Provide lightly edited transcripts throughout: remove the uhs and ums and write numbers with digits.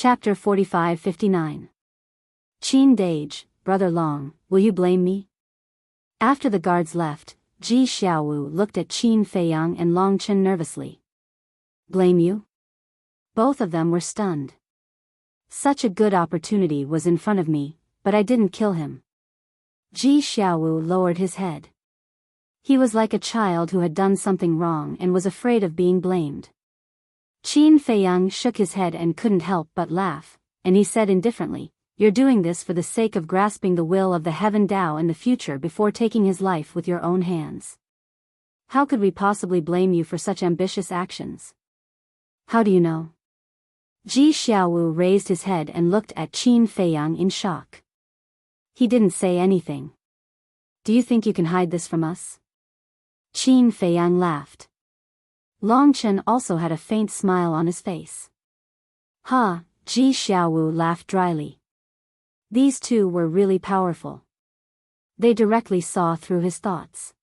Chapter 45-59. Qin Dage, Brother Long, will you blame me? After the guards left, Ji Xiaowu looked at Qin Feiyang and Long Chen nervously. Blame you? Both of them were stunned. Such a good opportunity was in front of me, but I didn't kill him. Ji Xiaowu lowered his head. He was like a child who had done something wrong and was afraid of being blamed. Qin Feiyang shook his head and couldn't help but laugh, and he said indifferently, "You're doing this for the sake of grasping the will of the Heaven Tao in the future before taking his life with your own hands. How could we possibly blame you for such ambitious actions?" "How do you know?" Ji Xiaowu raised his head and looked at Qin Feiyang in shock. He didn't say anything. "Do you think you can hide this from us?" Qin Feiyang laughed. Long Chen also had a faint smile on his face. "Ha," Ji Xiaowu laughed dryly. These two were really powerful. They directly saw through his thoughts.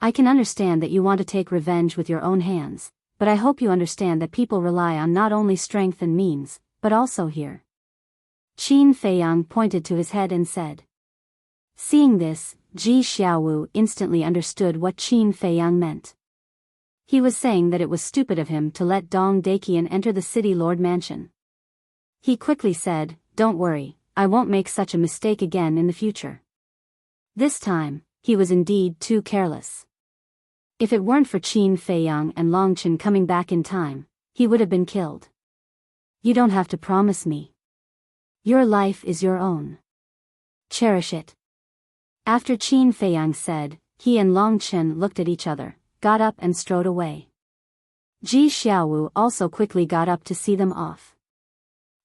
"I can understand that you want to take revenge with your own hands, but I hope you understand that people rely on not only strength and means, but also here." Qin Feiyang pointed to his head and said. Seeing this, Ji Xiaowu instantly understood what Qin Feiyang meant. He was saying that it was stupid of him to let Dong Daiqian enter the city lord mansion. He quickly said, "Don't worry, I won't make such a mistake again in the future." This time, he was indeed too careless. If it weren't for Qin Feiyang and Long Chen coming back in time, he would have been killed. "You don't have to promise me. Your life is your own. Cherish it." After Qin Feiyang said, he and Long Chen looked at each other, got up and strode away. Ji Xiaowu also quickly got up to see them off.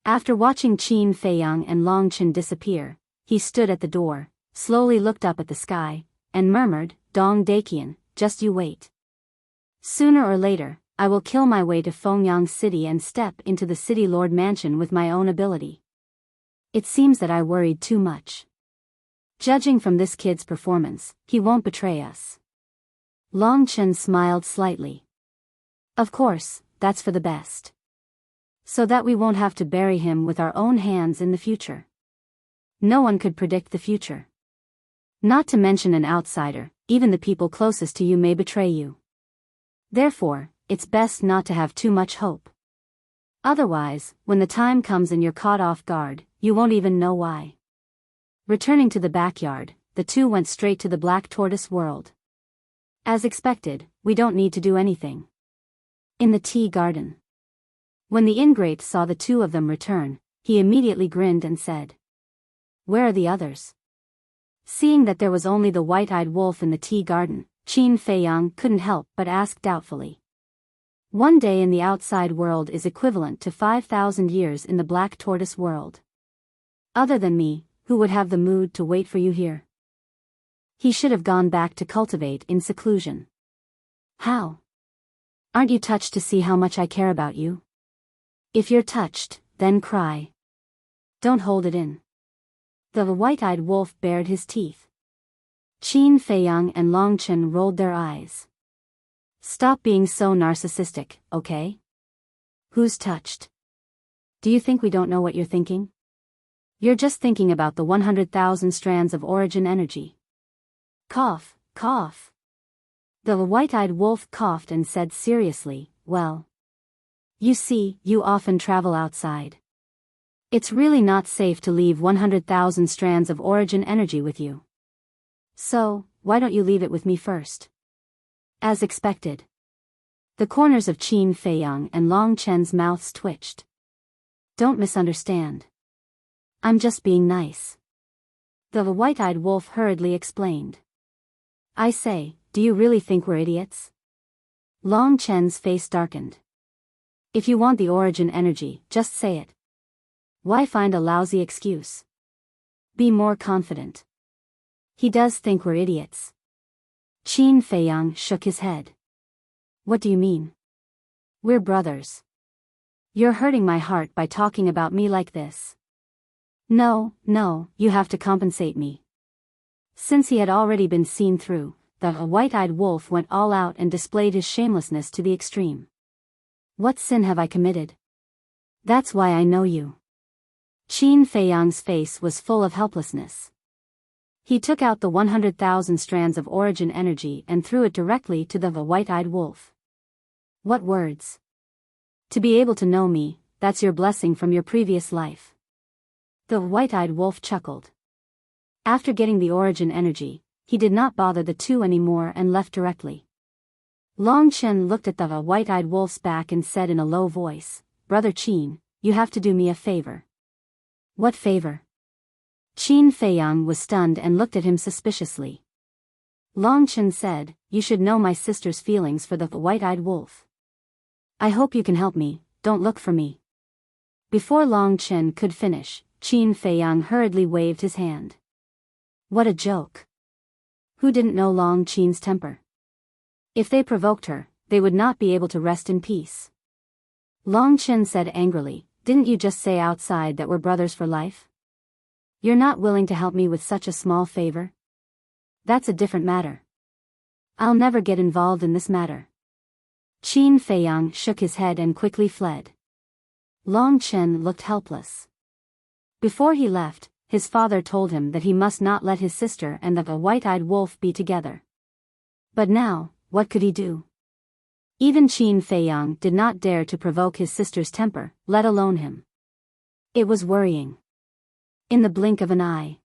After watching Qin Feiyang and Long Chen disappear, he stood at the door, slowly looked up at the sky, and murmured, "Dong Daiqian, just you wait. Sooner or later, I will kill my way to Fengyang City and step into the city lord mansion with my own ability. It seems that I worried too much. Judging from this kid's performance, he won't betray us." Long Chen smiled slightly. "Of course, that's for the best. So that we won't have to bury him with our own hands in the future. No one could predict the future. Not to mention an outsider, even the people closest to you may betray you. Therefore, it's best not to have too much hope. Otherwise, when the time comes and you're caught off guard, you won't even know why." Returning to the backyard, the two went straight to the Black Tortoise world. As expected, we don't need to do anything. In the tea garden. When the ingrate saw the two of them return, he immediately grinned and said, "Where are the others?" Seeing that there was only the white-eyed wolf in the tea garden, Qin Feiyang couldn't help but ask doubtfully. One day in the outside world is equivalent to 5,000 years in the Black Tortoise world. Other than me, who would have the mood to wait for you here? He should have gone back to cultivate in seclusion. How? Aren't you touched to see how much I care about you? If you're touched, then cry. Don't hold it in. The white-eyed wolf bared his teeth. Qin Feiyang and Long Chen rolled their eyes. Stop being so narcissistic, okay? Who's touched? Do you think we don't know what you're thinking? You're just thinking about the 100,000 strands of origin energy. Cough, cough. The white-eyed wolf coughed and said seriously, "Well. You see, you often travel outside. It's really not safe to leave 100,000 strands of origin energy with you. So, why don't you leave it with me first?" As expected. The corners of Qin Feiyang and Long Chen's mouths twitched. "Don't misunderstand. I'm just being nice." The white-eyed wolf hurriedly explained. "I say, do you really think we're idiots?" Long Chen's face darkened. "If you want the origin energy, just say it. Why find a lousy excuse? Be more confident." "He does think we're idiots." Qin Feiyang shook his head. "What do you mean?" "We're brothers. You're hurting my heart by talking about me like this." No, you have to compensate me." Since he had already been seen through, the white-eyed wolf went all out and displayed his shamelessness to the extreme. "What sin have I committed? That's why I know you. Qin Feiyang's face was full of helplessness. He took out the 100,000 strands of origin energy and threw it directly to the white-eyed wolf. What words? To be able to know me, that's your blessing from your previous life. The white-eyed wolf chuckled. After getting the origin energy, he did not bother the two anymore and left directly. Long Chen looked at the white-eyed wolf's back and said in a low voice, "Brother Qin, you have to do me a favor." "What favor?" Qin Feiyang was stunned and looked at him suspiciously. Long Chen said, "You should know my sister's feelings for the white-eyed wolf. I hope you can help me, don't look for me." Before Long Chen could finish, Qin Feiyang hurriedly waved his hand. What a joke. Who didn't know Long Qin's temper? If they provoked her, they would not be able to rest in peace. Long Chen said angrily, "Didn't you just say outside that we're brothers for life? You're not willing to help me with such a small favor? That's a different matter. I'll never get involved in this matter." Qin Feiyang shook his head and quickly fled. Long Chen looked helpless. Before he left, his father told him that he must not let his sister and the white-eyed wolf be together. But now, what could he do? Even Qin Feiyang did not dare to provoke his sister's temper, let alone him. It was worrying. In the blink of an eye.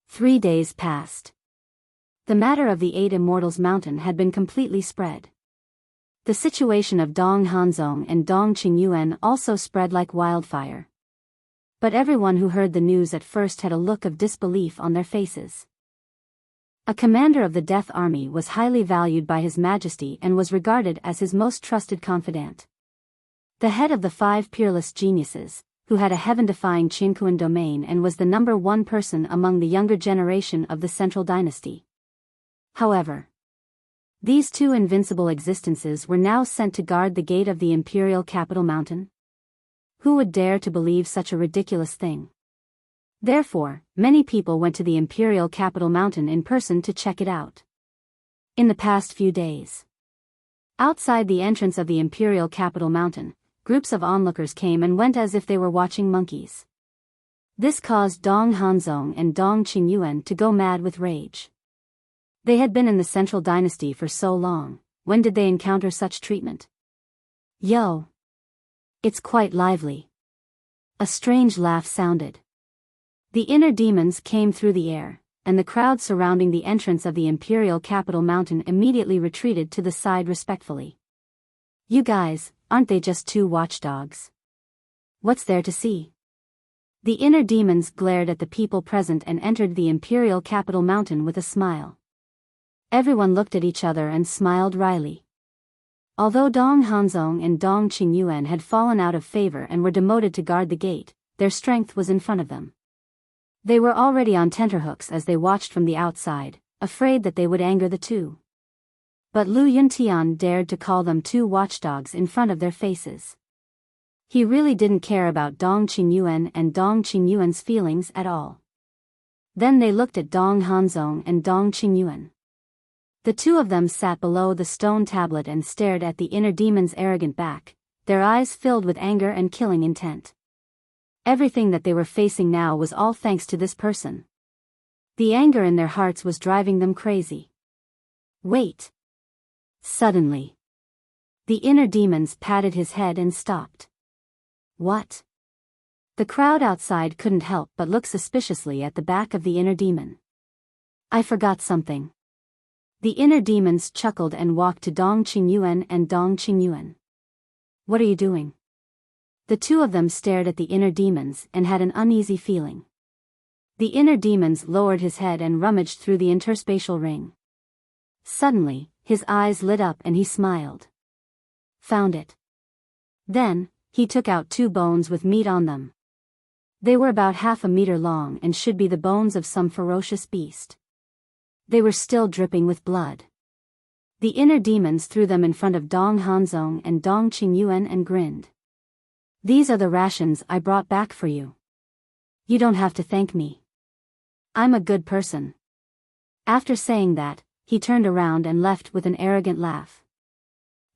3 days passed. The matter of the 8 Immortals Mountain had been completely spread. The situation of Dong Hanzong and Dong Qingyuan also spread like wildfire. But everyone who heard the news at first had a look of disbelief on their faces. A commander of the Death Army was highly valued by His Majesty and was regarded as his most trusted confidant. The head of the 5 peerless geniuses, who had a heaven-defying Qinkuan domain and was the #1 person among the younger generation of the Central Dynasty. However, these 2 invincible existences were now sent to guard the gate of the imperial capital mountain. Who would dare to believe such a ridiculous thing? Therefore, many people went to the imperial capital mountain in person to check it out. In the past few days, outside the entrance of the imperial capital mountain, groups of onlookers came and went as if they were watching monkeys. This caused Dong Hanzong and Dong Qingyuan to go mad with rage. They had been in the Central Dynasty for so long, when did they encounter such treatment? Yo! It's quite lively. A strange laugh sounded. The inner demons came through the air, and the crowd surrounding the entrance of the imperial capital mountain immediately retreated to the side respectfully. You guys, aren't they just 2 watchdogs? What's there to see? The inner demons glared at the people present and entered the imperial capital mountain with a smile. Everyone looked at each other and smiled wryly. Although Dong Hanzong and Dong Qingyuan had fallen out of favor and were demoted to guard the gate, their strength was in front of them. They were already on tenterhooks as they watched from the outside, afraid that they would anger the 2. But Lu Yuntian dared to call them 2 watchdogs in front of their faces. He really didn't care about Dong Qingyuan and Dong Qingyuan's feelings at all. Then they looked at Dong Hanzong and Dong Qingyuan. The 2 of them sat below the stone tablet and stared at the inner demon's arrogant back, their eyes filled with anger and killing intent. Everything that they were facing now was all thanks to this person. The anger in their hearts was driving them crazy. Wait! Suddenly, the inner demons patted his head and stopped. What? The crowd outside couldn't help but look suspiciously at the back of the inner demon. I forgot something. The inner demons chuckled and walked to Dong Qingyuan and Dong Qingyuan. What are you doing? The 2 of them stared at the inner demons and had an uneasy feeling. The inner demons lowered his head and rummaged through the interspatial ring. Suddenly, his eyes lit up and he smiled. Found it. Then, he took out 2 bones with meat on them. They were about half a meter long and should be the bones of some ferocious beast. They were still dripping with blood. The inner demons threw them in front of Dong Hanzong and Dong Qingyuan and grinned. These are the rations I brought back for you. You don't have to thank me. I'm a good person. After saying that, he turned around and left with an arrogant laugh.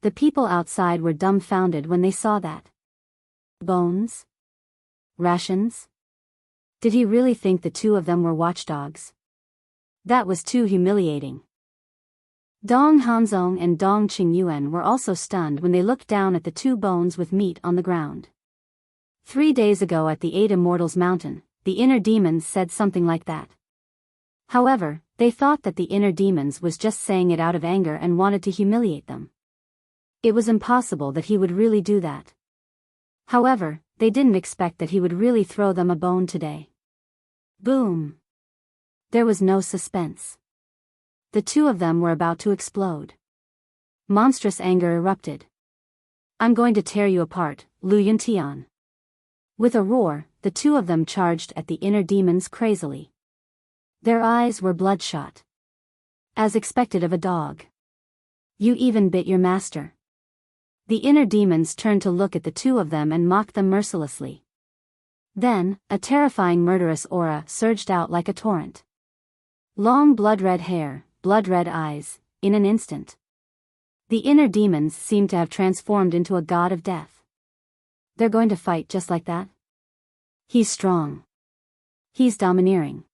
The people outside were dumbfounded when they saw that. Bones? Rations? Did he really think the two of them were watchdogs? That was too humiliating. Dong Hanzong and Dong Qingyuan were also stunned when they looked down at the two bones with meat on the ground. 3 days ago at the 8 Immortals Mountain, the inner demons said something like that. However, they thought that the inner demons was just saying it out of anger and wanted to humiliate them. It was impossible that he would really do that. However, they didn't expect that he would really throw them a bone today. Boom! There was no suspense. The two of them were about to explode. Monstrous anger erupted. I'm going to tear you apart, Lu Yuntian. With a roar, the two of them charged at the inner demons crazily. Their eyes were bloodshot. As expected of a dog. You even bit your master. The inner demons turned to look at the two of them and mocked them mercilessly. Then, a terrifying murderous aura surged out like a torrent. Long blood-red hair, blood-red eyes, in an instant. The inner demons seemed to have transformed into a god of death. They're going to fight just like that? He's strong. He's domineering.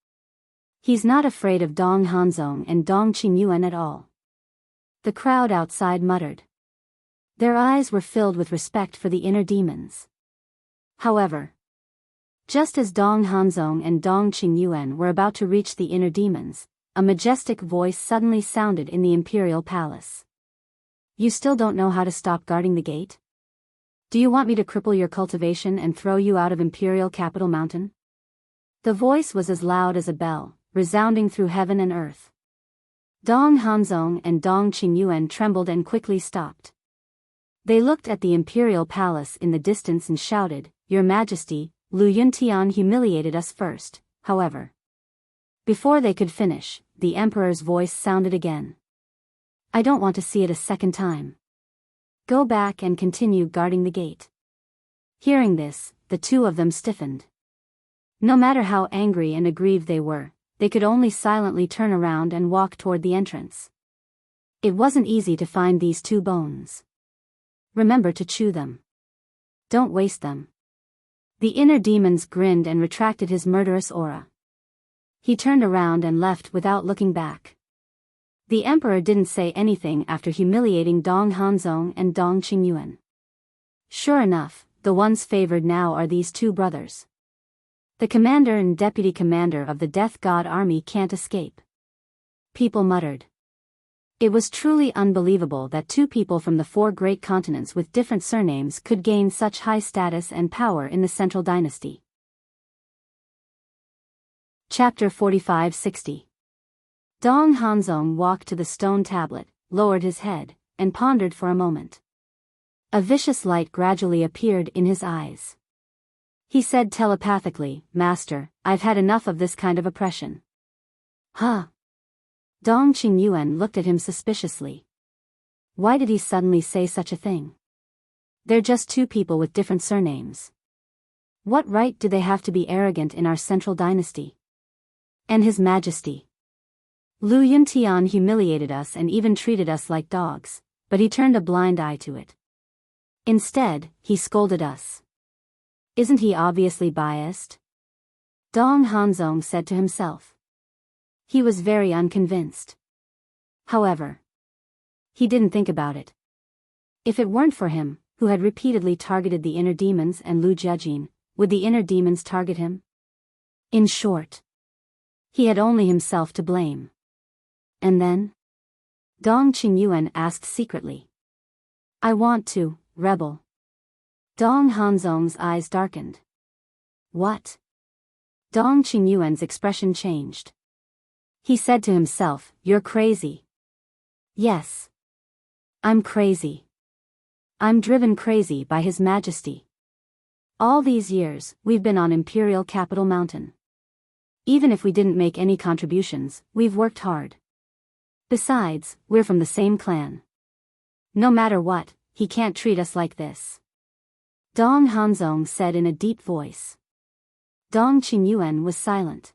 He's not afraid of Dong Hanzong and Dong Qingyuan at all. The crowd outside muttered. Their eyes were filled with respect for the inner demons. However, just as Dong Hanzong and Dong Qingyuan were about to reach the inner demons, a majestic voice suddenly sounded in the imperial palace. You still don't know how to stop guarding the gate? Do you want me to cripple your cultivation and throw you out of Imperial Capital Mountain? The voice was as loud as a bell, resounding through heaven and earth. Dong Hanzong and Dong Qingyuan trembled and quickly stopped. They looked at the imperial palace in the distance and shouted, Your Majesty, Lu Yuntian humiliated us first, however. Before they could finish, the emperor's voice sounded again. I don't want to see it a second time. Go back and continue guarding the gate. Hearing this, the two of them stiffened. No matter how angry and aggrieved they were, they could only silently turn around and walk toward the entrance. It wasn't easy to find these two bones. Remember to chew them. Don't waste them. The inner demons grinned and retracted his murderous aura. He turned around and left without looking back. The emperor didn't say anything after humiliating Dong Hanzong and Dong Qingyuan. Sure enough, the ones favored now are these two brothers. The commander and deputy commander of the Death God army can't escape. People muttered. It was truly unbelievable that two people from the 4 great continents with different surnames could gain such high status and power in the Central Dynasty. Chapter 45-60. Dong Hanzong walked to the stone tablet, lowered his head, and pondered for a moment. A vicious light gradually appeared in his eyes. He said telepathically, Master, I've had enough of this kind of oppression. Huh? Dong Qingyuan looked at him suspiciously. Why did he suddenly say such a thing? They're just two people with different surnames. What right do they have to be arrogant in our Central Dynasty? And His Majesty. Lu Yuntian humiliated us and even treated us like dogs, but he turned a blind eye to it. Instead, he scolded us. Isn't he obviously biased? Dong Hanzong said to himself. He was very unconvinced. However, he didn't think about it. If it weren't for him, who had repeatedly targeted the inner demons and Lu Jiajin, would the inner demons target him? In short, he had only himself to blame. And then? Dong Qingyuan asked secretly. I want to, rebel. Dong Hanzong's eyes darkened. What? Dong Qingyuan's expression changed. He said to himself, You're crazy. Yes. I'm crazy. I'm driven crazy by His Majesty. All these years, we've been on Imperial Capital Mountain. Even if we didn't make any contributions, we've worked hard. Besides, we're from the same clan. No matter what, he can't treat us like this. Dong Hanzong said in a deep voice. Dong Qingyuan was silent.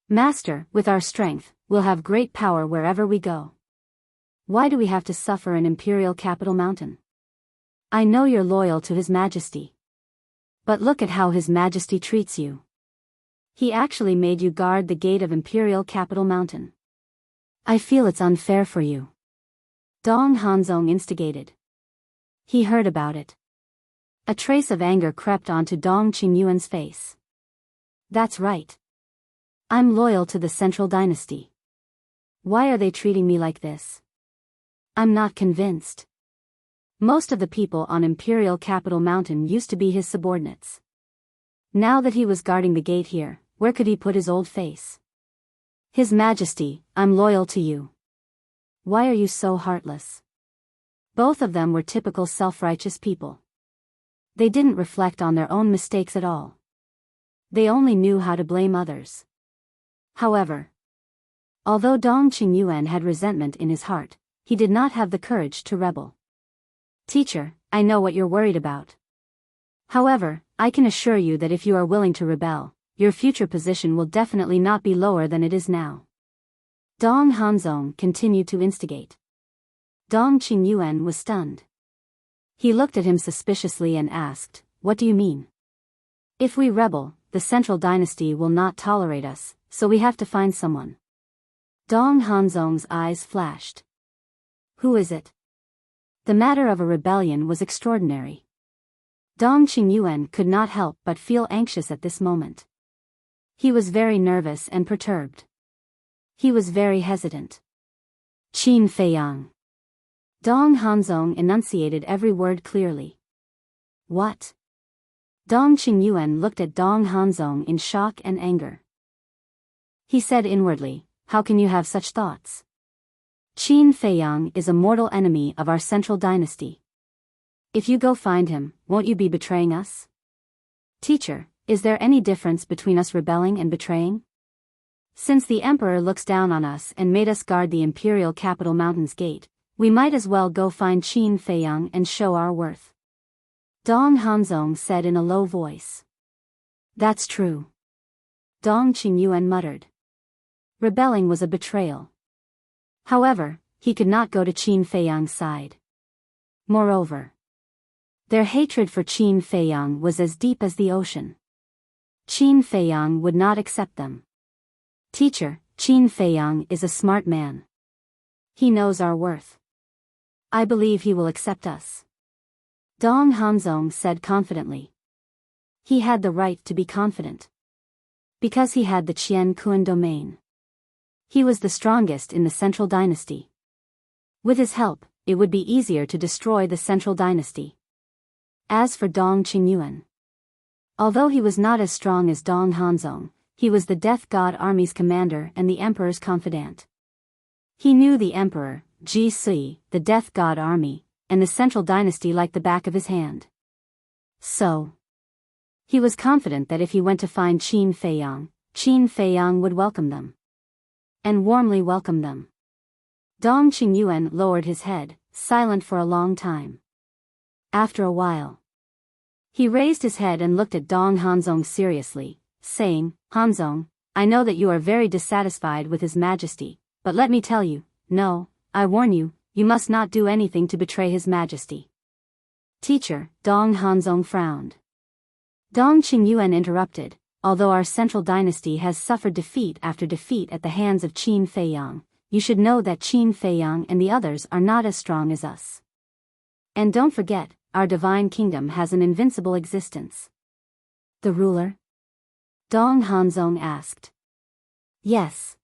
Master, with our strength, we'll have great power wherever we go. Why do we have to suffer in Imperial Capital Mountain? I know you're loyal to His Majesty. But look at how His Majesty treats you. He actually made you guard the gate of Imperial Capital Mountain. I feel it's unfair for you. Dong Hanzong instigated. He heard about it. A trace of anger crept onto Dong Qingyuan's face. That's right. I'm loyal to the Central Dynasty. Why are they treating me like this? I'm not convinced. Most of the people on Imperial Capital Mountain used to be his subordinates. Now that he was guarding the gate here, where could he put his old face? His Majesty, I'm loyal to you. Why are you so heartless? Both of them were typical self-righteous people. They didn't reflect on their own mistakes at all. They only knew how to blame others. However, although Dong Qingyuan had resentment in his heart, he did not have the courage to rebel. Teacher, I know what you're worried about. However, I can assure you that if you are willing to rebel, your future position will definitely not be lower than it is now. Dong Hanzong continued to instigate. Dong Qingyuan was stunned. He looked at him suspiciously and asked, "What do you mean?" "If we rebel, the Central Dynasty will not tolerate us, so we have to find someone." Dong Hanzong's eyes flashed. Who is it? The matter of a rebellion was extraordinary. Dong Qingyuan could not help but feel anxious at this moment. He was very nervous and perturbed. He was very hesitant. Qin Feiyang. Dong Hanzong enunciated every word clearly. What? Dong Qingyuan looked at Dong Hanzong in shock and anger. He said inwardly, "How can you have such thoughts? Qin Feiyang is a mortal enemy of our Central Dynasty. If you go find him, won't you be betraying us?" "Teacher, is there any difference between us rebelling and betraying? Since the Emperor looks down on us and made us guard the Imperial Capital Mountain's gate, we might as well go find Qin Feiyang and show our worth." Dong Hanzong said in a low voice. "That's true." Dong Qingyuan muttered. Rebelling was a betrayal. However, he could not go to Qin Feiyang's side. Moreover, their hatred for Qin Feiyang was as deep as the ocean. Qin Feiyang would not accept them. "Teacher, Qin Feiyang is a smart man. He knows our worth. I believe he will accept us." Dong Hanzong said confidently. He had the right to be confident. Because he had the Qian Kun domain. He was the strongest in the Central Dynasty. With his help, it would be easier to destroy the Central Dynasty. As for Dong Qingyuan, although he was not as strong as Dong Hanzong, he was the Death God Army's commander and the Emperor's confidant. He knew the Emperor, Ji Si, the Death God Army, and the Central Dynasty like the back of his hand. So, he was confident that if he went to find Qin Feiyang would welcome them. And warmly welcome them. Dong Qingyuan lowered his head, silent for a long time. After a while, he raised his head and looked at Dong Hanzong seriously, saying, "Hanzong, I know that you are very dissatisfied with His Majesty, but let me tell you, no, I warn you, you must not do anything to betray His Majesty." "Teacher," Dong Hanzong frowned. Dong Qingyuan interrupted, "Although our Central Dynasty has suffered defeat after defeat at the hands of Qin Feiyang, you should know that Qin Feiyang and the others are not as strong as us. And don't forget, our divine kingdom has an invincible existence." "The ruler?" Dong Hanzong asked. "Yes.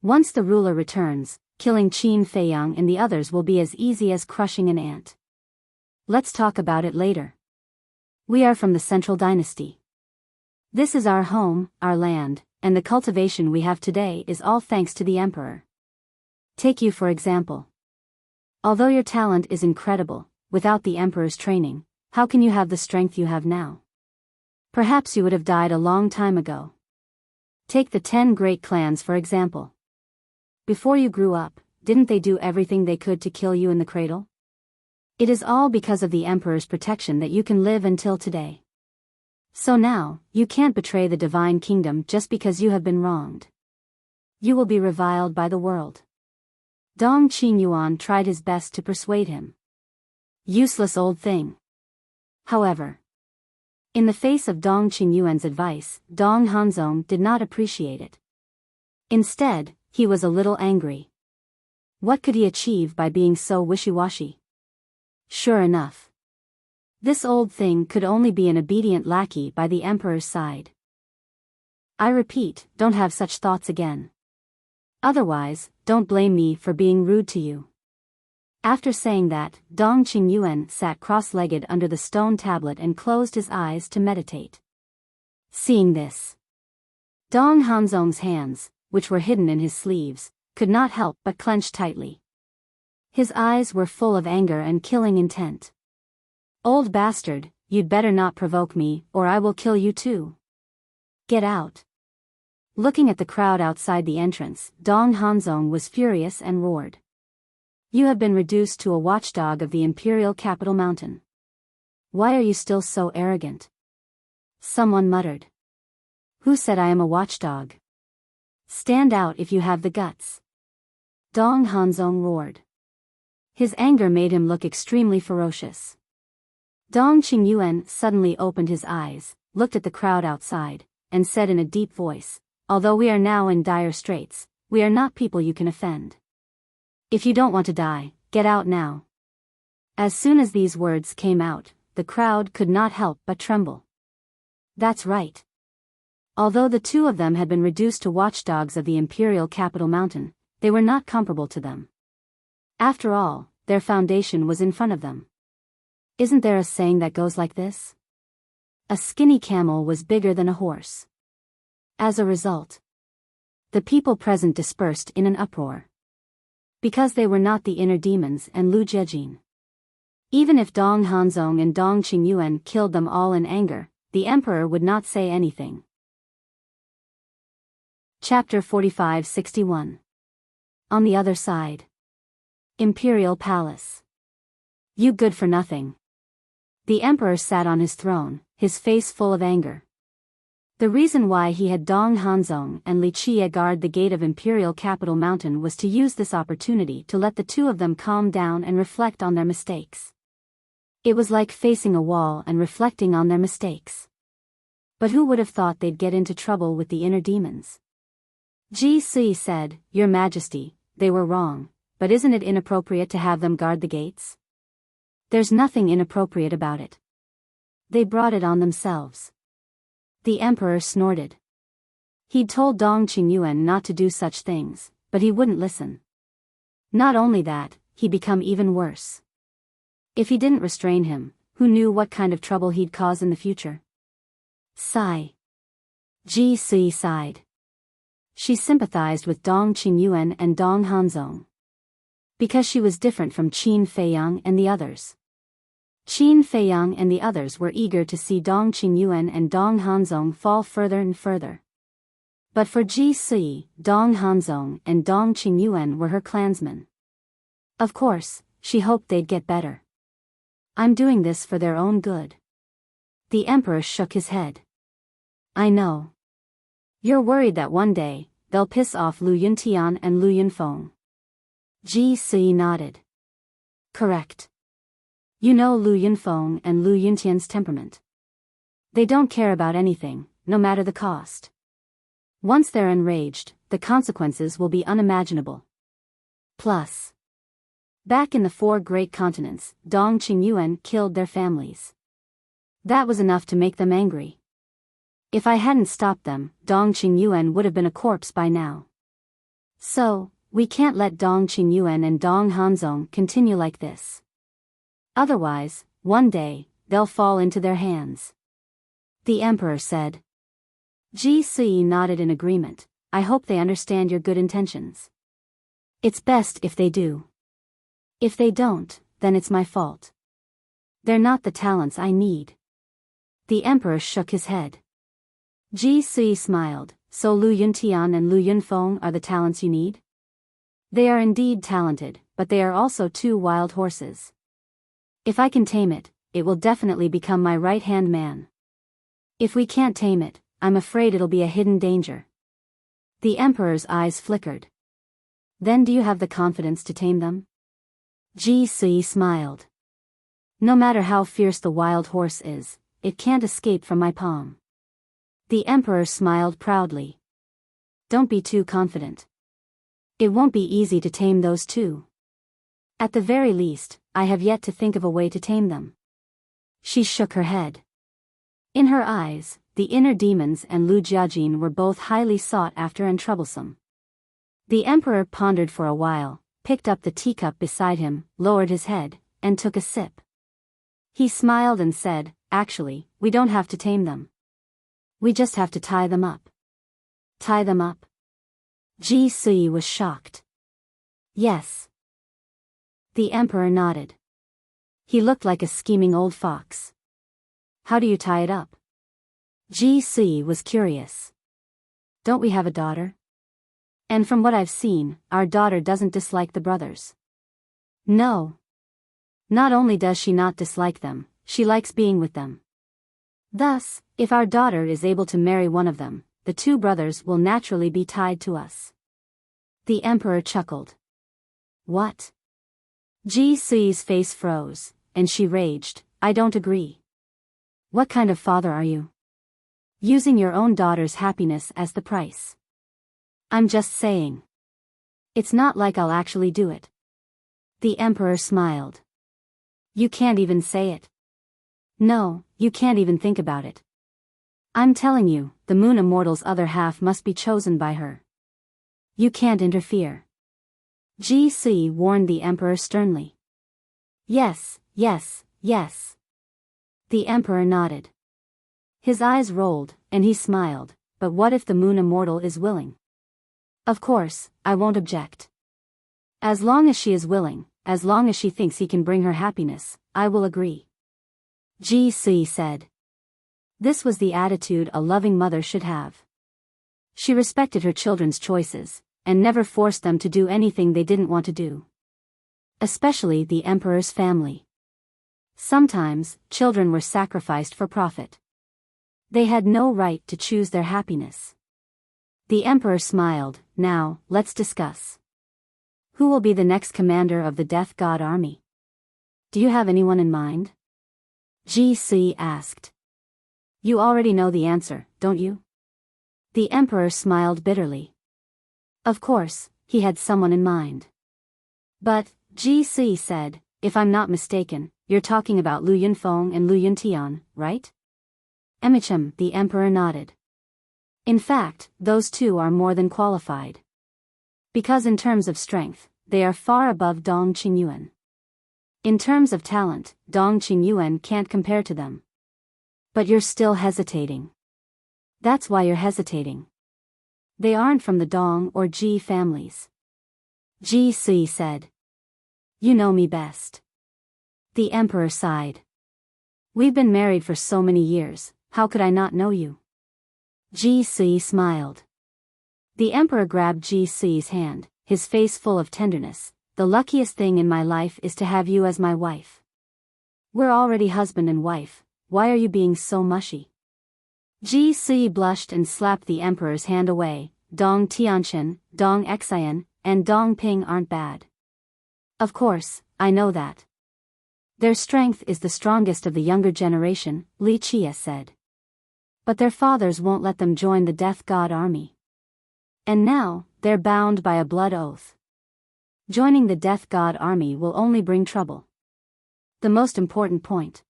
Once the ruler returns, killing Qin Feiyang and the others will be as easy as crushing an ant. Let's talk about it later. We are from the Central Dynasty. This is our home, our land, and the cultivation we have today is all thanks to the Emperor. Take you for example. Although your talent is incredible, without the Emperor's training, how can you have the strength you have now? Perhaps you would have died a long time ago. Take the 10 great clans for example. Before you grew up, didn't they do everything they could to kill you in the cradle? It is all because of the Emperor's protection that you can live until today. So now, you can't betray the divine kingdom just because you have been wronged. You will be reviled by the world." Dong Qingyuan tried his best to persuade him. "Useless old thing." However, In the face of Dong Qingyuan's advice, Dong Hanzong did not appreciate it. Instead, he was a little angry. What could he achieve by being so wishy-washy? Sure enough, this old thing could only be an obedient lackey by the emperor's side. I repeat, don't have such thoughts again. Otherwise, don't blame me for being rude to you. After saying that, Dong Qingyuan sat cross-legged under the stone tablet and closed his eyes to meditate. Seeing this, Dong Hanzong's hands, which were hidden in his sleeves, could not help but clench tightly. His eyes were full of anger and killing intent. Old bastard, you'd better not provoke me, or I will kill you too. Get out. Looking at the crowd outside the entrance, Dong Hanzong was furious and roared. You have been reduced to a watchdog of the imperial capital mountain. Why are you still so arrogant? Someone muttered. Who said I am a watchdog? Stand out if you have the guts. Dong Hanzong roared. His anger made him look extremely ferocious. Dong Qingyuan suddenly opened his eyes, looked at the crowd outside, and said in a deep voice, although we are now in dire straits, we are not people you can offend. If you don't want to die, get out now. As soon as these words came out, the crowd could not help but tremble. That's right. Although the two of them had been reduced to watchdogs of the imperial capital mountain, they were not comparable to them. After all, their foundation was in front of them. Isn't there a saying that goes like this? A skinny camel was bigger than a horse. As a result, the people present dispersed in an uproar. Because they were not the inner demons and Lu Jiejin. Even if Dong Hanzong and Dong Qingyuan killed them all in anger, the emperor would not say anything. Chapter 45-61. On the other side. Imperial Palace. You good for nothing. The emperor sat on his throne, his face full of anger. The reason why he had Dong Hanzong and Li Qie guard the gate of Imperial Capital Mountain was to use this opportunity to let the two of them calm down and reflect on their mistakes. It was like facing a wall and reflecting on their mistakes. But who would have thought they'd get into trouble with the inner demons? Ji Si said, Your Majesty, they were wrong, but isn't it inappropriate to have them guard the gates? There's nothing inappropriate about it. They brought it on themselves. The emperor snorted. He'd told Dong Qingyuan not to do such things, but he wouldn't listen. Not only that, he'd become even worse. If he didn't restrain him, who knew what kind of trouble he'd cause in the future? Sigh. Ji Si sighed. She sympathized with Dong Qingyuan and Dong Hanzong. Because she was different from Qin Feiyang and the others. Qin Feiyang and the others were eager to see Dong Qingyuan and Dong Hanzong fall further and further. But for Ji Si, Dong Hanzong and Dong Qingyuan were her clansmen. Of course, she hoped they'd get better. I'm doing this for their own good. The emperor shook his head. I know. You're worried that one day, they'll piss off Lu Yuntian and Lu Yunfeng. Ji Si nodded. Correct. You know Lu Yunfeng and Lu Yuntian's temperament. They don't care about anything, no matter the cost. Once they're enraged, the consequences will be unimaginable. Plus, back in the 4 great continents, Dong Qingyuan killed their families. That was enough to make them angry. If I hadn't stopped them, Dong Qingyuan would have been a corpse by now. So, we can't let Dong Qingyuan and Dong Hanzong continue like this. Otherwise, one day, they'll fall into their hands. The emperor said. Ji Si nodded in agreement. I hope they understand your good intentions. It's best if they do. If they don't, then it's my fault. They're not the talents I need. The emperor shook his head. Ji Si smiled. So Lu Yuntian and Lu Yunfeng are the talents you need? They are indeed talented, but they are also 2 wild horses. If I can tame it, it will definitely become my right-hand man. If we can't tame it, I'm afraid it'll be a hidden danger. The emperor's eyes flickered. Then do you have the confidence to tame them? Ji Si smiled. No matter how fierce the wild horse is, it can't escape from my palm. The emperor smiled proudly. Don't be too confident. It won't be easy to tame those two. At the very least, I have yet to think of a way to tame them. She shook her head. In her eyes, the inner demons and Lu Jiajin were both highly sought after and troublesome. The emperor pondered for a while, picked up the teacup beside him, lowered his head, and took a sip. He smiled and said, "Actually, we don't have to tame them. We just have to tie them up." Tie them up? Ji Sui was shocked. Yes. The emperor nodded. He looked like a scheming old fox. How do you tie it up? Ji Sui was curious. Don't we have a daughter? And from what I've seen, our daughter doesn't dislike the brothers. No. Not only does she not dislike them, she likes being with them. Thus, if our daughter is able to marry one of them, the two brothers will naturally be tied to us. The emperor chuckled. What? Ji Sui's face froze, and she raged, I don't agree. What kind of father are you? Using your own daughter's happiness as the price. I'm just saying. It's not like I'll actually do it. The emperor smiled. You can't even say it. No, you can't even think about it. I'm telling you, the moon immortal's other half must be chosen by her. You can't interfere. Ji Sui warned the emperor sternly. Yes, yes, yes. The emperor nodded. His eyes rolled, and he smiled, but what if the moon immortal is willing? Of course, I won't object. As long as she is willing, as long as she thinks he can bring her happiness, I will agree. Ji Sui said. This was the attitude a loving mother should have. She respected her children's choices, and never forced them to do anything they didn't want to do. Especially the emperor's family. Sometimes, children were sacrificed for profit. They had no right to choose their happiness. The emperor smiled. Now, let's discuss. Who will be the next commander of the Death God army? Do you have anyone in mind? Ji Sui asked. You already know the answer, don't you? The emperor smiled bitterly. Of course, he had someone in mind. But, Ji Sui said, if I'm not mistaken, you're talking about Lu Yunfeng and Lu Yuntian, right? Emichem, the emperor nodded. In fact, those two are more than qualified. Because in terms of strength, they are far above Dong Qingyuan. In terms of talent, Dong Qingyuan can't compare to them. But you're still hesitating. That's why you're hesitating. They aren't from the Dong or Ji families. Ji Sui said. You know me best. The emperor sighed. We've been married for so many years, how could I not know you? Ji Sui smiled. The emperor grabbed Ji Sui's hand, his face full of tenderness. The luckiest thing in my life is to have you as my wife. We're already husband and wife, why are you being so mushy? Ji Sui blushed and slapped the emperor's hand away. Dong Tianchen, Dong Xian, and Dong Ping aren't bad. Of course, I know that. Their strength is the strongest of the younger generation, Li Chia said. But their fathers won't let them join the Death God army. And now, they're bound by a blood oath. Joining the Death God army will only bring trouble. The most important point.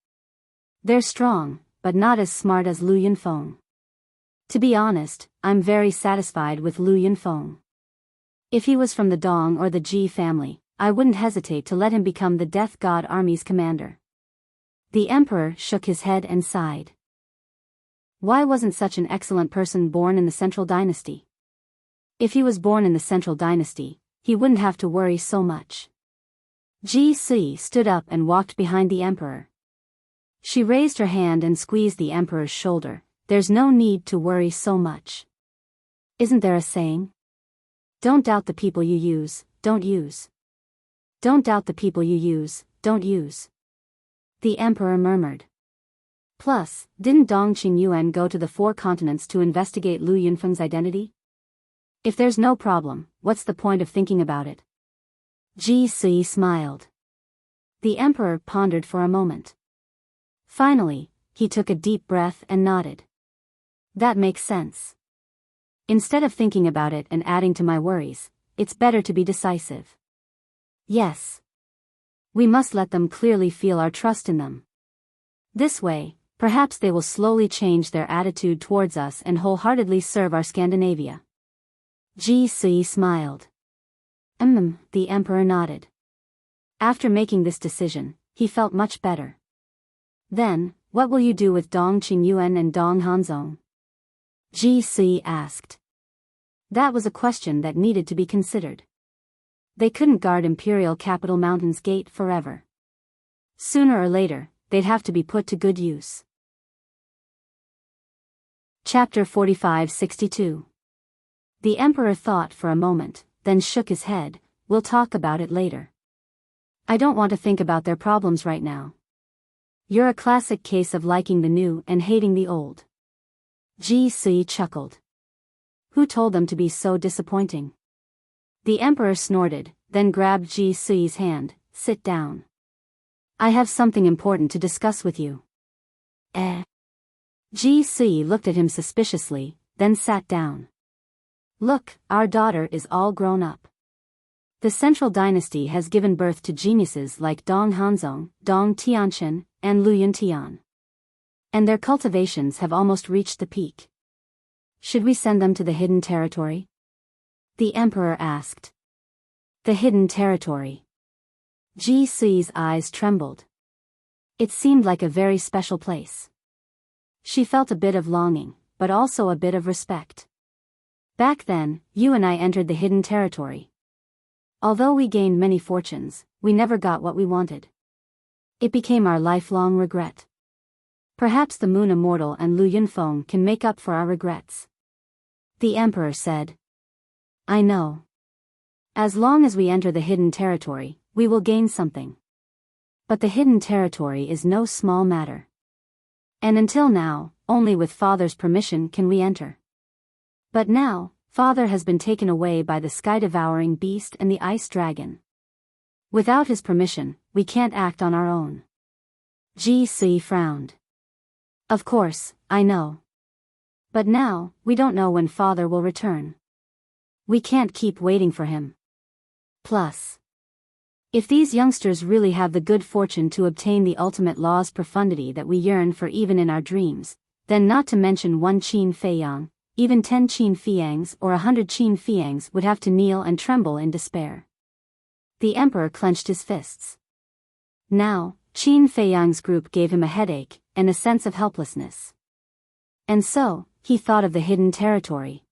They're strong, but not as smart as Lu Yunfeng. To be honest, I'm very satisfied with Lu Yunfeng. If he was from the Dong or the Ji family, I wouldn't hesitate to let him become the Death God army's commander. The emperor shook his head and sighed. Why wasn't such an excellent person born in the Central Dynasty? If he was born in the Central Dynasty, he wouldn't have to worry so much. Ji Sui stood up and walked behind the emperor. She raised her hand and squeezed the emperor's shoulder. There's no need to worry so much. Isn't there a saying? Don't doubt the people you use, don't use. Don't doubt the people you use, don't use. The emperor murmured. Plus, didn't Dong Qingyuan go to the 4 continents to investigate Lu Yunfeng's identity? If there's no problem, what's the point of thinking about it? Ji Sui smiled. The emperor pondered for a moment. Finally, he took a deep breath and nodded. That makes sense. Instead of thinking about it and adding to my worries, it's better to be decisive. Yes. We must let them clearly feel our trust in them. This way, perhaps they will slowly change their attitude towards us and wholeheartedly serve our Scandinavia. Ji Sui smiled. The emperor nodded. After making this decision, he felt much better. Then, what will you do with Dong Qingyuan and Dong Hanzong? Ji Sui asked. That was a question that needed to be considered. They couldn't guard Imperial Capital Mountain's gate forever. Sooner or later, they'd have to be put to good use. Chapter 45-62. The emperor thought for a moment, then shook his head. We'll talk about it later. I don't want to think about their problems right now. You're a classic case of liking the new and hating the old. Ji Sui chuckled. Who told them to be so disappointing? The emperor snorted, then grabbed Ji Sui's hand. Sit down. I have something important to discuss with you. Ji Sui looked at him suspiciously, then sat down. Look, our daughter is all grown up. The Central Dynasty has given birth to geniuses like Dong Hanzong, Dong Tianqian, and Lu Yuntian. And their cultivations have almost reached the peak. Should we send them to the Hidden Territory? The emperor asked. The Hidden Territory. Ji Sui's eyes trembled. It seemed like a very special place. She felt a bit of longing, but also a bit of respect. Back then, you and I entered the Hidden Territory. Although we gained many fortunes, we never got what we wanted. It became our lifelong regret. Perhaps the Moon Immortal and Lu Yunfeng can make up for our regrets. The emperor said. I know. As long as we enter the Hidden Territory, we will gain something. But the Hidden Territory is no small matter. And until now, only with Father's permission can we enter. But now, Father has been taken away by the sky-devouring beast and the ice dragon. Without his permission, we can't act on our own. Ji Sui frowned. Of course, I know. But now, we don't know when Father will return. We can't keep waiting for him. Plus, if these youngsters really have the good fortune to obtain the ultimate law's profundity that we yearn for even in our dreams, then not to mention 1 Qin Feiyang, even 10 Qin Fiangs or 100 Qin Fiangs would have to kneel and tremble in despair. The emperor clenched his fists. Now, Qin Feiyang's group gave him a headache and a sense of helplessness. And so, he thought of the Hidden Territory.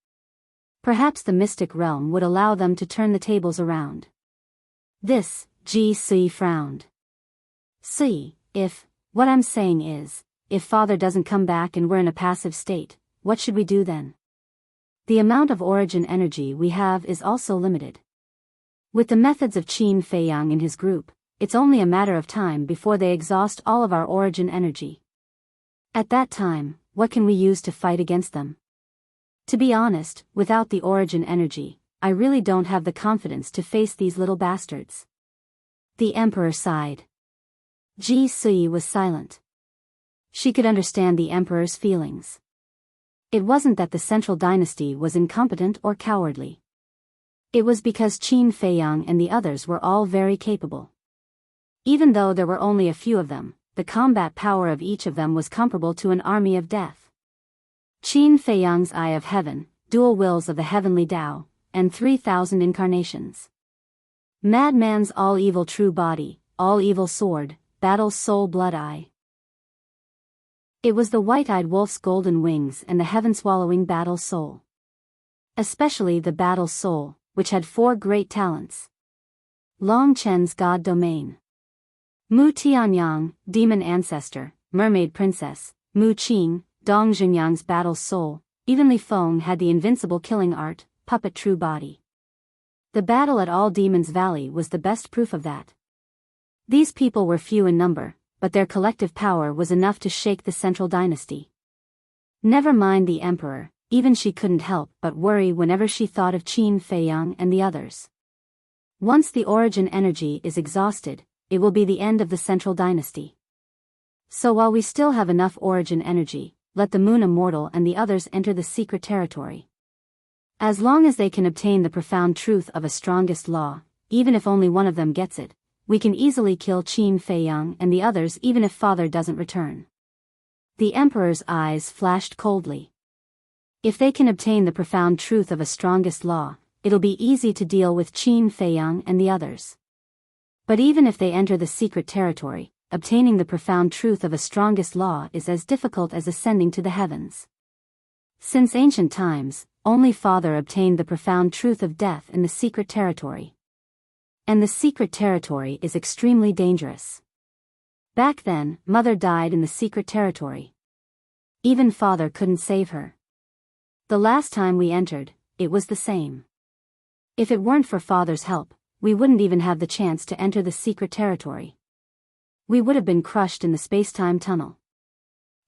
Perhaps the mystic realm would allow them to turn the tables around. This, Ji Sui frowned. Sui, what I'm saying is, if Father doesn't come back and we're in a passive state, what should we do then? The amount of origin energy we have is also limited. With the methods of Qin Feiyang and his group, it's only a matter of time before they exhaust all of our origin energy. At that time, what can we use to fight against them? To be honest, without the origin energy, I really don't have the confidence to face these little bastards. The emperor sighed. Ji Sui was silent. She could understand the emperor's feelings. It wasn't that the Central Dynasty was incompetent or cowardly. It was because Qin Feiyang and the others were all very capable. Even though there were only a few of them, the combat power of each of them was comparable to an army of death. Qin Feiyang's Eye of Heaven, dual wills of the heavenly Tao, and 3,000 incarnations. Madman's all-evil true body, all-evil sword, battle's soul blood eye. It was the white-eyed wolf's golden wings and the heaven-swallowing battle's soul. Especially the battle's soul, which had 4 great talents. Long Chen's god domain. Mu Tianyang, demon ancestor, mermaid princess, Mu Qing, Dong Zhenyang's battle's soul, even Li Feng had the invincible killing art, puppet true body. The battle at All Demons Valley was the best proof of that. These people were few in number, but their collective power was enough to shake the Central Dynasty. Never mind the emperor, even she couldn't help but worry whenever she thought of Qin Feiyang and the others. Once the origin energy is exhausted, it will be the end of the Central Dynasty. So while we still have enough origin energy, let the Moon Immortal and the others enter the secret territory. As long as they can obtain the profound truth of a strongest law, even if only one of them gets it, we can easily kill Qin Feiyang and the others even if father doesn't return. The Emperor's eyes flashed coldly. If they can obtain the profound truth of a strongest law, it'll be easy to deal with Qin Feiyang and the others. But even if they enter the secret territory, obtaining the profound truth of a strongest law is as difficult as ascending to the heavens. Since ancient times, only father obtained the profound truth of death in the secret territory. And the secret territory is extremely dangerous. Back then, mother died in the secret territory. Even father couldn't save her. The last time we entered, it was the same. If it weren't for father's help, we wouldn't even have the chance to enter the secret territory. We would have been crushed in the space-time tunnel.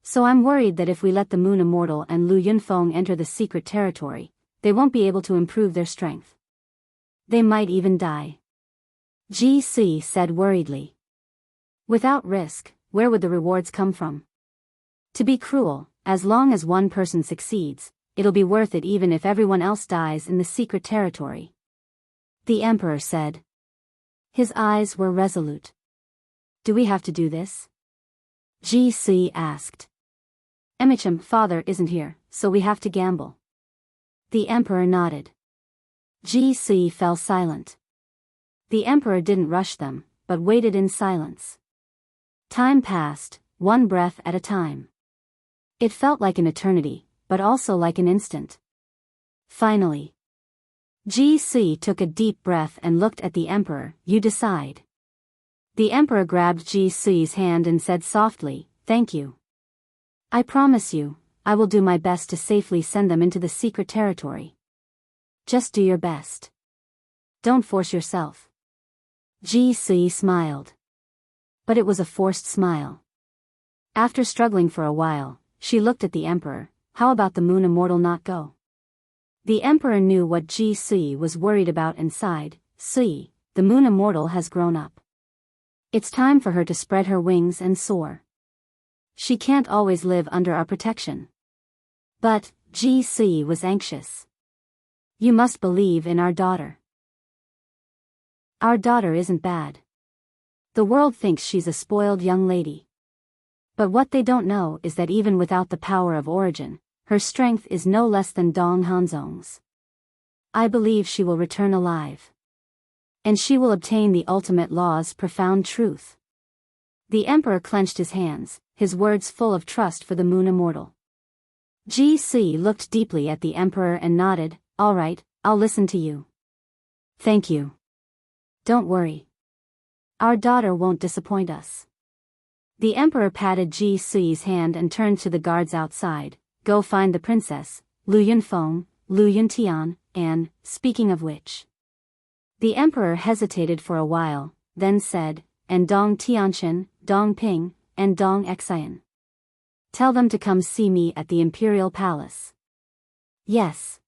So I'm worried that if we let the Moon Immortal and Lu Yunfeng enter the secret territory, they won't be able to improve their strength. They might even die. GC said worriedly. Without risk, where would the rewards come from? To be cruel, as long as one person succeeds, it'll be worth it even if everyone else dies in the secret territory. The Emperor said. His eyes were resolute. Do we have to do this? GC asked. Emicham, father isn't here, so we have to gamble. The Emperor nodded. GC fell silent. The Emperor didn't rush them, but waited in silence. Time passed, one breath at a time. It felt like an eternity, but also like an instant. Finally, GC took a deep breath and looked at the Emperor. You decide. The Emperor grabbed GC's hand and said softly, "Thank you. I promise you, I will do my best to safely send them into the secret territory. Just do your best. Don't force yourself." GC smiled. But it was a forced smile. After struggling for a while, she looked at the Emperor. How about the Moon Immortal not go? The Emperor knew what GC was worried about and sighed. See, the Moon Immortal has grown up. It's time for her to spread her wings and soar. She can't always live under our protection. But, GC was anxious. You must believe in our daughter. Our daughter isn't bad. The world thinks she's a spoiled young lady. But what they don't know is that even without the power of origin, her strength is no less than Dong Hanzong's. I believe she will return alive. And she will obtain the ultimate law's profound truth. The Emperor clenched his hands, his words full of trust for the Moon Immortal. GC looked deeply at the Emperor and nodded. All right, I'll listen to you. Thank you. Don't worry. Our daughter won't disappoint us. The Emperor patted GC's hand and turned to the guards outside. Go find the princess, Lu Yunfeng, Lu Yuntian, and, speaking of which. The Emperor hesitated for a while, then said, and Dong Tianqian, Dong Ping, and Dong Xian. Tell them to come see me at the Imperial Palace. Yes.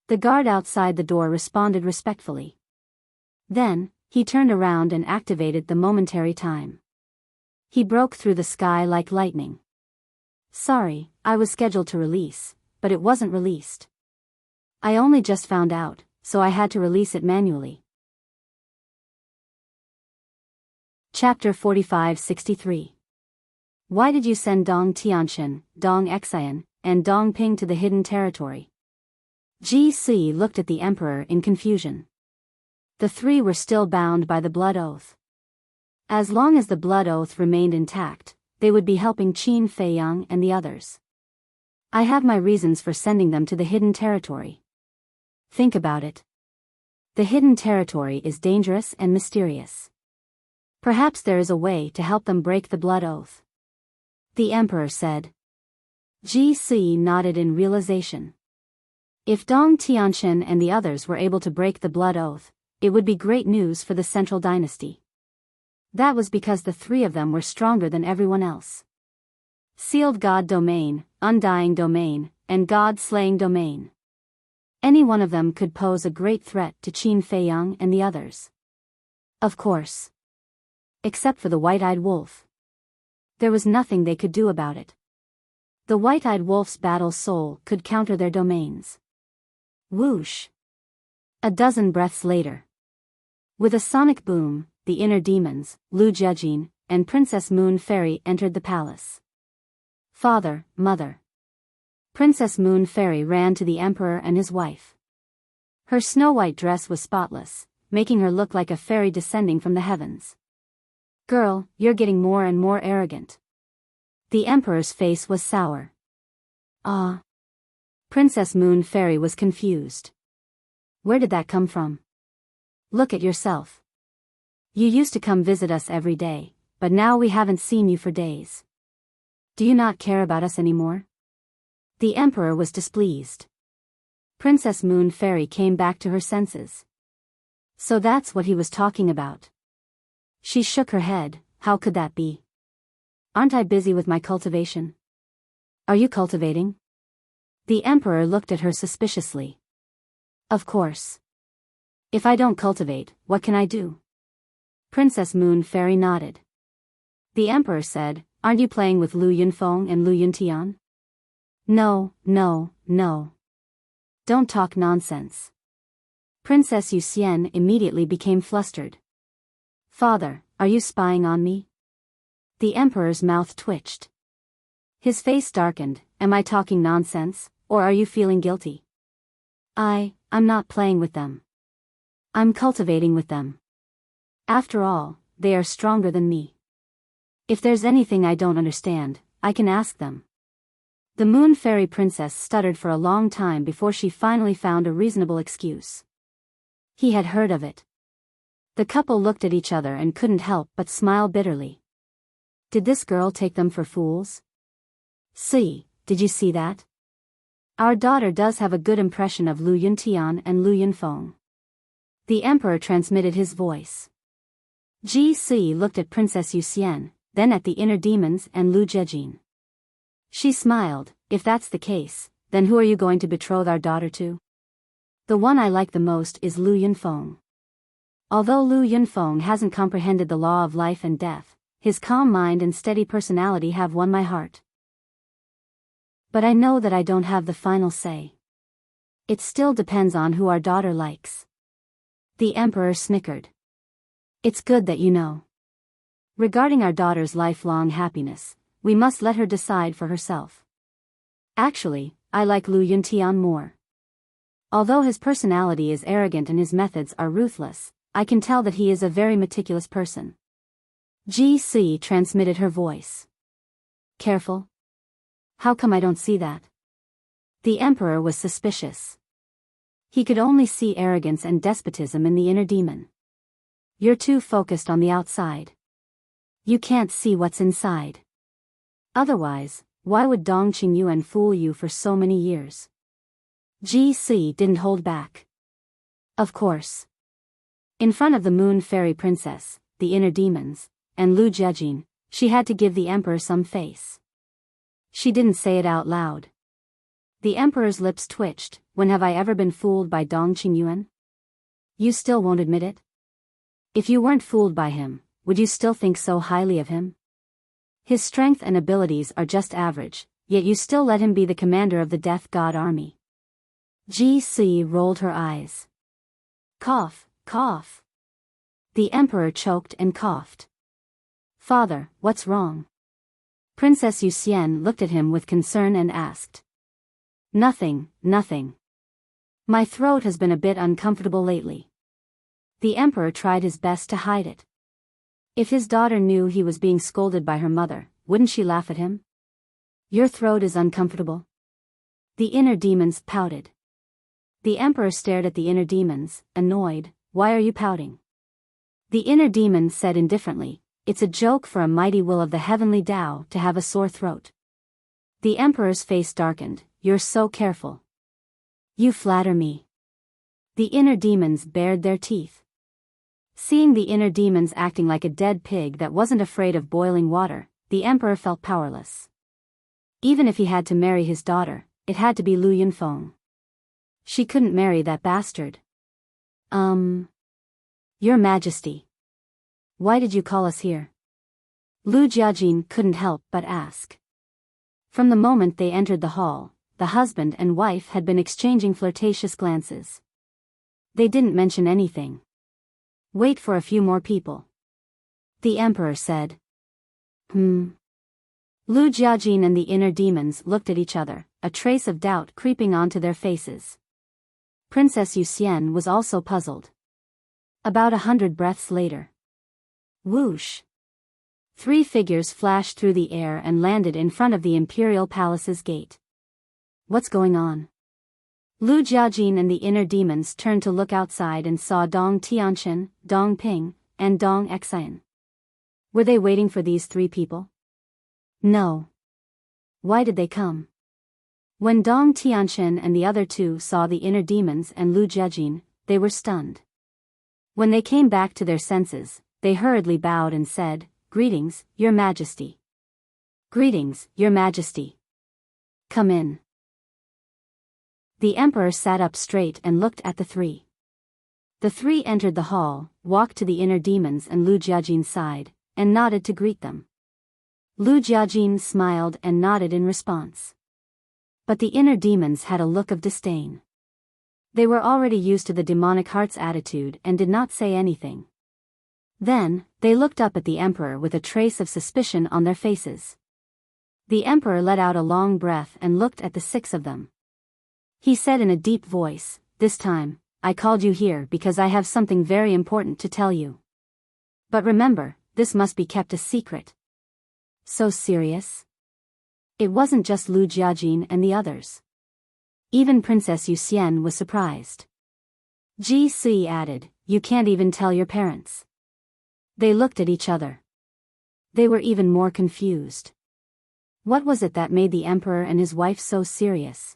The guard outside the door responded respectfully. Then, he turned around and activated the momentary time. He broke through the sky like lightning. Sorry, I was scheduled to release, but it wasn't released. I only just found out, so I had to release it manually. Chapter 45-63. Why did you send Dong Tianqian, Dong Xian, and Dong Ping to the hidden territory? GC looked at the Emperor in confusion. The three were still bound by the blood oath. As long as the blood oath remained intact, they would be helping Qin Feiyang and the others. I have my reasons for sending them to the hidden territory. Think about it. The hidden territory is dangerous and mysterious. Perhaps there is a way to help them break the blood oath. The Emperor said. GC nodded in realization. If Dong Tianqian and the others were able to break the blood oath, it would be great news for the Central Dynasty. That was because the three of them were stronger than everyone else. Sealed God Domain, Undying Domain, and God-Slaying Domain. Any one of them could pose a great threat to Qin Feiyang and the others. Of course. Except for the white-eyed wolf. There was nothing they could do about it. The white-eyed wolf's battle soul could counter their domains. Whoosh! A dozen breaths later. With a sonic boom, the inner demons, Lu Jejin, and Princess Moon Fairy entered the palace. Father, mother. Princess Moon Fairy ran to the emperor and his wife. Her snow-white dress was spotless, making her look like a fairy descending from the heavens. Girl, you're getting more and more arrogant. The emperor's face was sour. Ah. Princess Moon Fairy was confused. Where did that come from? Look at yourself. You used to come visit us every day, but now we haven't seen you for days. Do you not care about us anymore? The emperor was displeased. Princess Moon Fairy came back to her senses. So that's what he was talking about. She shook her head. How could that be? Aren't I busy with my cultivation? Are you cultivating? The emperor looked at her suspiciously. Of course. If I don't cultivate, what can I do? Princess Moon Fairy nodded. The emperor said, aren't you playing with Lu Yunfeng and Lu Yuntian? No, no, no. Don't talk nonsense. Princess Yuxian immediately became flustered. Father, are you spying on me? The emperor's mouth twitched. His face darkened. Am I talking nonsense, or are you feeling guilty? I'm not playing with them. I'm cultivating with them. After all, they are stronger than me. If there's anything I don't understand, I can ask them. The Moon Fairy Princess stuttered for a long time before she finally found a reasonable excuse. He had heard of it. The couple looked at each other and couldn't help but smile bitterly. Did this girl take them for fools? See, did you see that? Our daughter does have a good impression of Lu Yuntian and Lu Yunfeng. The emperor transmitted his voice. Ji Si looked at Princess Yuxian, then at the inner demons and Lu Jejin. She smiled. If that's the case, then who are you going to betroth our daughter to? The one I like the most is Lu Yunfeng. Although Lu Yunfeng hasn't comprehended the law of life and death, his calm mind and steady personality have won my heart. But I know that I don't have the final say. It still depends on who our daughter likes. The emperor snickered. It's good that you know. Regarding our daughter's lifelong happiness, we must let her decide for herself. Actually, I like Lu Yuntian more. Although his personality is arrogant and his methods are ruthless, I can tell that he is a very meticulous person. Ji Si transmitted her voice. Careful? How come I don't see that? The emperor was suspicious. He could only see arrogance and despotism in the inner demon. You're too focused on the outside. You can't see what's inside. Otherwise, why would Dong Qingyuan fool you for so many years? Ji Si didn't hold back. Of course. In front of the Moon Fairy Princess, the inner demons, and Lu Jejin, she had to give the emperor some face. She didn't say it out loud. The emperor's lips twitched. When have I ever been fooled by Dong Qingyuan? You still won't admit it? If you weren't fooled by him, would you still think so highly of him? His strength and abilities are just average, yet you still let him be the commander of the Death God Army. Ji Si rolled her eyes. Cough. Cough. The emperor choked and coughed. Father, what's wrong? Princess Yuxian looked at him with concern and asked. Nothing, nothing. My throat has been a bit uncomfortable lately. The emperor tried his best to hide it. If his daughter knew he was being scolded by her mother, wouldn't she laugh at him? Your throat is uncomfortable? The inner demons pouted. The emperor stared at the inner demons, annoyed. Why are you pouting? The inner demon said indifferently, it's a joke for a mighty will of the heavenly Tao to have a sore throat. The emperor's face darkened. You're so careful. You flatter me. The inner demons bared their teeth. Seeing the inner demons acting like a dead pig that wasn't afraid of boiling water, the emperor felt powerless. Even if he had to marry his daughter, it had to be Lu Yunfeng. She couldn't marry that bastard. Your Majesty. Why did you call us here? Lu Jiajin couldn't help but ask. From the moment they entered the hall, the husband and wife had been exchanging flirtatious glances. They didn't mention anything. Wait for a few more people. The emperor said. Lu Jiajin and the inner demons looked at each other, a trace of doubt creeping onto their faces. Princess Yuxian was also puzzled. About 100 breaths later. Whoosh! 3 figures flashed through the air and landed in front of the imperial palace's gate. What's going on? Lu Jiajin and the inner demons turned to look outside and saw Dong Tianchen, Dong Ping, and Dong Xian. Were they waiting for these 3 people? No. Why did they come? When Dong Tianchen and the other 2 saw the inner demons and Lu Jiajin, they were stunned. When they came back to their senses, they hurriedly bowed and said, "Greetings, Your Majesty." "Greetings, Your Majesty. Come in." The emperor sat up straight and looked at the 3. The 3 entered the hall, walked to the inner demons and Lu Jiajin's side, and nodded to greet them. Lu Jiajin smiled and nodded in response. But the inner demons had a look of disdain. They were already used to the demonic heart's attitude and did not say anything. Then, they looked up at the emperor with a trace of suspicion on their faces. The emperor let out a long breath and looked at the 6 of them. He said in a deep voice, "This time, I called you here because I have something very important to tell you. But remember, this must be kept a secret." So serious? It wasn't just Lu Jiajin and the others. Even Princess Yuxian was surprised. Ji Si added, "You can't even tell your parents." They looked at each other. They were even more confused. What was it that made the emperor and his wife so serious?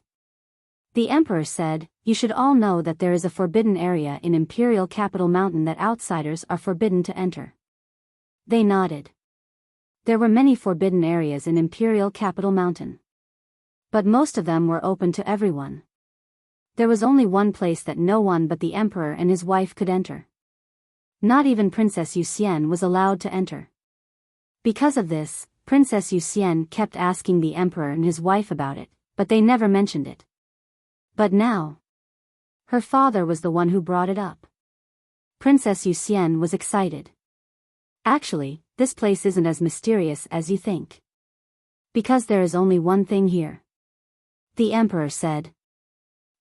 The emperor said, "You should all know that there is a forbidden area in Imperial Capital Mountain that outsiders are forbidden to enter." They nodded. There were many forbidden areas in Imperial Capital Mountain. But most of them were open to everyone. There was only one place that no one but the emperor and his wife could enter. Not even Princess Yuxian was allowed to enter. Because of this, Princess Yuxian kept asking the emperor and his wife about it, but they never mentioned it. But now, her father was the one who brought it up. Princess Yuxian was excited. "Actually, this place isn't as mysterious as you think. Because there is only one thing here." The emperor said.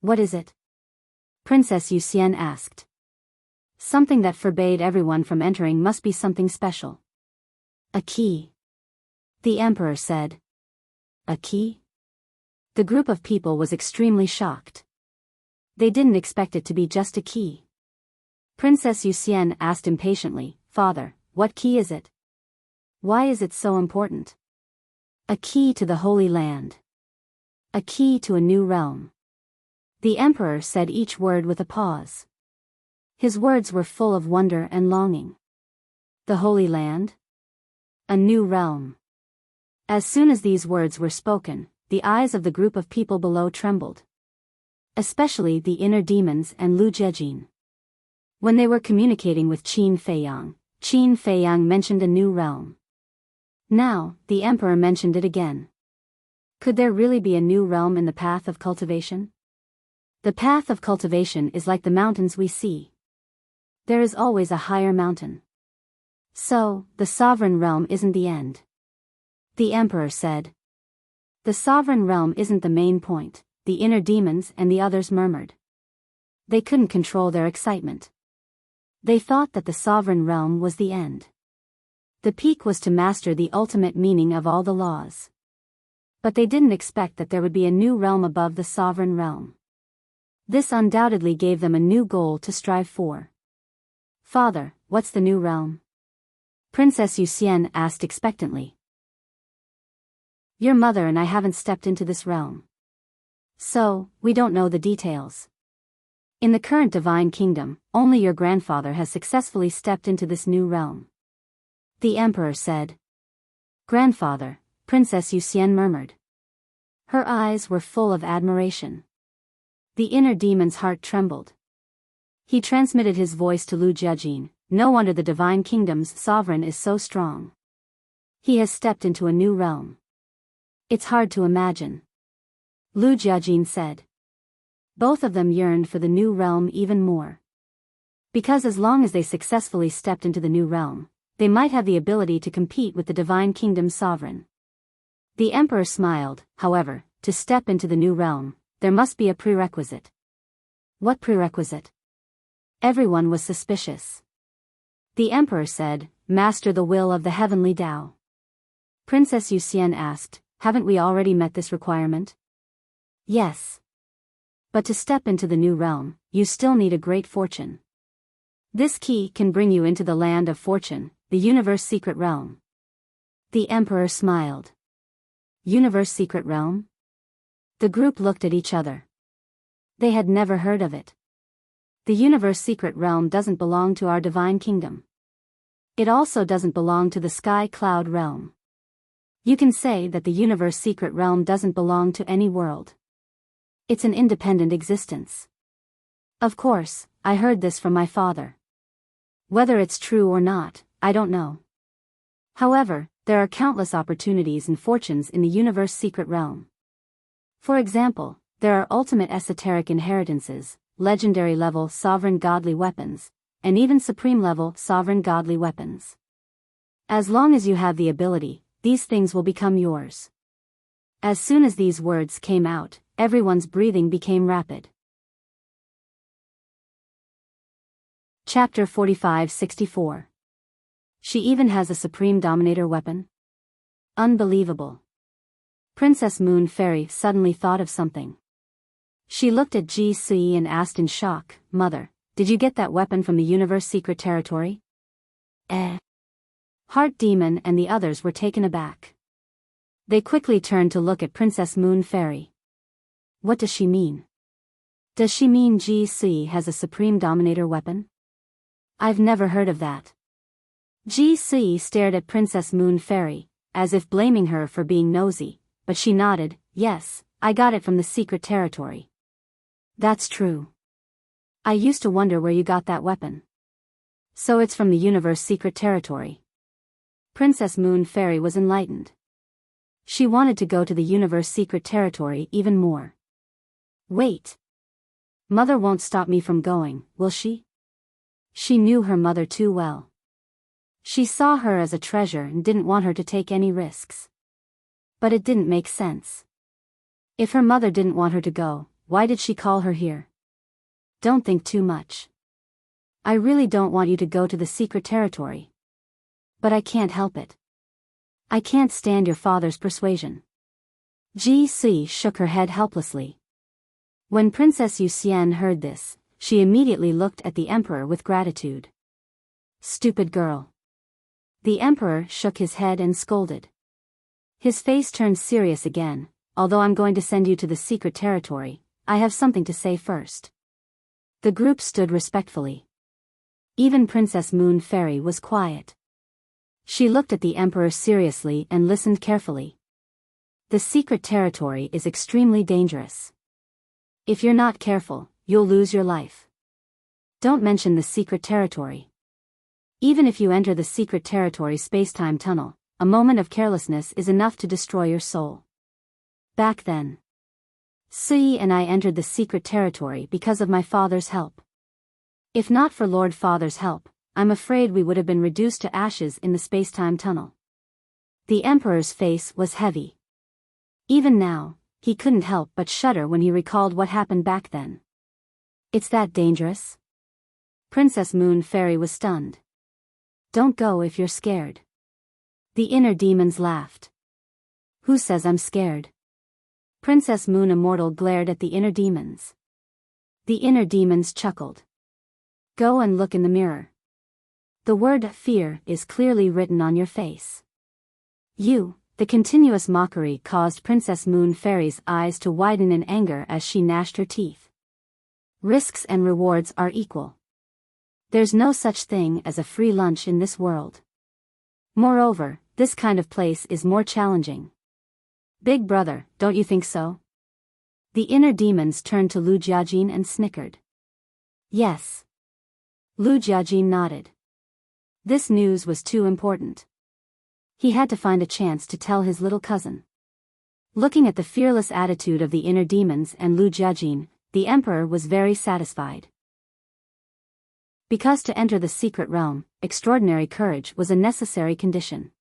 "What is it?" Princess Yuxian asked. "Something that forbade everyone from entering must be something special." "A key." The emperor said. "A key?" The group of people was extremely shocked. They didn't expect it to be just a key. Princess Yuxian asked impatiently, "Father, what key is it? Why is it so important?" "A key to the Holy Land. A key to a new realm." The emperor said each word with a pause. His words were full of wonder and longing. The Holy Land? A new realm. As soon as these words were spoken, the eyes of the group of people below trembled. Especially the inner demons and Lu Jiajin. When they were communicating with Qin Feiyang mentioned a new realm. Now, the emperor mentioned it again. Could there really be a new realm in the path of cultivation? The path of cultivation is like the mountains we see. There is always a higher mountain. So, the sovereign realm isn't the end. The emperor said. The sovereign realm isn't the main point, the inner demons and the others murmured. They couldn't control their excitement. They thought that the sovereign realm was the end. The peak was to master the ultimate meaning of all the laws. But they didn't expect that there would be a new realm above the sovereign realm. This undoubtedly gave them a new goal to strive for. "Father, what's the new realm?" Princess Yuxian asked expectantly. "Your mother and I haven't stepped into this realm. So, we don't know the details. In the current divine kingdom, only your grandfather has successfully stepped into this new realm." The emperor said. "Grandfather," Princess Yuxian murmured. Her eyes were full of admiration. The inner demon's heart trembled. He transmitted his voice to Lu Jiajin. "No wonder the divine kingdom's sovereign is so strong. He has stepped into a new realm. It's hard to imagine. Lu Jiajin said. Both of them yearned for the new realm even more. Because as long as they successfully stepped into the new realm, they might have the ability to compete with the Divine Kingdom's sovereign. The Emperor smiled. However, to step into the new realm, there must be a prerequisite. What prerequisite? Everyone was suspicious. The Emperor said, "Master the will of the heavenly Tao." Princess Yuxian asked, "Haven't we already met this requirement?" "Yes. But to step into the new realm, you still need a great fortune. This key can bring you into the land of fortune, the universe secret realm." The Emperor smiled. Universe secret realm? The group looked at each other. They had never heard of it. The universe secret realm doesn't belong to our divine kingdom. It also doesn't belong to the sky cloud realm. You can say that the universe secret realm doesn't belong to any world. It's an independent existence. Of course, I heard this from my father. Whether it's true or not, I don't know. However, there are countless opportunities and fortunes in the universe secret realm. For example, there are ultimate esoteric inheritances, legendary level sovereign godly weapons, and even supreme level sovereign godly weapons. As long as you have the ability, these things will become yours. As soon as these words came out, everyone's breathing became rapid. Chapter 45-64. She even has a Supreme Dominator weapon? Unbelievable. Princess Moon Fairy suddenly thought of something. She looked at Ji Sui and asked in shock, "Mother, did you get that weapon from the Universe Secret Territory?" Heart Demon and the others were taken aback. They quickly turned to look at Princess Moon Fairy. What does she mean? Does she mean Ji Sui has a Supreme Dominator weapon? I've never heard of that. Ji Sui stared at Princess Moon Fairy, as if blaming her for being nosy, but she nodded, "Yes, I got it from the secret territory." "That's true. I used to wonder where you got that weapon." "So it's from the universe secret territory." Princess Moon Fairy was enlightened. She wanted to go to the universe secret territory even more. Wait. Mother won't stop me from going, will she? She knew her mother too well. She saw her as a treasure and didn't want her to take any risks. But it didn't make sense. If her mother didn't want her to go, why did she call her here? Don't think too much. I really don't want you to go to the secret territory. But I can't help it. I can't stand your father's persuasion. Ji Sui shook her head helplessly. When Princess Yuxian heard this, she immediately looked at the Emperor with gratitude. Stupid girl. The Emperor shook his head and scolded. His face turned serious again. Although I'm going to send you to the secret territory, I have something to say first. The group stood respectfully. Even Princess Moon Fairy was quiet. She looked at the Emperor seriously and listened carefully. The secret territory is extremely dangerous. If you're not careful, you'll lose your life. Don't mention the secret territory. Even if you enter the secret territory space-time tunnel, a moment of carelessness is enough to destroy your soul. Back then, Sui and I entered the secret territory because of my father's help. If not for Lord Father's help, I'm afraid we would have been reduced to ashes in the space-time tunnel. The Emperor's face was heavy. Even now, he couldn't help but shudder when he recalled what happened back then. It's that dangerous? Princess Moon Fairy was stunned. Don't go if you're scared. The inner demons laughed. Who says I'm scared? Princess Moon Immortal glared at the inner demons. The inner demons chuckled. Go and look in the mirror. The word fear is clearly written on your face. The continuous mockery caused Princess Moon Fairy's eyes to widen in anger as she gnashed her teeth. Risks and rewards are equal. There's no such thing as a free lunch in this world. Moreover, this kind of place is more challenging. Big brother, don't you think so? The inner demons turned to Lu Jiajin and snickered. Yes. Lu Jiajin nodded. This news was too important. He had to find a chance to tell his little cousin. Looking at the fearless attitude of the inner demons and Lu Jiajin, the emperor was very satisfied. Because to enter the secret realm, extraordinary courage was a necessary condition.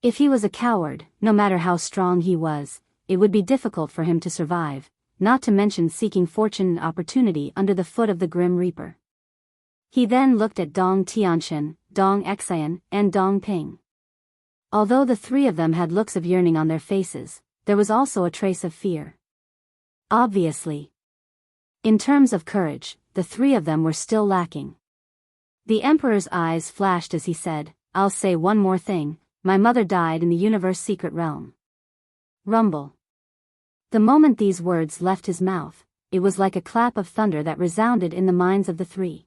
If he was a coward, no matter how strong he was, it would be difficult for him to survive, not to mention seeking fortune and opportunity under the foot of the Grim Reaper. He then looked at Dong Tianqian, Dong Xian, and Dong Ping. Although the three of them had looks of yearning on their faces, there was also a trace of fear. Obviously. In terms of courage, the three of them were still lacking. The emperor's eyes flashed as he said, "I'll say one more thing, my mother died in the universe secret realm." Rumble. The moment these words left his mouth, it was like a clap of thunder that resounded in the minds of the three.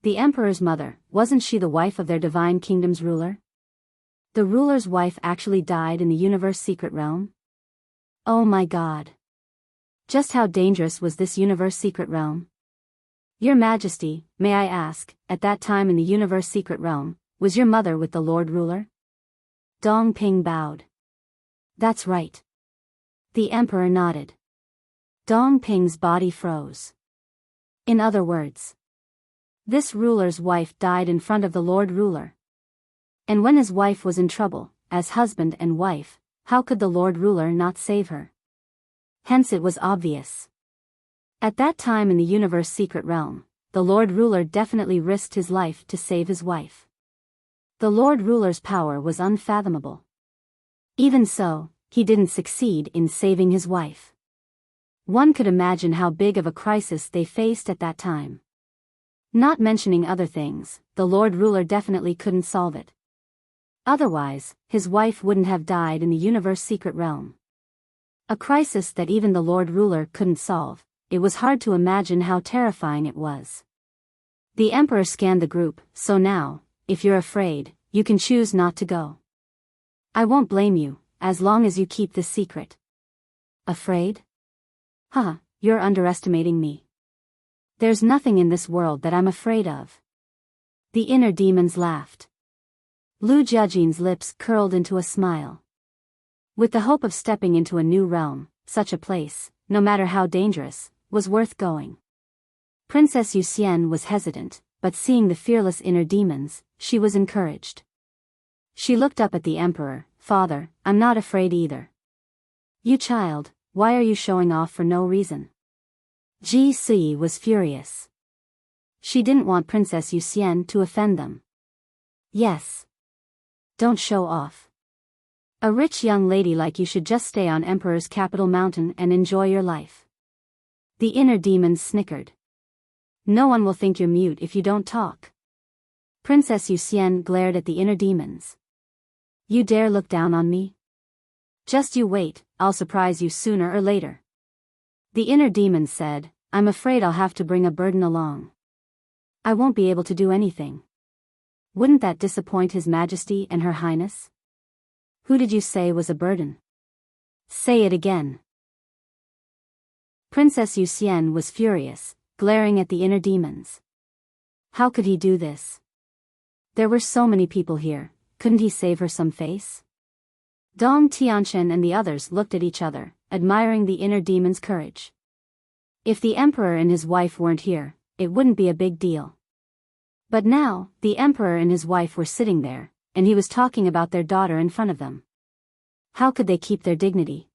The emperor's mother, wasn't she the wife of their divine kingdom's ruler? The ruler's wife actually died in the universe secret realm? Oh my God. Just how dangerous was this universe secret realm? Your Majesty, may I ask, at that time in the universe secret realm, was your mother with the Lord Ruler? Dong Ping bowed. That's right. The emperor nodded. Dong Ping's body froze. In other words, this ruler's wife died in front of the Lord Ruler. And when his wife was in trouble, as husband and wife, how could the Lord Ruler not save her? Hence it was obvious. At that time in the universe secret realm, the Lord Ruler definitely risked his life to save his wife. The Lord Ruler's power was unfathomable. Even so, he didn't succeed in saving his wife. One could imagine how big of a crisis they faced at that time. Not mentioning other things, the Lord Ruler definitely couldn't solve it. Otherwise, his wife wouldn't have died in the universe secret realm. A crisis that even the Lord Ruler couldn't solve. It was hard to imagine how terrifying it was. The emperor scanned the group, so now, if you're afraid, you can choose not to go. I won't blame you, as long as you keep this secret. Afraid? Huh, you're underestimating me. There's nothing in this world that I'm afraid of. The inner demons laughed. Lu Jiajin's lips curled into a smile. With the hope of stepping into a new realm, such a place, no matter how dangerous, was worth going. Princess Yuxian was hesitant, but seeing the fearless inner demons, she was encouraged. She looked up at the emperor. "Father, I'm not afraid either." "You child, why are you showing off for no reason?" Ji Si was furious. She didn't want Princess Yuxian to offend them. "Yes. Don't show off. A rich young lady like you should just stay on Emperor's capital mountain and enjoy your life." The inner demons snickered. "No one will think you're mute if you don't talk." Princess Yuxian glared at the inner demons. "You dare look down on me? Just you wait, I'll surprise you sooner or later." The inner demons said, "I'm afraid I'll have to bring a burden along. I won't be able to do anything." Wouldn't that disappoint His Majesty and Her Highness? Who did you say was a burden? Say it again. Princess Yuxian was furious, glaring at the inner demons. How could he do this? There were so many people here, couldn't he save her some face? Dong Tianqian and the others looked at each other, admiring the inner demon's courage. If the emperor and his wife weren't here, it wouldn't be a big deal. But now, the emperor and his wife were sitting there, and he was talking about their daughter in front of them. How could they keep their dignity?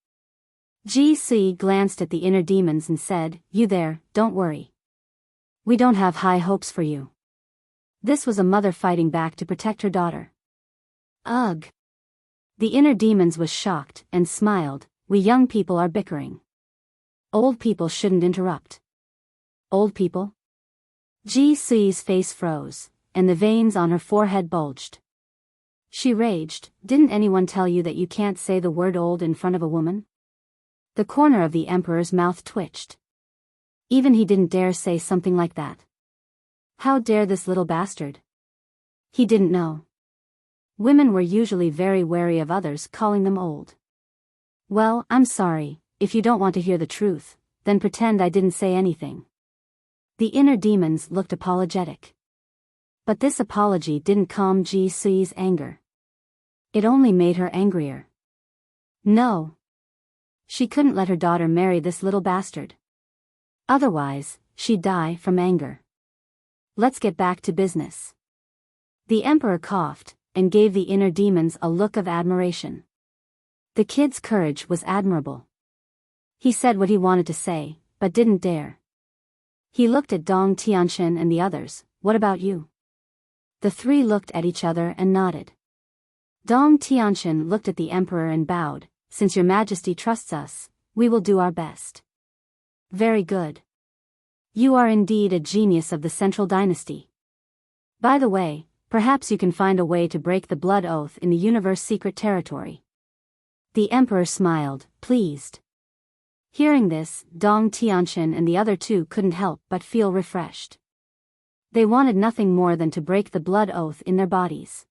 Ji Si glanced at the inner demons and said, "You there, don't worry. We don't have high hopes for you." This was a mother fighting back to protect her daughter. Ugh. The inner demons was shocked and smiled. "We young people are bickering. Old people shouldn't interrupt." Old people? Ji Si's face froze, and the veins on her forehead bulged. She raged, "Didn't anyone tell you that you can't say the word old in front of a woman?" The corner of the emperor's mouth twitched. Even he didn't dare say something like that. How dare this little bastard? He didn't know. Women were usually very wary of others calling them old. "Well, I'm sorry, if you don't want to hear the truth, then pretend I didn't say anything." The inner demons looked apologetic. But this apology didn't calm Ji Si's anger. It only made her angrier. No. She couldn't let her daughter marry this little bastard. Otherwise, she'd die from anger. Let's get back to business. The emperor coughed, and gave the inner demons a look of admiration. The kid's courage was admirable. He said what he wanted to say, but didn't dare. He looked at Dong Tianchen and the others. What about you? The three looked at each other and nodded. Dong Tianchen looked at the emperor and bowed. Since your majesty trusts us, we will do our best. Very good. You are indeed a genius of the central dynasty. By the way, perhaps you can find a way to break the blood oath in the universe secret territory. The emperor smiled, pleased. Hearing this, Dong Tianchen and the other two couldn't help but feel refreshed. They wanted nothing more than to break the blood oath in their bodies.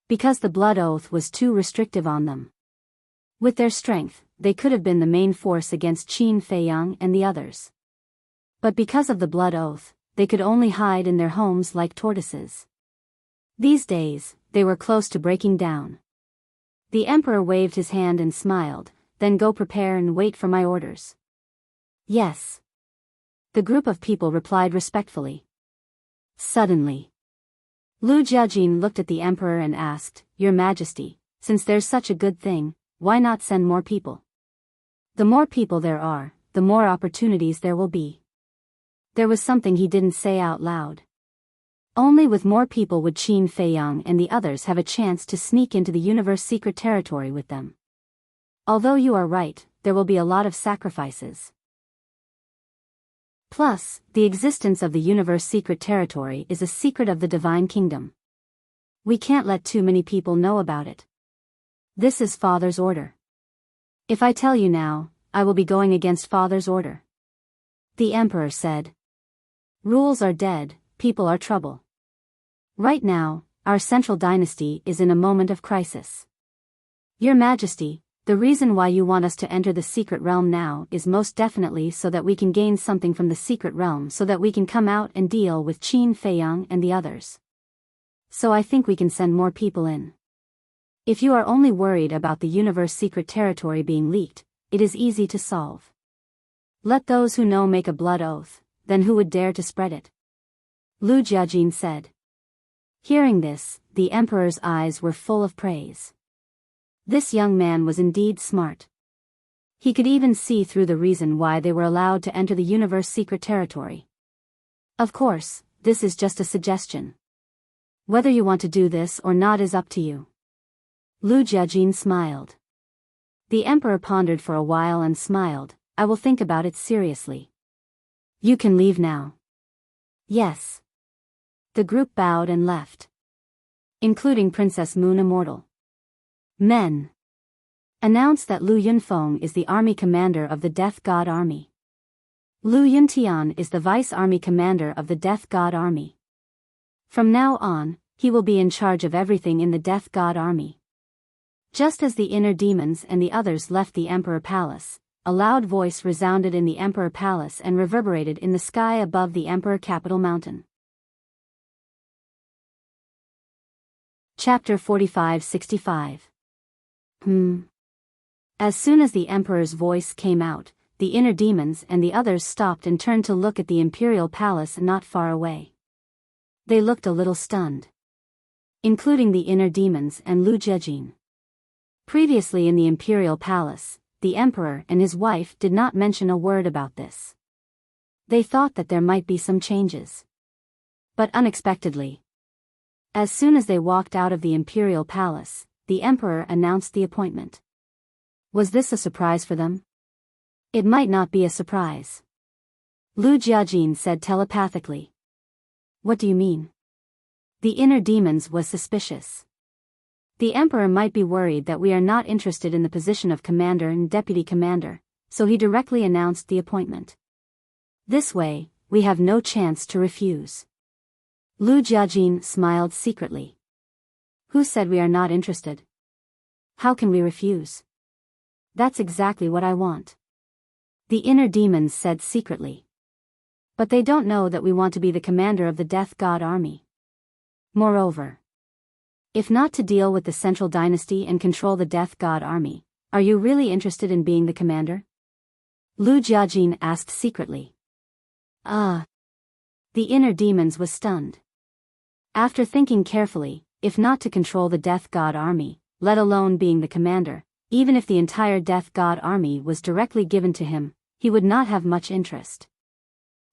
Because the blood oath was too restrictive on them. With their strength, they could have been the main force against Qin Feiyang and the others. But because of the blood oath, they could only hide in their homes like tortoises. These days, they were close to breaking down. The emperor waved his hand and smiled. Then go prepare and wait for my orders. Yes. The group of people replied respectfully. Suddenly, Lu Jiajin looked at the emperor and asked, Your Majesty, since there's such a good thing, why not send more people? The more people there are, the more opportunities there will be. There was something he didn't say out loud. Only with more people would Qin Feiyang and the others have a chance to sneak into the universe secret territory with them. Although you are right, there will be a lot of sacrifices. Plus, the existence of the universe secret territory is a secret of the divine kingdom. We can't let too many people know about it. This is Father's order. If I tell you now, I will be going against Father's order. The emperor said. Rules are dead, people are trouble. Right now, our central dynasty is in a moment of crisis. Your Majesty, the reason why you want us to enter the secret realm now is most definitely so that we can gain something from the secret realm so that we can come out and deal with Qin Feiyang and the others. So I think we can send more people in. If you are only worried about the universe secret territory being leaked, it is easy to solve. Let those who know make a blood oath, then who would dare to spread it? Lu Jiajin said. Hearing this, the emperor's eyes were full of praise. This young man was indeed smart. He could even see through the reason why they were allowed to enter the universe secret territory. Of course, this is just a suggestion. Whether you want to do this or not is up to you. Lu Jiajin smiled. The emperor pondered for a while and smiled. I will think about it seriously. You can leave now. Yes. The group bowed and left. Including Princess Moon Immortal. Men. Announce that Lu Yunfeng is the army commander of the Death God Army. Lu Yuntian is the vice army commander of the Death God Army. From now on, he will be in charge of everything in the Death God Army. Just as the inner demons and the others left the Emperor Palace, a loud voice resounded in the Emperor Palace and reverberated in the sky above the Emperor Capital Mountain. Chapter 45-65. As soon as the Emperor's voice came out, the inner demons and the others stopped and turned to look at the Imperial Palace not far away. They looked a little stunned. Including the inner demons and Lu Jiajin. Previously in the Imperial Palace, the Emperor and his wife did not mention a word about this. They thought that there might be some changes. But unexpectedly, as soon as they walked out of the Imperial Palace, the Emperor announced the appointment. Was this a surprise for them? It might not be a surprise. Lu Jiajin said telepathically. What do you mean? The inner demons was suspicious. The Emperor might be worried that we are not interested in the position of commander and deputy commander, so he directly announced the appointment. This way, we have no chance to refuse. Lu Jiajin smiled secretly. Who said we are not interested? How can we refuse? That's exactly what I want. The inner demons said secretly. But they don't know that we want to be the commander of the Death God Army. Moreover, If not to deal with the central dynasty and control the death god army, are you really interested in being the commander? Lu Jiajin asked secretly. The inner demons was stunned. After thinking carefully, if not to control the death god army, let alone being the commander, even if the entire death god army was directly given to him, he would not have much interest.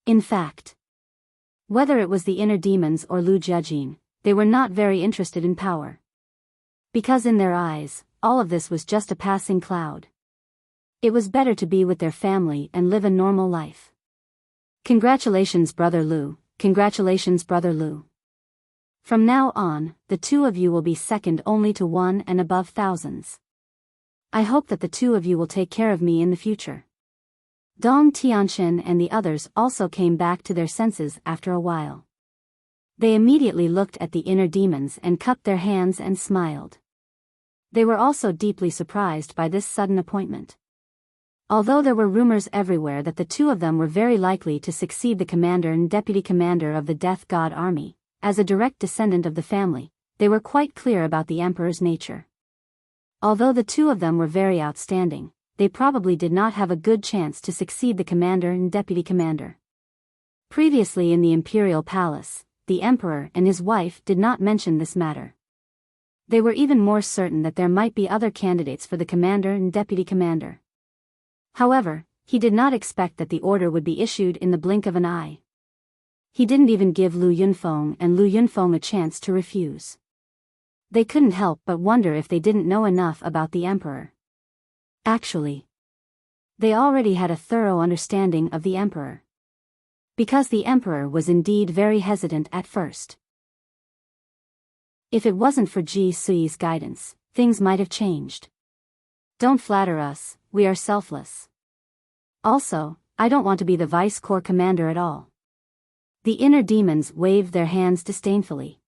In fact, whether it was the inner demons or Lu Jiajin, they were not very interested in power. Because in their eyes, all of this was just a passing cloud. It was better to be with their family and live a normal life. Congratulations, Brother Lu, congratulations, Brother Lu. From now on, the two of you will be second only to one and above thousands. I hope that the two of you will take care of me in the future. Dong Tianqian and the others also came back to their senses after a while. They immediately looked at the inner demons and cupped their hands and smiled. They were also deeply surprised by this sudden appointment. Although there were rumors everywhere that the two of them were very likely to succeed the commander and deputy commander of the Death God Army, as a direct descendant of the family, they were quite clear about the emperor's nature. Although the two of them were very outstanding, they probably did not have a good chance to succeed the commander and deputy commander. Previously in the imperial palace, the emperor and his wife did not mention this matter. They were even more certain that there might be other candidates for the commander and deputy commander. However, he did not expect that the order would be issued in the blink of an eye. He didn't even give Lu Yunfeng and Lu Yunfeng a chance to refuse. They couldn't help but wonder if they didn't know enough about the emperor. Actually, they already had a thorough understanding of the emperor. Because the emperor was indeed very hesitant at first. If it wasn't for Ji Sui's guidance, things might have changed. Don't flatter us, we are selfless. Also, I don't want to be the vice corps commander at all. The inner demons waved their hands disdainfully.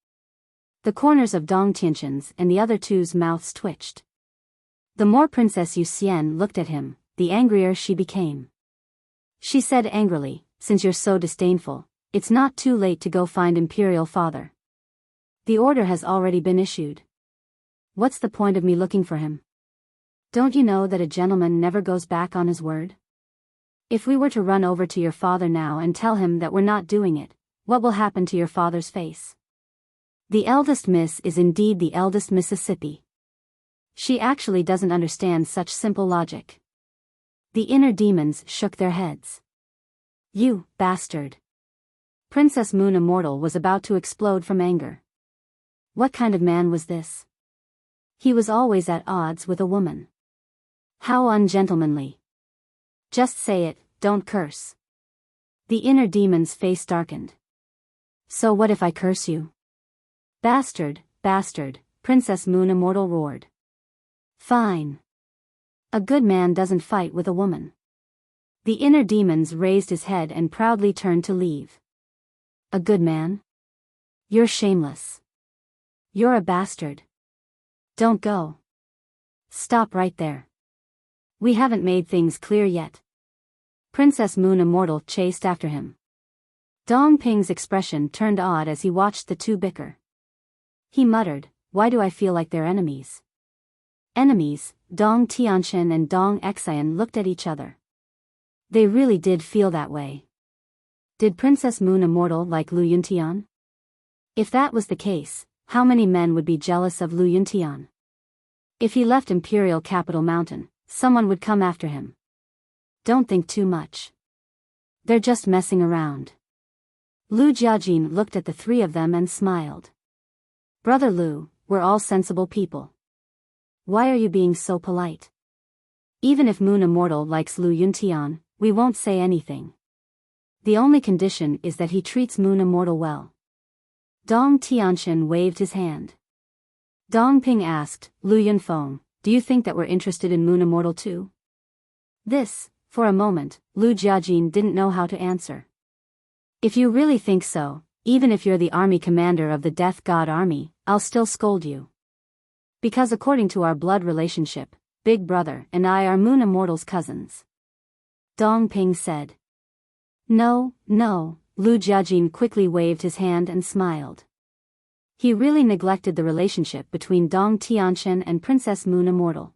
The corners of Dong Tianqian's and the other two's mouths twitched. The more Princess Yu Xian looked at him, the angrier she became. She said angrily, "Since you're so disdainful, it's not too late to go find Imperial Father. The order has already been issued. What's the point of me looking for him? Don't you know that a gentleman never goes back on his word? If we were to run over to your father now and tell him that we're not doing it, what will happen to your father's face? The eldest miss is indeed the eldest Mississippi. She actually doesn't understand such simple logic." The inner demons shook their heads. "You, bastard." Princess Moon Immortal was about to explode from anger. What kind of man was this? He was always at odds with a woman. How ungentlemanly. Just say it, don't curse. The inner demon's face darkened. So what if I curse you? Bastard, bastard, Princess Moon Immortal roared. Fine. A good man doesn't fight with a woman. The inner demons raised his head and proudly turned to leave. A good man? You're shameless. You're a bastard. Don't go. Stop right there. We haven't made things clear yet. Princess Moon Immortal chased after him. Dong Ping's expression turned odd as he watched the two bicker. He muttered, "Why do I feel like they're enemies?" Enemies, Dong Tianqian and Dong Xian looked at each other. They really did feel that way. Did Princess Moon Immortal like Lu Yuntian? If that was the case, how many men would be jealous of Lu Yuntian? If he left Imperial Capital Mountain, someone would come after him. Don't think too much. They're just messing around. Lu Jiajin looked at the three of them and smiled. Brother Lu, we're all sensible people. Why are you being so polite? Even if Moon Immortal likes Lu Yuntian, we won't say anything. The only condition is that he treats Moon Immortal well. Dong Tianqian waved his hand. Dong Ping asked, Lu Yunfeng, do you think that we're interested in Moon Immortal too? This, for a moment, Lu Jiajin didn't know how to answer. If you really think so, even if you're the army commander of the Death God Army, I'll still scold you. Because according to our blood relationship, Big Brother and I are Moon Immortal's cousins. Dong Ping said. No, no, Lu Jiajin quickly waved his hand and smiled. He really neglected the relationship between Dong Tianqian and Princess Moon Immortal.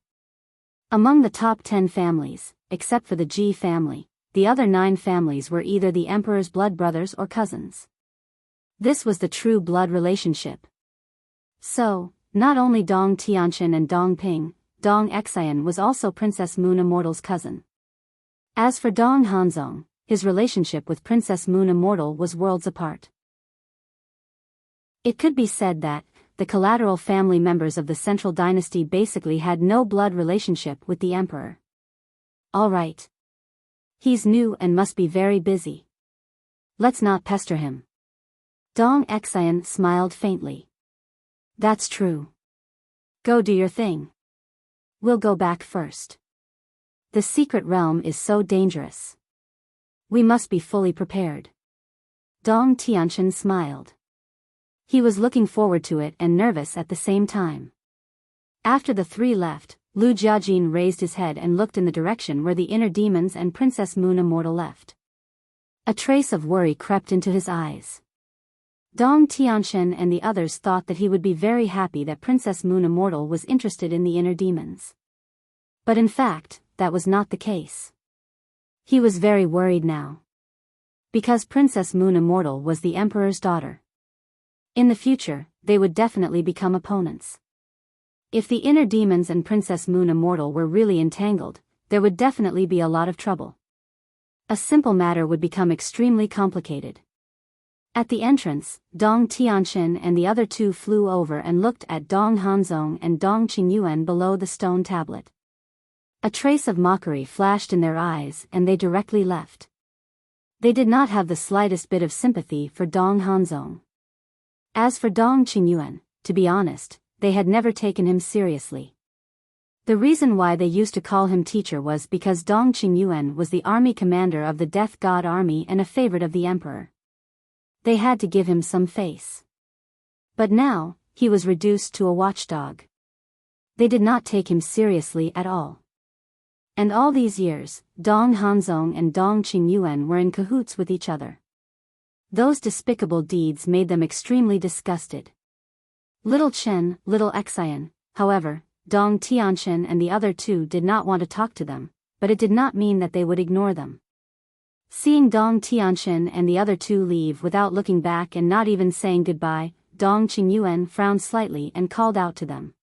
Among the top 10 families, except for the Ji family, the other 9 families were either the emperor's blood brothers or cousins. This was the true blood relationship. So, not only Dong Tianqian and Dong Ping, Dong Xian was also Princess Moon Immortal's cousin. As for Dong Hanzong, his relationship with Princess Moon Immortal was worlds apart. It could be said that the collateral family members of the central dynasty basically had no blood relationship with the emperor. All right. He's new and must be very busy. Let's not pester him. Dong Xian smiled faintly. That's true. Go do your thing. We'll go back first. The secret realm is so dangerous. We must be fully prepared. Dong Tianqian smiled. He was looking forward to it and nervous at the same time. After the 3 left, Lu Jiajin raised his head and looked in the direction where the inner demons and Princess Moon Immortal left. A trace of worry crept into his eyes. Dong Tianqian and the others thought that he would be very happy that Princess Moon Immortal was interested in the inner demons. But in fact, that was not the case. He was very worried now. Because Princess Moon Immortal was the Emperor's daughter. In the future, they would definitely become opponents. If the inner demons and Princess Moon Immortal were really entangled, there would definitely be a lot of trouble. A simple matter would become extremely complicated. At the entrance, Dong Tianqian and the other 2 flew over and looked at Dong Hanzong and Dong Qingyuan below the stone tablet. A trace of mockery flashed in their eyes and they directly left. They did not have the slightest bit of sympathy for Dong Hanzong. As for Dong Qingyuan, to be honest, they had never taken him seriously. The reason why they used to call him teacher was because Dong Qingyuan was the army commander of the Death God army and a favorite of the emperor. They had to give him some face. But now, he was reduced to a watchdog. They did not take him seriously at all. And all these years, Dong Hanzong and Dong Qingyuan were in cahoots with each other. Those despicable deeds made them extremely disgusted. Little Chen, Little Xian, however, Dong Tianqian and the other 2 did not want to talk to them, but it did not mean that they would ignore them. Seeing Dong Tianqian and the other 2 leave without looking back and not even saying goodbye, Dong Qingyuan frowned slightly and called out to them.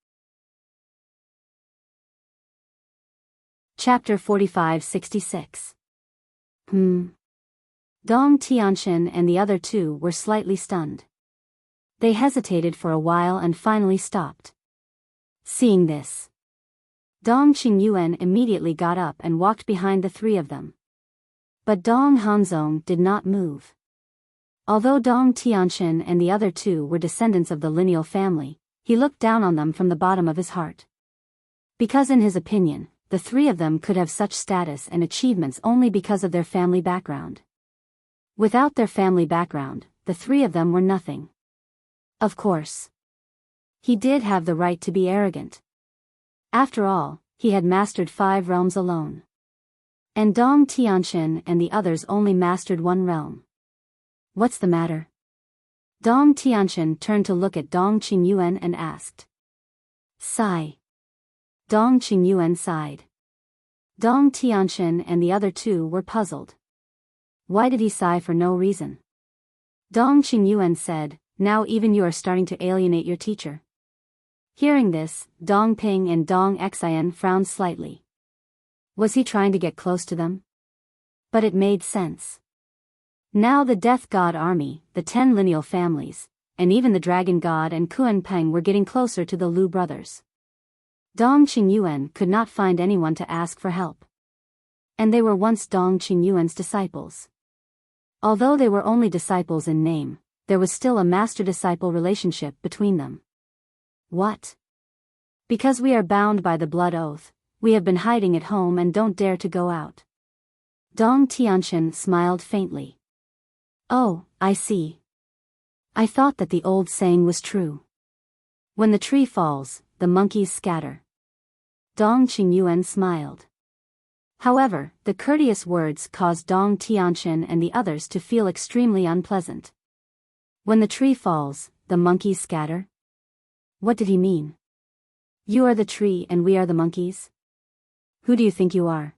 Chapter 45-66. Dong Tianqian and the other 2 were slightly stunned. They hesitated for a while and finally stopped. Seeing this, Dong Qingyuan immediately got up and walked behind the 3 of them. But Dong Hanzong did not move. Although Dong Tianqian and the other 2 were descendants of the lineal family, he looked down on them from the bottom of his heart. Because in his opinion, the 3 of them could have such status and achievements only because of their family background. Without their family background, the 3 of them were nothing. Of course. He did have the right to be arrogant. After all, he had mastered 5 realms alone. And Dong Tianqian and the others only mastered 1 realm. What's the matter? Dong Tianqian turned to look at Dong Qingyuan and asked. Sigh. Dong Qingyuan sighed. Dong Tianqian and the other 2 were puzzled. Why did he sigh for no reason? Dong Qingyuan said, now even you are starting to alienate your teacher. Hearing this, Dong Ping and Dong Xian frowned slightly. Was he trying to get close to them? But it made sense. Now the Death God army, the 10 lineal families, and even the Dragon God and Kuan Peng were getting closer to the Lu brothers. Dong Qingyuan could not find anyone to ask for help. And they were once Dong Qingyuan's disciples. Although they were only disciples in name, there was still a master-disciple relationship between them. What? Because we are bound by the blood oath, we have been hiding at home and don't dare to go out. Dong Tianqian smiled faintly. Oh, I see. I thought that the old saying was true. When the tree falls, the monkeys scatter. Dong Qingyuan smiled. However, the courteous words caused Dong Tianqian and the others to feel extremely unpleasant. When the tree falls, the monkeys scatter? What did he mean? You are the tree and we are the monkeys? Who do you think you are?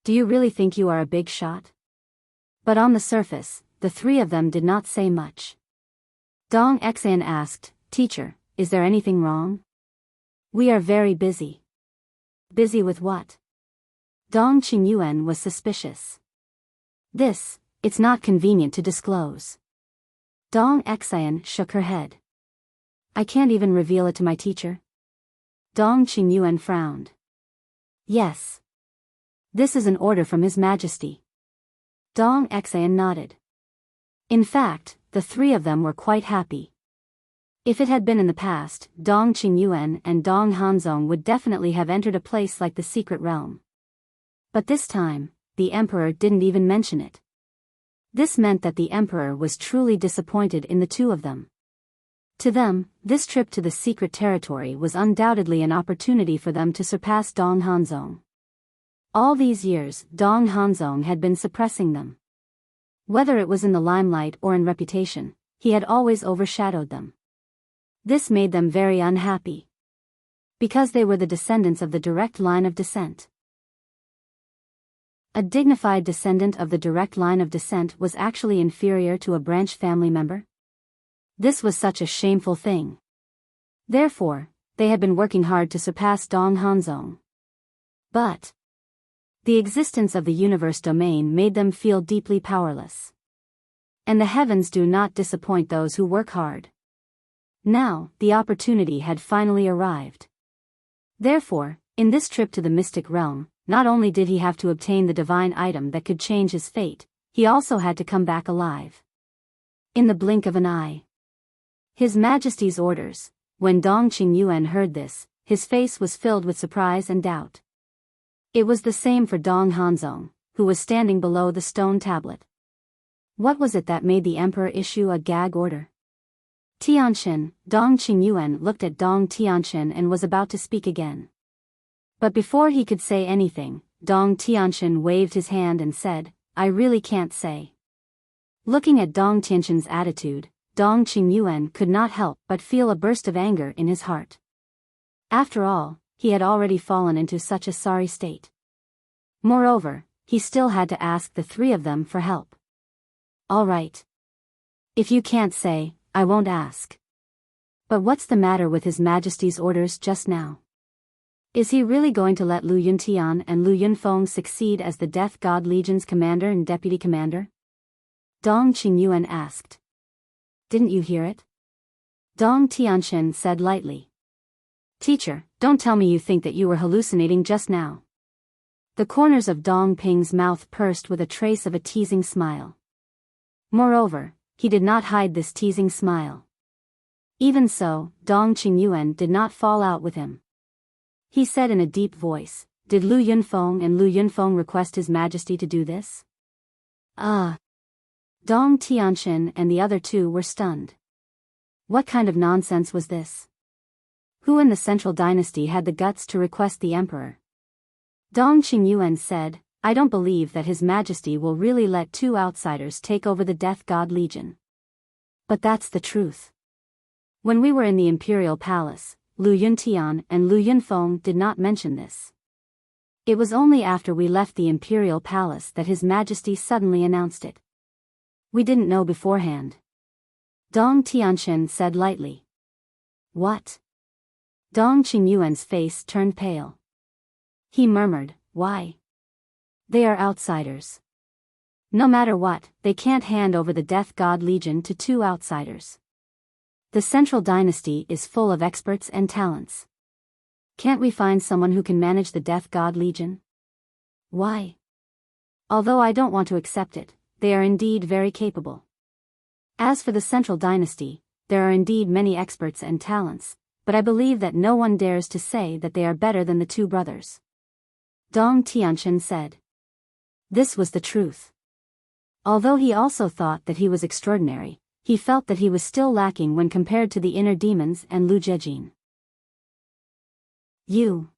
Do you really think you are a big shot? But on the surface, the three of them did not say much. Dong Xan asked, Teacher, is there anything wrong? We are very busy. Busy with what? Dong Qingyuan was suspicious. This, it's not convenient to disclose. Dong Xan shook her head. I can't even reveal it to my teacher. Dong Qingyuan frowned. Yes. This is an order from His Majesty. Dong Xan nodded. In fact, the three of them were quite happy. If it had been in the past, Dong Qingyuan and Dong Hanzong would definitely have entered a place like the secret realm. But this time, the emperor didn't even mention it. This meant that the emperor was truly disappointed in the two of them. To them, this trip to the secret territory was undoubtedly an opportunity for them to surpass Dong Hanzong. All these years, Dong Hanzong had been suppressing them. Whether it was in the limelight or in reputation, he had always overshadowed them. This made them very unhappy. Because they were the descendants of the direct line of descent. A dignified descendant of the direct line of descent was actually inferior to a branch family member? This was such a shameful thing. Therefore, they had been working hard to surpass Dong Hanzong. But the existence of the universe domain made them feel deeply powerless. And the heavens do not disappoint those who work hard. Now, the opportunity had finally arrived. Therefore, in this trip to the mystic realm, not only did he have to obtain the divine item that could change his fate, he also had to come back alive. In the blink of an eye. His Majesty's orders. When Dong Qingyuan heard this, his face was filled with surprise and doubt. It was the same for Dong Hanzong, who was standing below the stone tablet. What was it that made the emperor issue a gag order? Tianqin, Dong Qingyuan looked at Dong Tianqin and was about to speak again. But before he could say anything, Dong Tianqin waved his hand and said, I really can't say. Looking at Dong Tianqin's attitude, Dong Qingyuan could not help but feel a burst of anger in his heart. After all, he had already fallen into such a sorry state. Moreover, he still had to ask the three of them for help. All right. If you can't say, I won't ask. But what's the matter with His Majesty's orders just now? Is he really going to let Lu Yuntian and Lu Yunfeng succeed as the Death God Legion's commander and deputy commander? Dong Qingyuan asked. Didn't you hear it? Dong Tianqin said lightly. Teacher, don't tell me you think that you were hallucinating just now. The corners of Dong Ping's mouth pursed with a trace of a teasing smile. Moreover, he did not hide this teasing smile. Even so, Dong Qingyuan did not fall out with him. He said in a deep voice, Did Lu Yunfeng and Lu Yunfeng request His Majesty to do this? Dong Tianqin and the other two were stunned. What kind of nonsense was this? Who in the Central Dynasty had the guts to request the emperor? Dong Qingyuan said, I don't believe that His Majesty will really let two outsiders take over the Death God Legion. But that's the truth. When we were in the Imperial Palace, Lu Yuntian and Lu Yunfeng did not mention this. It was only after we left the Imperial Palace that His Majesty suddenly announced it. We didn't know beforehand. Dong Tianqin said lightly. What? Dong Qingyuan's face turned pale. He murmured, Why? They are outsiders. No matter what, they can't hand over the Death God Legion to two outsiders. The Central Dynasty is full of experts and talents. Can't we find someone who can manage the Death God Legion? Why? Although I don't want to accept it, they are indeed very capable. As for the Central Dynasty, there are indeed many experts and talents, but I believe that no one dares to say that they are better than the two brothers. Dong Tianqin said. This was the truth. Although he also thought that he was extraordinary, he felt that he was still lacking when compared to the inner demons and Lu Jejin. You.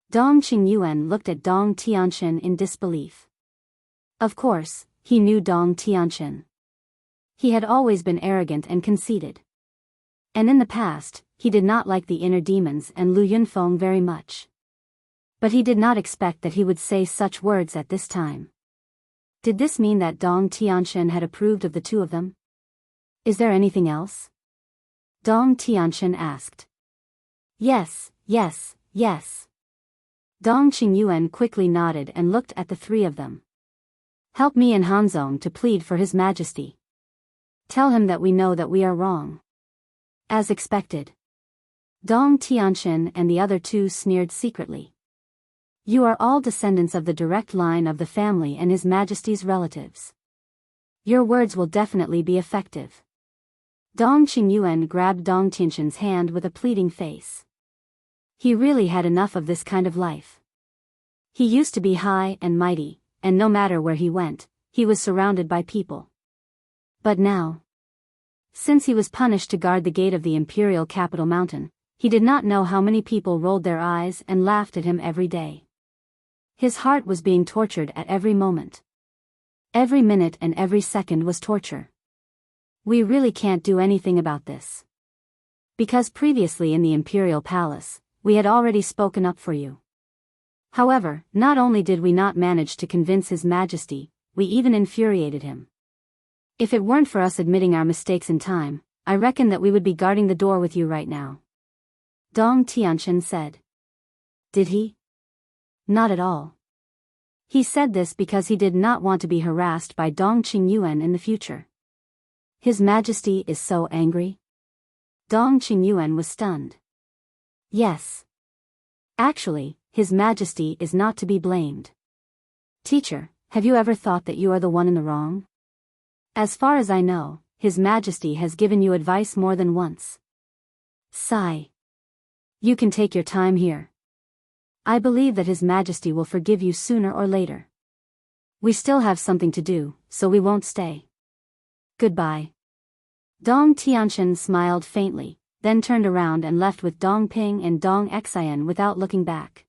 Dong Qingyuan looked at Dong Tianqin in disbelief. Of course, he knew Dong Tianqin. He had always been arrogant and conceited. And in the past, he did not like the inner demons and Lu Yunfeng very much. But he did not expect that he would say such words at this time. Did this mean that Dong Tianchen had approved of the two of them? Is there anything else? Dong Tianchen asked. Yes, yes, yes. Dong Qingyuan quickly nodded and looked at the three of them. Help me and Hanzong to plead for His Majesty. Tell him that we know that we are wrong. As expected. Dong Tianchen and the other two sneered secretly. You are all descendants of the direct line of the family and His Majesty's relatives. Your words will definitely be effective. Dong Qingyuan grabbed Dong Tianchen's hand with a pleading face. He really had enough of this kind of life. He used to be high and mighty, and no matter where he went, he was surrounded by people. But now, since he was punished to guard the gate of the imperial capital mountain, he did not know how many people rolled their eyes and laughed at him every day. His heart was being tortured at every moment. Every minute and every second was torture. We really can't do anything about this. Because previously in the imperial palace, we had already spoken up for you. However, not only did we not manage to convince His Majesty, we even infuriated him. If it weren't for us admitting our mistakes in time, I reckon that we would be guarding the door with you right now. Dong Tianchen said. Did he? Not at all. He said this because he did not want to be harassed by Dong Qingyuan in the future. His Majesty is so angry? Dong Qingyuan was stunned. Yes. Actually, His Majesty is not to be blamed. Teacher, have you ever thought that you are the one in the wrong? As far as I know, His Majesty has given you advice more than once. Sigh. You can take your time here. I believe that His Majesty will forgive you sooner or later. We still have something to do, so we won't stay. Goodbye. Dong Tianchen smiled faintly, then turned around and left with Dong Ping and Dong Xian without looking back.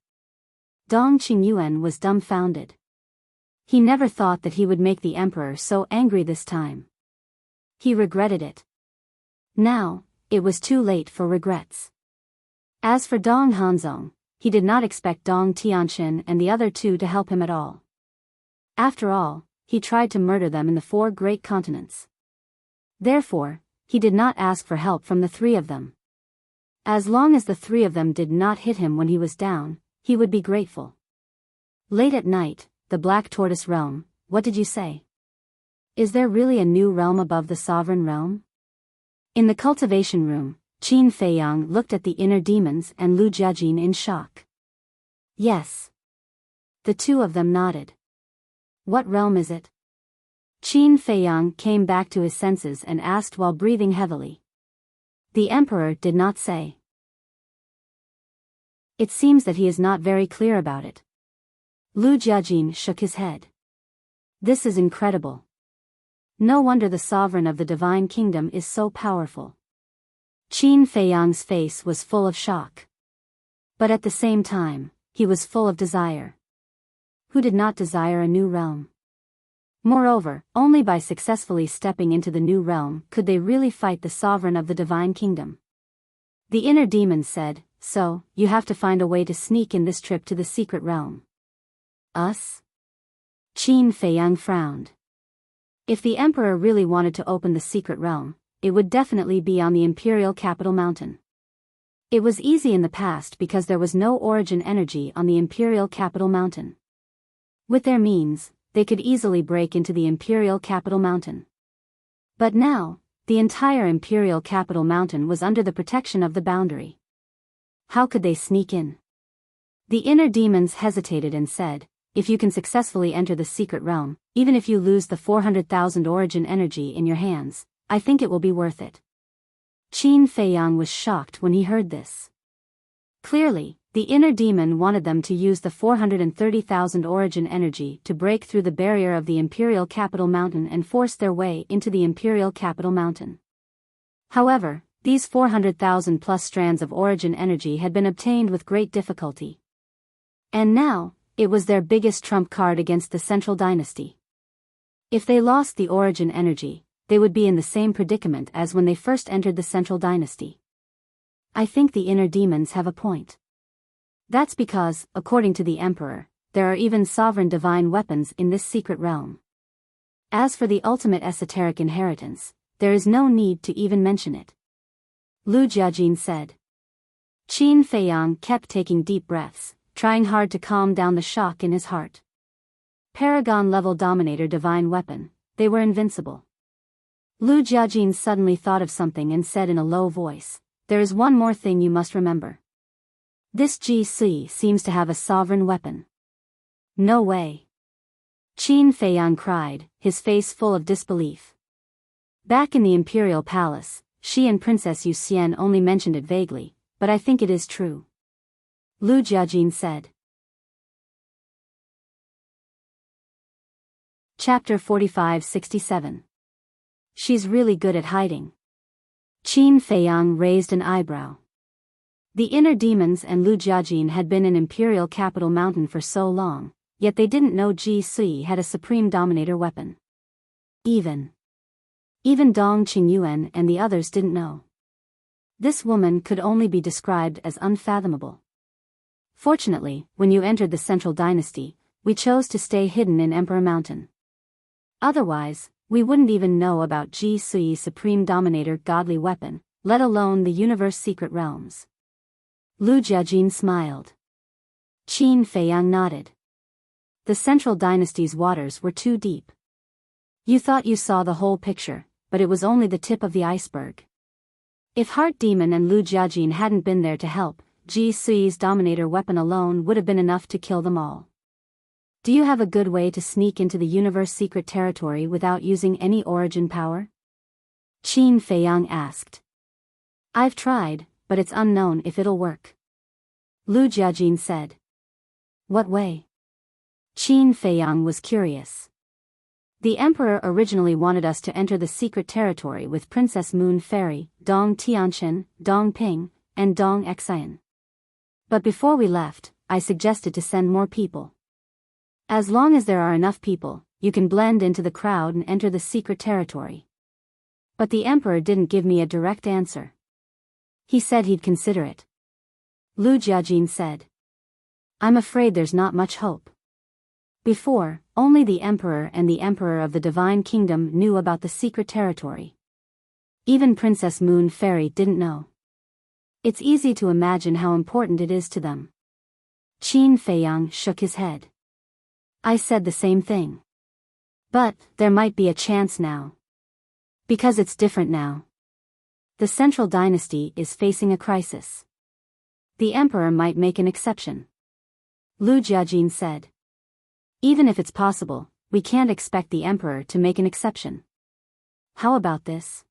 Dong Qingyuan was dumbfounded. He never thought that he would make the emperor so angry this time. He regretted it. Now, it was too late for regrets. As for Dong Hanzong, he did not expect Dong Tianchen and the other two to help him at all. After all, he tried to murder them in the 4 great continents. Therefore, he did not ask for help from the 3 of them. As long as the 3 of them did not hit him when he was down, he would be grateful. Late at night, the Black Tortoise Realm, what did you say? Is there really a new realm above the sovereign realm? In the cultivation room, Qin Feiyang looked at the inner demons and Lu Jiajin in shock. Yes. The 2 of them nodded. What realm is it? Qin Feiyang came back to his senses and asked while breathing heavily. The emperor did not say. It seems that he is not very clear about it. Lu Jiajin shook his head. This is incredible. No wonder the sovereign of the divine kingdom is so powerful. Qin Feiyang's face was full of shock. But at the same time, he was full of desire. Who did not desire a new realm? Moreover, only by successfully stepping into the new realm could they really fight the sovereign of the divine kingdom. The inner demon said, so, you have to find a way to sneak in this trip to the secret realm. Us? Qin Feiyang frowned. If the emperor really wanted to open the secret realm, it would definitely be on the imperial capital mountain. It was easy in the past because there was no origin energy on the imperial capital mountain. With their means, they could easily break into the imperial capital mountain. But now, the entire imperial capital mountain was under the protection of the boundary. How could they sneak in? The inner demons hesitated and said, if you can successfully enter the secret realm, even if you lose the 400,000 origin energy in your hands, I think it will be worth it. Qin Feiyang was shocked when he heard this. Clearly, the inner demon wanted them to use the 430,000 origin energy to break through the barrier of the imperial capital mountain and force their way into the imperial capital mountain. However, these 400,000 plus strands of origin energy had been obtained with great difficulty. And now, it was their biggest trump card against the central dynasty. If they lost the origin energy, they would be in the same predicament as when they first entered the Central Dynasty. I think the inner demons have a point. That's because, according to the Emperor, there are even sovereign divine weapons in this secret realm. As for the ultimate esoteric inheritance, there is no need to even mention it. Lu Jiajin said. Qin Feiyang kept taking deep breaths, trying hard to calm down the shock in his heart. Paragon-level Dominator divine weapon, they were invincible. Lu Jiajin suddenly thought of something and said in a low voice, there is one more thing you must remember. This Ji Si seems to have a sovereign weapon. No way. Qin Feiyang cried, his face full of disbelief. Back in the Imperial Palace, she and Princess Yu Xian only mentioned it vaguely, but I think it is true. Lu Jiajin said. Chapter 45-67. She's really good at hiding. Qin Feiyang raised an eyebrow. The inner demons and Lu Jiajin had been in Imperial Capital Mountain for so long, yet they didn't know Ji Si had a supreme dominator weapon. Even Dong Qingyuan and the others didn't know. This woman could only be described as unfathomable. Fortunately, when you entered the Central Dynasty, we chose to stay hidden in Emperor Mountain. Otherwise, we wouldn't even know about Ji Si's supreme dominator godly weapon, let alone the universe secret realms. Lu Jiajin smiled. Qin Feiyang nodded. The Central Dynasty's waters were too deep. You thought you saw the whole picture, but it was only the tip of the iceberg. If Heart Demon and Lu Jiajin hadn't been there to help, Ji Si's dominator weapon alone would have been enough to kill them all. Do you have a good way to sneak into the universe secret territory without using any origin power? Qin Feiyang asked. I've tried, but it's unknown if it'll work. Lu Jiajin said. What way? Qin Feiyang was curious. The Emperor originally wanted us to enter the secret territory with Princess Moon Fairy, Dong Tianchen, Dong Ping, and Dong Xian. But before we left, I suggested to send more people. As long as there are enough people, you can blend into the crowd and enter the secret territory. But the Emperor didn't give me a direct answer. He said he'd consider it. Lu Jiajin said. I'm afraid there's not much hope. Before, only the Emperor and the Emperor of the Divine Kingdom knew about the secret territory. Even Princess Moon Fairy didn't know. It's easy to imagine how important it is to them. Qin Feiyang shook his head. I said the same thing. But, there might be a chance now. Because it's different now. The Central Dynasty is facing a crisis. The Emperor might make an exception. Lu Jiajin said. Even if it's possible, we can't expect the Emperor to make an exception. How about this?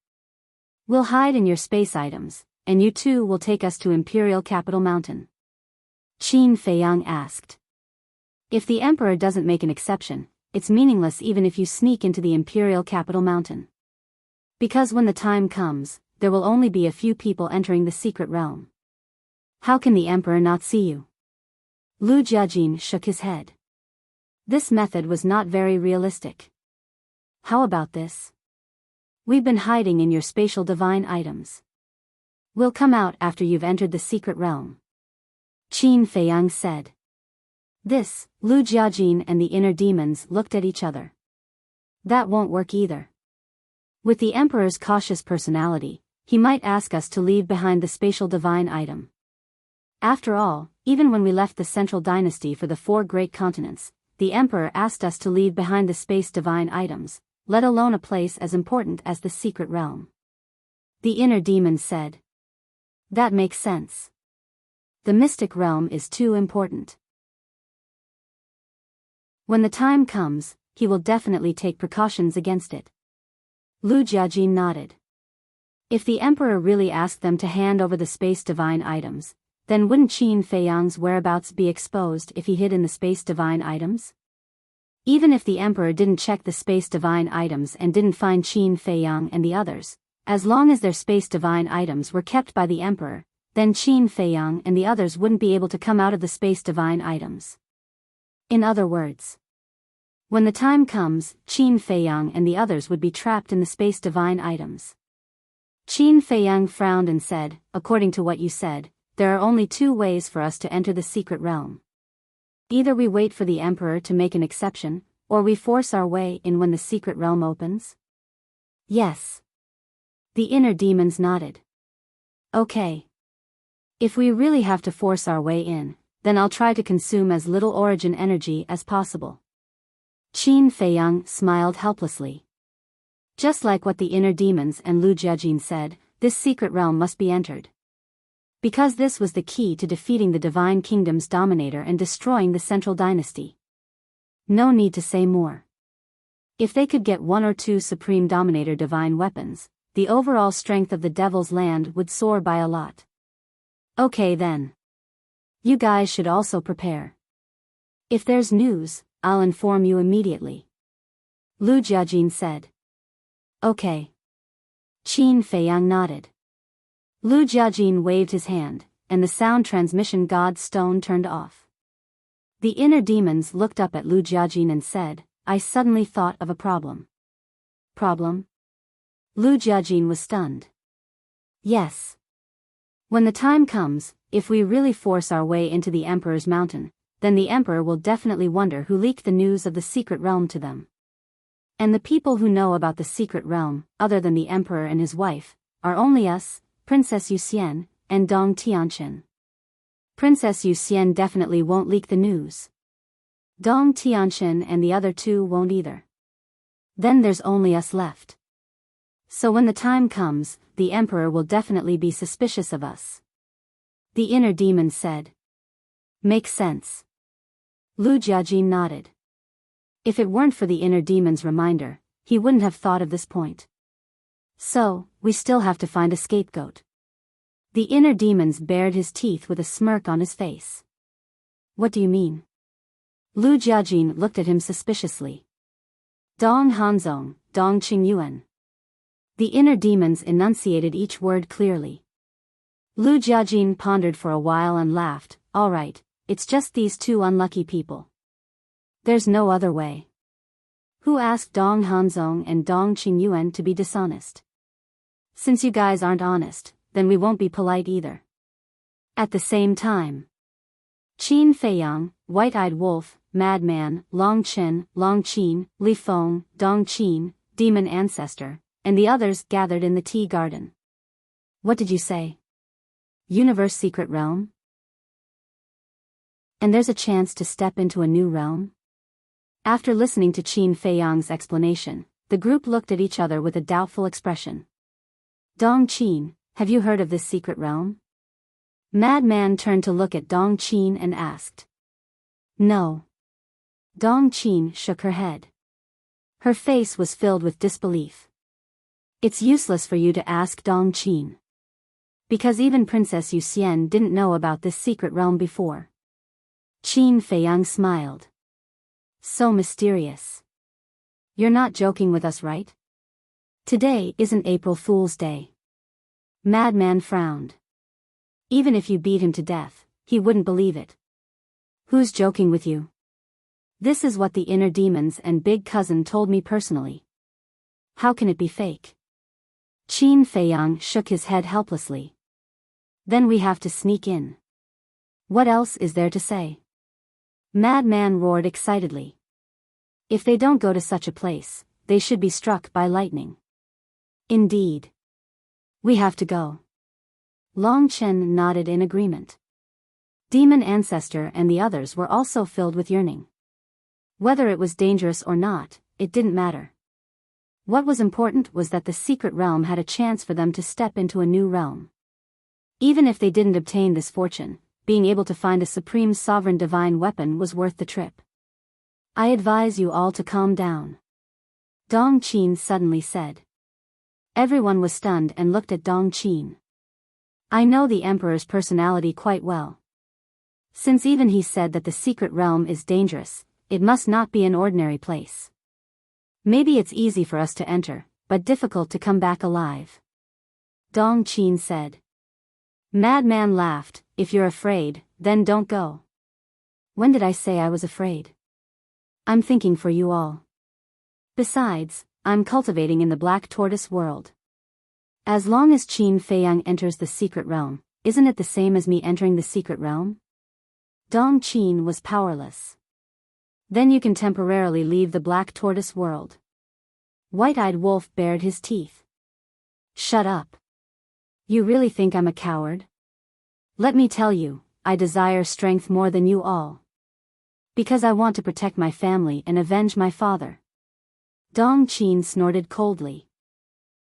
We'll hide in your space items, and you two will take us to Imperial Capital Mountain. Qin Feiyang asked. If the Emperor doesn't make an exception, it's meaningless even if you sneak into the Imperial Capital Mountain. Because when the time comes, there will only be a few people entering the secret realm. How can the Emperor not see you? Lu Jiajin shook his head. This method was not very realistic. How about this? We've been hiding in your spatial divine items. We'll come out after you've entered the secret realm. Qin Feiyang said. This, Lu Jiajin and the inner demons looked at each other. That won't work either. With the Emperor's cautious personality, he might ask us to leave behind the spatial divine item. After all, even when we left the Central Dynasty for the 4 great continents, the Emperor asked us to leave behind the space divine items, let alone a place as important as the secret realm. The inner demon said. That makes sense. The mystic realm is too important. When the time comes, he will definitely take precautions against it. Lu Jiajin nodded. If the Emperor really asked them to hand over the space divine items, then wouldn't Qin Feiyang's whereabouts be exposed if he hid in the space divine items? Even if the Emperor didn't check the space divine items and didn't find Qin Feiyang and the others, as long as their space divine items were kept by the Emperor, then Qin Feiyang and the others wouldn't be able to come out of the space divine items. In other words, When the time comes, Qin Feiyang and the others would be trapped in the space divine items. Qin Feiyang frowned and said, according to what you said, there are only two ways for us to enter the secret realm. Either we wait for the emperor to make an exception, or we force our way in when the secret realm opens? Yes. The inner demons nodded. Okay. If we really have to force our way in, then I'll try to consume as little origin energy as possible. Qin Feiyang smiled helplessly. Just like what the inner demons and Lu Jiajin said, this secret realm must be entered. Because this was the key to defeating the Divine Kingdom's dominator and destroying the Central Dynasty. No need to say more. If they could get one or two Supreme Dominator divine weapons, the overall strength of the Devil's Land would soar by a lot. Okay then. You guys should also prepare. If there's news, I'll inform you immediately. Lu Jiajin said. Okay. Qin Feiyang nodded. Lu Jiajin waved his hand, and the sound transmission god stone turned off. The inner demons looked up at Lu Jiajin and said, I suddenly thought of a problem. Problem? Lu Jiajin was stunned. Yes. When the time comes, if we really force our way into the Emperor's mountain, then the Emperor will definitely wonder who leaked the news of the secret realm to them. And the people who know about the secret realm, other than the Emperor and his wife, are only us, Princess Yuxian, and Dong Tianqian. Princess Yuxian definitely won't leak the news. Dong Tianqian and the other two won't either. Then there's only us left. So when the time comes, the Emperor will definitely be suspicious of us. The inner demon said. Makes sense. Lu Jiajin nodded. If it weren't for the inner demon's reminder, he wouldn't have thought of this point. So, we still have to find a scapegoat. The inner demons bared his teeth with a smirk on his face. What do you mean? Lu Jiajin looked at him suspiciously. Dong Hanzong, Dong Qingyuan. The inner demons enunciated each word clearly. Lu Jiajin pondered for a while and laughed, all right, it's just these two unlucky people. There's no other way. Who asked Dong Hanzong and Dong Qingyuan to be dishonest? Since you guys aren't honest, then we won't be polite either. At the same time, Qin Feiyang, White-Eyed Wolf, Madman, Long Qin, Li Feng, Dong Qin, Demon Ancestor, and the others gathered in the tea garden. What did you say? Universe secret realm? And there's a chance to step into a new realm? After listening to Qin Feiyang's explanation, the group looked at each other with a doubtful expression. Dong Qin, have you heard of this secret realm? Madman turned to look at Dong Qin and asked. No. Dong Qin shook her head. Her face was filled with disbelief. It's useless for you to ask Dong Qin. Because even Princess Yuxian didn't know about this secret realm before. Qin Feiyang smiled. So mysterious. You're not joking with us, right? Today isn't April Fool's Day. Madman frowned. Even if you beat him to death, he wouldn't believe it. Who's joking with you? This is what the inner demons and big cousin told me personally. How can it be fake? Qin Feiyang shook his head helplessly. Then we have to sneak in. What else is there to say? Madman roared excitedly. If they don't go to such a place, they should be struck by lightning. Indeed. We have to go. Long Chen nodded in agreement. Demon Ancestor and the others were also filled with yearning. Whether it was dangerous or not, it didn't matter. What was important was that the secret realm had a chance for them to step into a new realm. Even if they didn't obtain this fortune, being able to find a supreme sovereign divine weapon was worth the trip. I advise you all to calm down. Dong Qin suddenly said. Everyone was stunned and looked at Dong Qin. I know the Emperor's personality quite well. Since even he said that the secret realm is dangerous, it must not be an ordinary place. Maybe it's easy for us to enter, but difficult to come back alive. Dong Qin said. Madman laughed, if you're afraid, then don't go. When did I say I was afraid? I'm thinking for you all. Besides, I'm cultivating in the Black Tortoise world. As long as Qin Feiyang enters the secret realm, isn't it the same as me entering the secret realm? Dong Qin was powerless. Then you can temporarily leave the Black Tortoise world. White-eyed wolf bared his teeth. Shut up. You really think I'm a coward? Let me tell you, I desire strength more than you all. Because I want to protect my family and avenge my father. Dong Qin snorted coldly.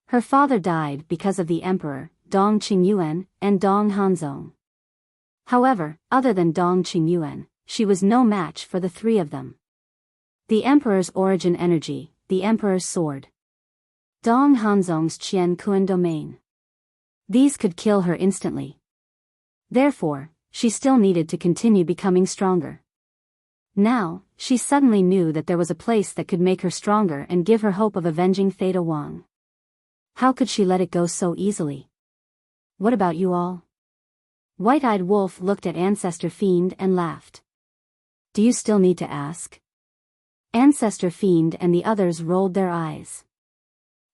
Her father died because of the emperor, Dong Qingyuan, and Dong Hanzong. However, other than Dong Qingyuan, she was no match for the three of them. The emperor's origin energy, the emperor's sword. Dong Hanzong's Qian Kuan domain. These could kill her instantly. Therefore, she still needed to continue becoming stronger. Now, she suddenly knew that there was a place that could make her stronger and give her hope of avenging Theta Wang. How could she let it go so easily? What about you all? White-eyed wolf looked at Ancestor Fiend and laughed. Do you still need to ask? Ancestor Fiend and the others rolled their eyes.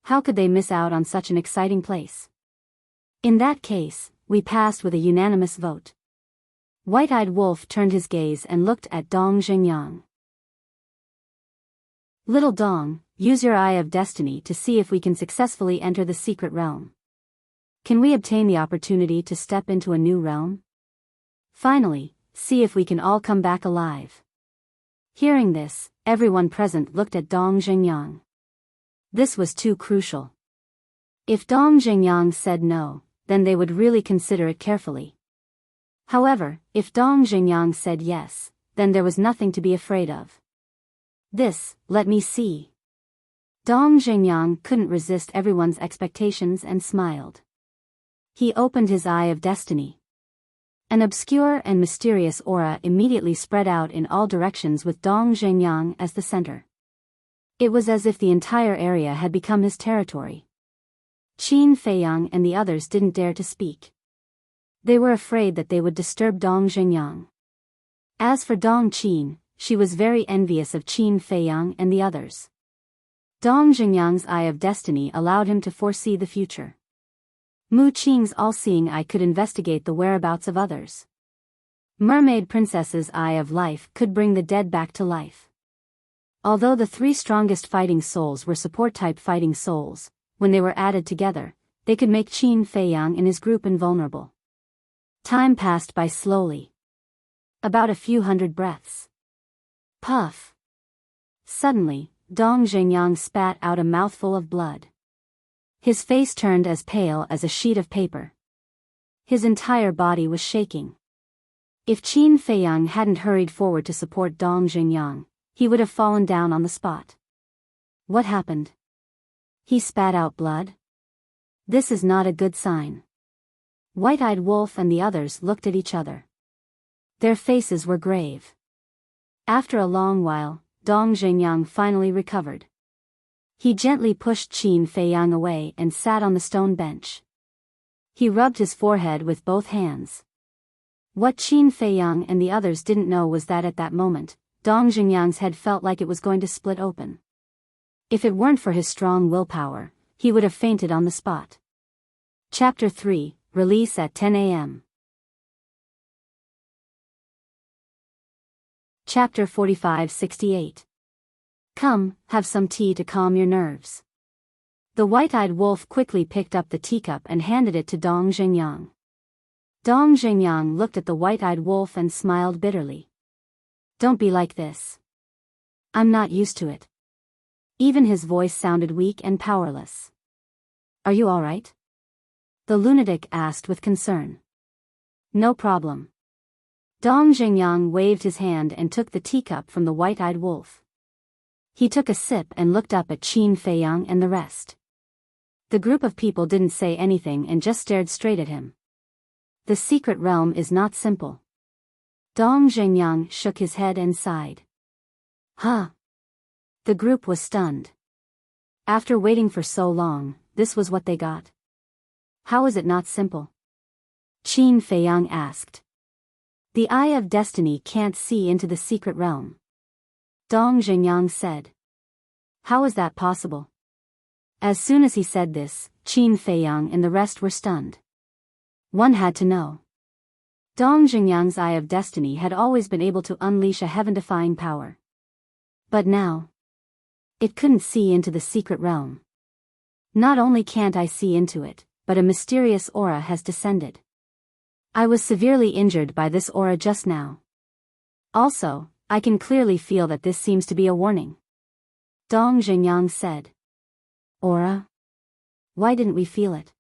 How could they miss out on such an exciting place? In that case, we passed with a unanimous vote. White-eyed wolf turned his gaze and looked at Dong Xingyang. Little Dong, use your eye of destiny to see if we can successfully enter the secret realm. Can we obtain the opportunity to step into a new realm? Finally, see if we can all come back alive. Hearing this, everyone present looked at Dong Xingyang. This was too crucial. If Dong Xingyang said no, then they would really consider it carefully. However, if Dong Xingyang said yes, then there was nothing to be afraid of. This, let me see. Dong Xingyang couldn't resist everyone's expectations and smiled. He opened his eye of destiny. An obscure and mysterious aura immediately spread out in all directions with Dong Xingyang as the center. It was as if the entire area had become his territory. Qin Feiyang and the others didn't dare to speak. They were afraid that they would disturb Dong Xingyang. As for Dong Qin, she was very envious of Qin Feiyang and the others. Dong Xingyang's eye of destiny allowed him to foresee the future. Mu Qing's all-seeing eye could investigate the whereabouts of others. Mermaid Princess's eye of life could bring the dead back to life. Although the three strongest fighting souls were support-type fighting souls, when they were added together, they could make Qin Feiyang and his group invulnerable. Time passed by slowly. About a few hundred breaths. Puff. Suddenly, Dong Xingyang spat out a mouthful of blood. His face turned as pale as a sheet of paper. His entire body was shaking. If Qin Feiyang hadn't hurried forward to support Dong Xingyang, he would have fallen down on the spot. What happened? He spat out blood? This is not a good sign. White-eyed wolf and the others looked at each other. Their faces were grave. After a long while, Dong Xingyang finally recovered. He gently pushed Qin Feiyang away and sat on the stone bench. He rubbed his forehead with both hands. What Qin Feiyang and the others didn't know was that at that moment, Dong Xingyang's head felt like it was going to split open. If it weren't for his strong willpower, he would have fainted on the spot. Chapter 3, Release at 10 a.m. Chapter 45-68. Come, have some tea to calm your nerves. The white-eyed wolf quickly picked up the teacup and handed it to Dong Xingyang. Dong Xingyang looked at the white-eyed wolf and smiled bitterly. Don't be like this. I'm not used to it. Even his voice sounded weak and powerless. Are you all right? The lunatic asked with concern. No problem. Dong Xingyang waved his hand and took the teacup from the white-eyed wolf. He took a sip and looked up at Qin Feiyang and the rest. The group of people didn't say anything and just stared straight at him. The secret realm is not simple. Dong Xingyang shook his head and sighed. Huh. The group was stunned. After waiting for so long, this was what they got. How is it not simple? Qin Feiyang asked. The eye of destiny can't see into the secret realm. Dong Jingyang said. How is that possible? As soon as he said this, Qin Feiyang and the rest were stunned. One had to know. Dong Jingyang's Eye of Destiny had always been able to unleash a heaven-defying power. But now, it couldn't see into the secret realm. Not only can't I see into it, but a mysterious aura has descended. I was severely injured by this aura just now. Also, I can clearly feel that this seems to be a warning. Dong Jingyang said. Aura? Why didn't we feel it?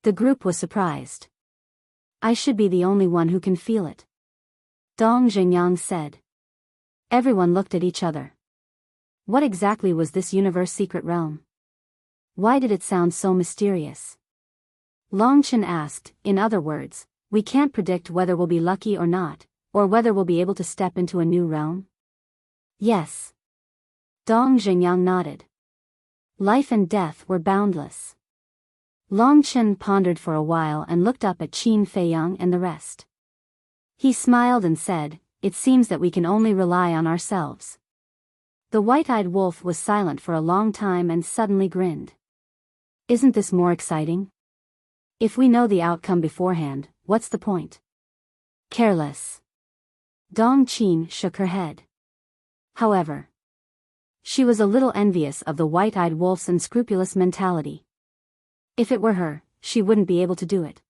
The group was surprised. I should be the only one who can feel it. Dong Jingyang said. Everyone looked at each other. What exactly was this universe secret realm? Why did it sound so mysterious? Longchen asked, in other words, we can't predict whether we'll be lucky or not, or whether we'll be able to step into a new realm? Yes. Dong Jingyang nodded. Life and death were boundless. Longchen pondered for a while and looked up at Qin Feiyang and the rest. He smiled and said, it seems that we can only rely on ourselves. The white-eyed wolf was silent for a long time and suddenly grinned. Isn't this more exciting? If we know the outcome beforehand, what's the point? Careless. Dong Qin shook her head. However, she was a little envious of the white-eyed wolf's unscrupulous mentality. If it were her, she wouldn't be able to do it.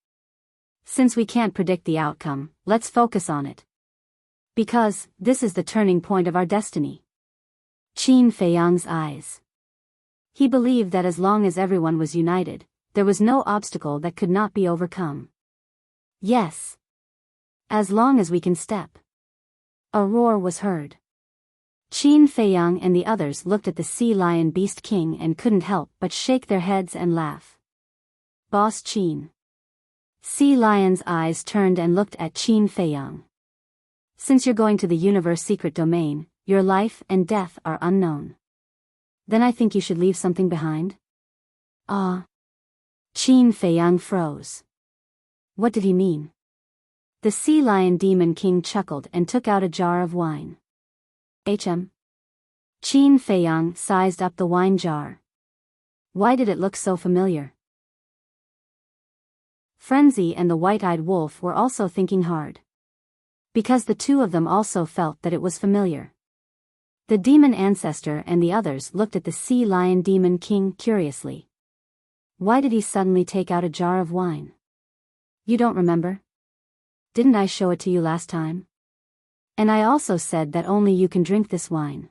Since we can't predict the outcome, let's focus on it. Because, this is the turning point of our destiny. Qin Feiyang's eyes. He believed that as long as everyone was united, there was no obstacle that could not be overcome. Yes. As long as we can step. A roar was heard. Qin Feiyang and the others looked at the sea lion beast king and couldn't help but shake their heads and laugh. Boss Qin. Sea lion's eyes turned and looked at Qin Feiyang. Since you're going to the universe secret domain, your life and death are unknown. Then I think you should leave something behind? Ah. Qin Feiyang froze. What did he mean? The sea lion demon king chuckled and took out a jar of wine. Qin Feiyang sized up the wine jar. Why did it look so familiar? Frenzy and the white-eyed wolf were also thinking hard. Because the two of them also felt that it was familiar. The demon ancestor and the others looked at the sea lion demon king curiously. Why did he suddenly take out a jar of wine? You don't remember? Didn't I show it to you last time? And I also said that only you can drink this wine.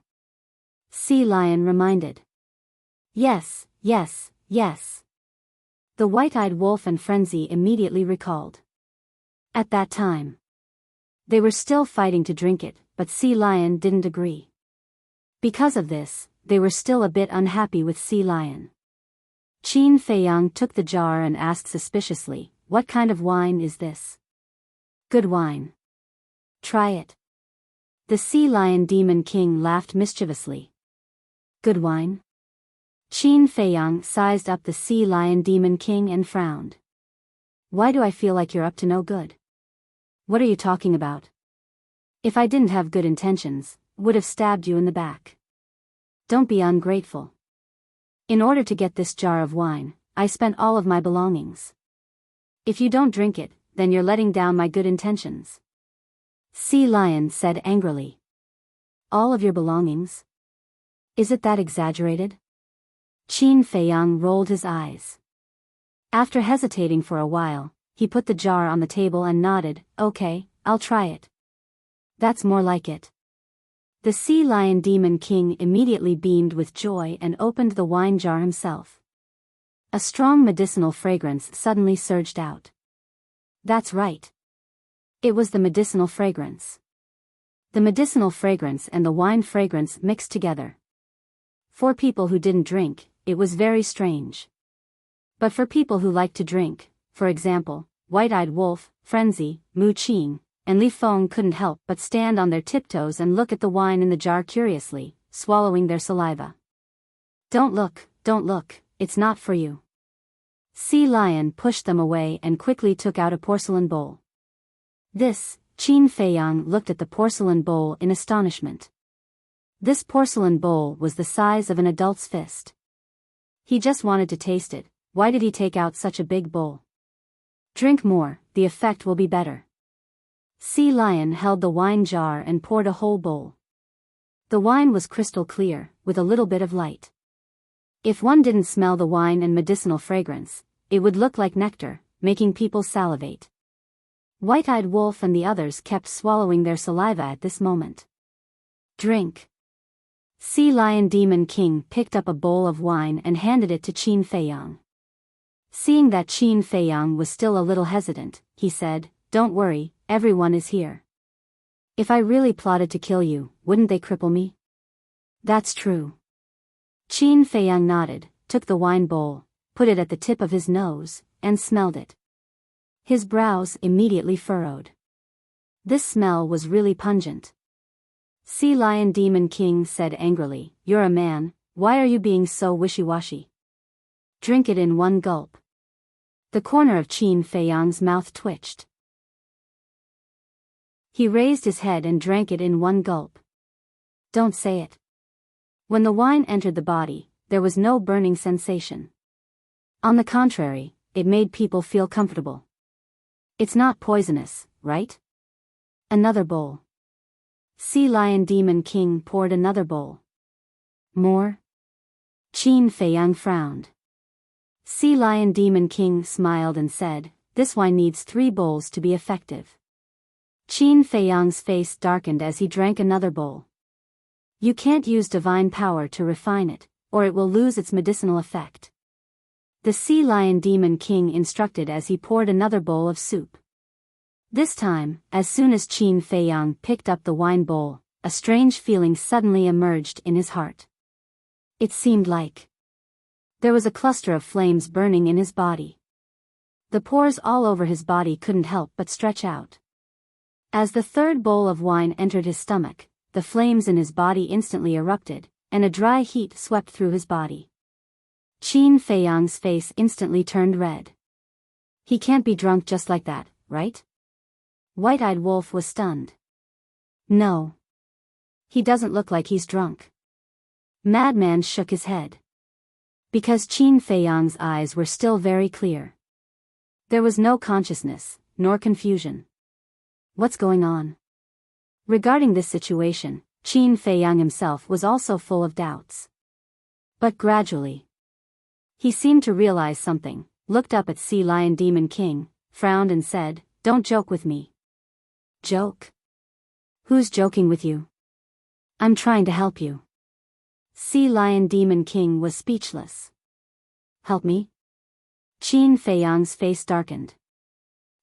Sea lion reminded. Yes, yes, yes. The white-eyed wolf and Frenzy immediately recalled. At that time, they were still fighting to drink it, but Sea Lion didn't agree. Because of this, they were still a bit unhappy with Sea Lion. Qin Feiyang took the jar and asked suspiciously, what kind of wine is this? Good wine. Try it. The Sea Lion Demon King laughed mischievously. Good wine? Qin Feiyang sized up the Sea Lion Demon King and frowned. Why do I feel like you're up to no good? What are you talking about? If I didn't have good intentions, would have stabbed you in the back. Don't be ungrateful. In order to get this jar of wine, I spent all of my belongings. If you don't drink it, then you're letting down my good intentions. Sea Lion said angrily. All of your belongings? Is it that exaggerated? Qin Feiyang rolled his eyes. After hesitating for a while, he put the jar on the table and nodded, okay, I'll try it. That's more like it. The Sea Lion Demon King immediately beamed with joy and opened the wine jar himself. A strong medicinal fragrance suddenly surged out. That's right. It was the medicinal fragrance. The medicinal fragrance and the wine fragrance mixed together. For people who didn't drink, it was very strange. But for people who liked to drink, for example, White-Eyed Wolf, Frenzy, Mu Qing, and Li Feng couldn't help but stand on their tiptoes and look at the wine in the jar curiously, swallowing their saliva. Don't look, it's not for you. Sea Lion pushed them away and quickly took out a porcelain bowl. This, Qin Feiyang looked at the porcelain bowl in astonishment. This porcelain bowl was the size of an adult's fist. He just wanted to taste it. Why did he take out such a big bowl? Drink more, the effect will be better. Sea Lion held the wine jar and poured a whole bowl. The wine was crystal clear, with a little bit of light. If one didn't smell the wine and medicinal fragrance, it would look like nectar, making people salivate. White-Eyed Wolf and the others kept swallowing their saliva at this moment. Drink. Sea Lion Demon King picked up a bowl of wine and handed it to Qin Feiyang. Seeing that Qin Feiyang was still a little hesitant, he said, "Don't worry, everyone is here. If I really plotted to kill you, wouldn't they cripple me?" "That's true." Qin Feiyang nodded, took the wine bowl, put it at the tip of his nose, and smelled it. His brows immediately furrowed. This smell was really pungent. Sea Lion Demon King said angrily, "You're a man, why are you being so wishy-washy? Drink it in one gulp." The corner of Qin Feiyang's mouth twitched. He raised his head and drank it in one gulp. "Don't say it." When the wine entered the body, there was no burning sensation. On the contrary, it made people feel comfortable. "It's not poisonous, right?" Another bowl. Sea Lion Demon King poured another bowl. "More?" Qin Feiyang frowned. Sea Lion Demon King smiled and said, "This wine needs 3 bowls to be effective." Qin Feiyang's face darkened as he drank another bowl. "You can't use divine power to refine it, or it will lose its medicinal effect." The Sea Lion Demon King instructed as he poured another bowl of soup. This time, as soon as Qin Feiyang picked up the wine bowl, a strange feeling suddenly emerged in his heart. It seemed like there was a cluster of flames burning in his body. The pores all over his body couldn't help but stretch out. As the third bowl of wine entered his stomach, the flames in his body instantly erupted, and a dry heat swept through his body. Qin Feiyang's face instantly turned red. "He can't be drunk just like that, right?" White-Eyed Wolf was stunned. "No. He doesn't look like he's drunk." Madman shook his head. Because Qin Feiyang's eyes were still very clear. There was no consciousness, nor confusion. What's going on? Regarding this situation, Qin Feiyang himself was also full of doubts. But gradually, he seemed to realize something, looked up at Sea Lion Demon King, frowned and said, "Don't joke with me." "Joke? Who's joking with you?" "I'm trying to help you." Sea Lion Demon King was speechless. "Help me?" Qin Feiyang's face darkened.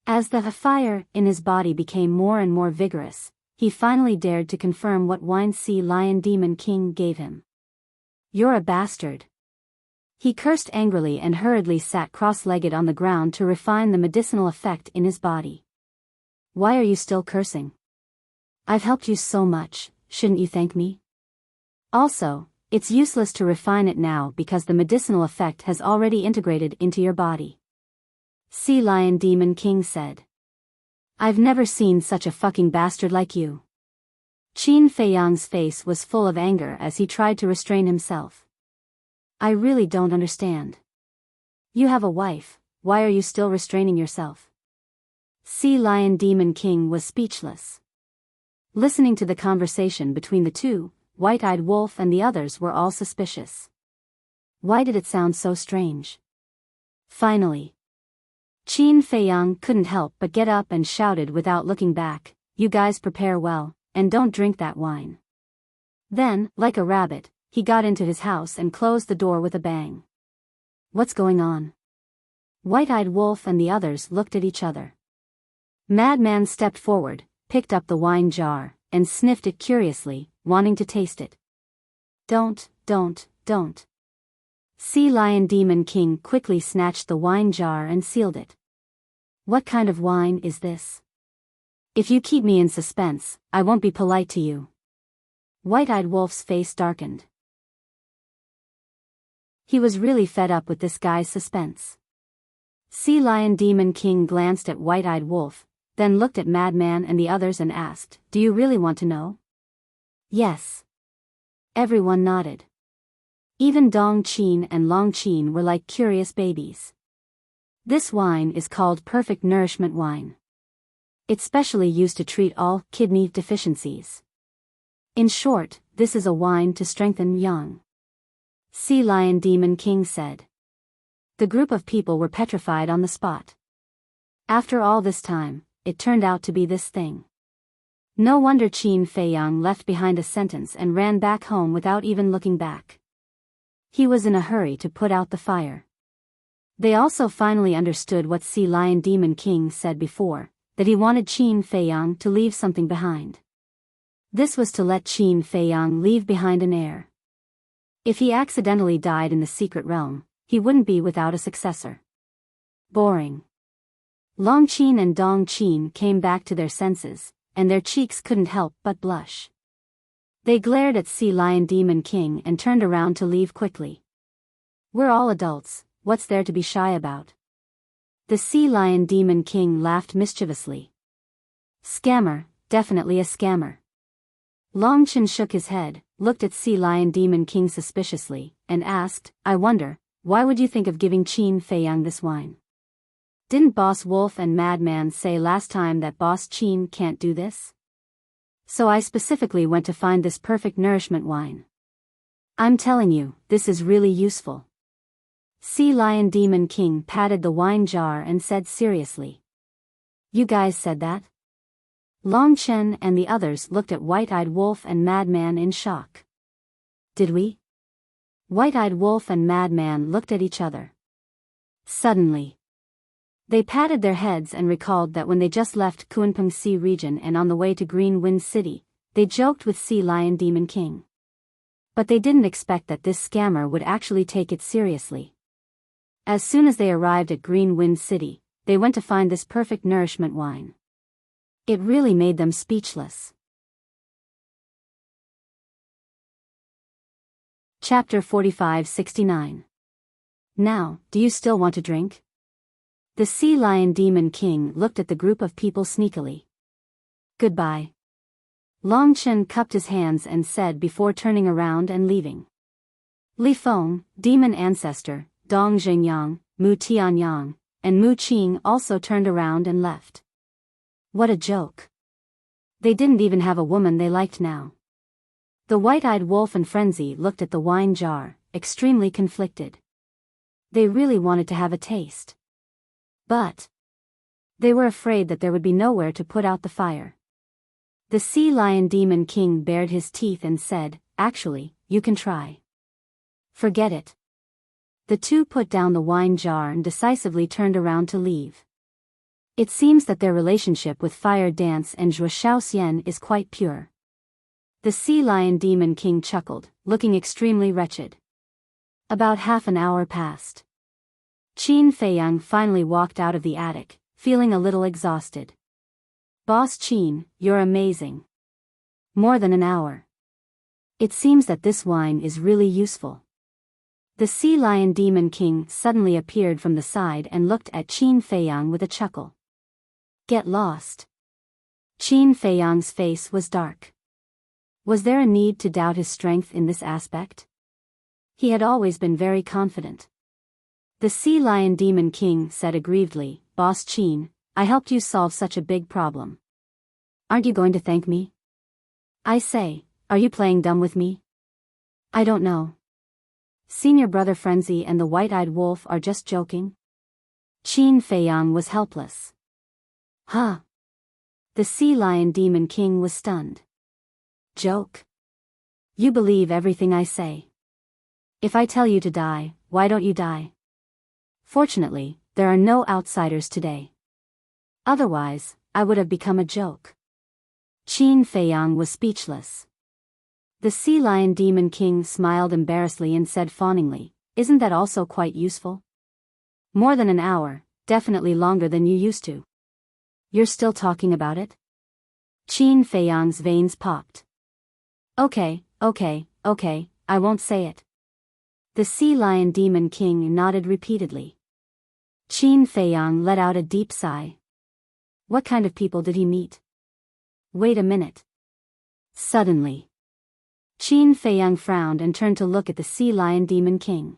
As the fire in his body became more and more vigorous, he finally dared to confirm what wine Sea Lion Demon King gave him. "You're a bastard." He cursed angrily and hurriedly sat cross-legged on the ground to refine the medicinal effect in his body. "Why are you still cursing? I've helped you so much, shouldn't you thank me? Also, it's useless to refine it now because the medicinal effect has already integrated into your body." Sea Lion Demon King said. "I've never seen such a fucking bastard like you." Qin Feiyang's face was full of anger as he tried to restrain himself. "I really don't understand. You have a wife, why are you still restraining yourself?" Sea Lion Demon King was speechless. Listening to the conversation between the two, White-Eyed Wolf and the others were all suspicious. Why did it sound so strange? Finally, Qin Feiyang couldn't help but get up and shouted without looking back, "You guys prepare well, and don't drink that wine." Then, like a rabbit, he got into his house and closed the door with a bang. What's going on? White-Eyed Wolf and the others looked at each other. Madman stepped forward, picked up the wine jar, and sniffed it curiously, wanting to taste it. Don't. Sea Lion Demon King quickly snatched the wine jar and sealed it. "What kind of wine is this? If you keep me in suspense, I won't be polite to you." White-Eyed Wolf's face darkened. He was really fed up with this guy's suspense. Sea Lion Demon King glanced at White-Eyed Wolf, then looked at Madman and the others and asked, "Do you really want to know?" "Yes." Everyone nodded. Even Dong Qin and Long Qin were like curious babies. This wine is called perfect nourishment wine. It's specially used to treat all kidney deficiencies. In short, this is a wine to strengthen yang. Sea Lion Demon King said. The group of people were petrified on the spot. After all this time, it turned out to be this thing. No wonder Qin Feiyang left behind a sentence and ran back home without even looking back. He was in a hurry to put out the fire. They also finally understood what Sea Lion Demon King said before, that he wanted Qin Feiyang to leave something behind. This was to let Qin Feiyang leave behind an heir. If he accidentally died in the secret realm, he wouldn't be without a successor. Boring. Long Qin and Dong Qin came back to their senses, and their cheeks couldn't help but blush. They glared at Sea Lion Demon King and turned around to leave quickly. We're all adults, what's there to be shy about? The Sea Lion Demon King laughed mischievously. Scammer, definitely a scammer. Long Qin shook his head, looked at Sea Lion Demon King suspiciously, and asked, I wonder, why would you think of giving Qin Feiyang this wine? Didn't Boss Wolf and Madman say last time that Boss Qin can't do this? So I specifically went to find this perfect nourishment wine. I'm telling you, this is really useful. Sea Lion Demon King patted the wine jar and said seriously. You guys said that? Long Chen and the others looked at White-Eyed Wolf and Madman in shock. Did we? White-Eyed Wolf and Madman looked at each other. Suddenly, they patted their heads and recalled that when they just left Kunpeng Sea region and on the way to Green Wind City, they joked with Sea Lion Demon King. But they didn't expect that this scammer would actually take it seriously. As soon as they arrived at Green Wind City, they went to find this perfect nourishment wine. It really made them speechless. Chapter 45-69. Now, do you still want to drink? The Sea Lion Demon King looked at the group of people sneakily. Goodbye. Long Chen cupped his hands and said before turning around and leaving. Li Feng, Demon Ancestor, Dong Zhengyang, Mu Tianyang, and Mu Qing also turned around and left. What a joke. They didn't even have a woman they liked now. The White-Eyed Wolf and Frenzy looked at the wine jar, extremely conflicted. They really wanted to have a taste. But they were afraid that there would be nowhere to put out the fire. The Sea Lion Demon King bared his teeth and said, Actually, you can try. Forget it. The two put down the wine jar and decisively turned around to leave. It seems that their relationship with Fire Dance and Zhuo Shaoxian is quite pure. The Sea Lion Demon King chuckled, looking extremely wretched. About half an hour passed. Qin Feiyang finally walked out of the attic, feeling a little exhausted. Boss Qin, you're amazing. More than an hour. It seems that this wine is really useful. The Sea Lion Demon King suddenly appeared from the side and looked at Qin Feiyang with a chuckle. Get lost. Qin Feiyang's face was dark. Was there a need to doubt his strength in this aspect? He had always been very confident. The Sea Lion Demon King said aggrievedly, Boss Qin, I helped you solve such a big problem. Aren't you going to thank me? I say, are you playing dumb with me? I don't know. Senior Brother Frenzy and the White-Eyed Wolf are just joking? Qin Feiyang was helpless. Huh? The Sea Lion Demon King was stunned. Joke? You believe everything I say. If I tell you to die, why don't you die? Fortunately, there are no outsiders today. Otherwise, I would have become a joke. Qin Feiyang was speechless. The Sea Lion Demon King smiled embarrassedly and said fawningly, Isn't that also quite useful? More than an hour, definitely longer than you used to. You're still talking about it? Qin Feiyang's veins popped. Okay, I won't say it. The Sea Lion Demon King nodded repeatedly. Qin Feiyang let out a deep sigh. What kind of people did he meet? Wait a minute. Suddenly, Qin Feiyang frowned and turned to look at the sea lion demon king.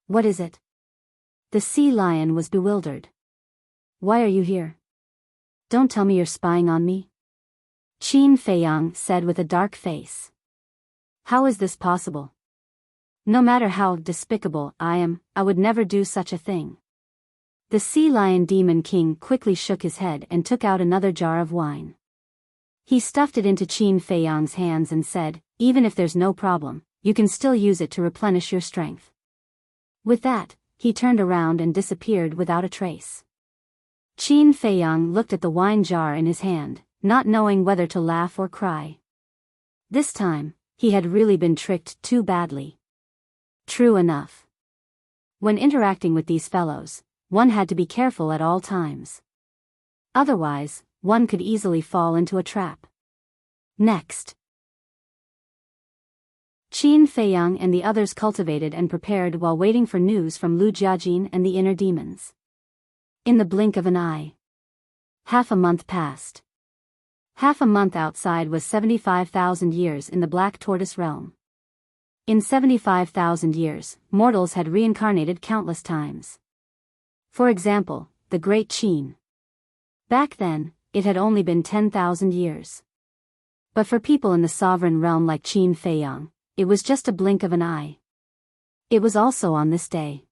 What is it? The sea lion was bewildered. Why are you here? Don't tell me you're spying on me. Qin Feiyang said with a dark face. How is this possible? No matter how despicable I am, I would never do such a thing. The sea lion demon king quickly shook his head and took out another jar of wine. He stuffed it into Qin Feiyang's hands and said, even if there's no problem, you can still use it to replenish your strength. With that, he turned around and disappeared without a trace. Qin Feiyang looked at the wine jar in his hand, not knowing whether to laugh or cry. This time, he had really been tricked too badly. True enough. When interacting with these fellows, one had to be careful at all times. Otherwise, one could easily fall into a trap. Next. Qin Feiyang and the others cultivated and prepared while waiting for news from Lu Jiajin and the inner demons. In the blink of an eye. Half a month passed. Half a month outside was 75,000 years in the Black Tortoise realm. In 75,000 years, mortals had reincarnated countless times. For example, the Great Qin. Back then, it had only been 10,000 years. But for people in the sovereign realm like Qin Feiyang, it was just a blink of an eye. It was also on this day.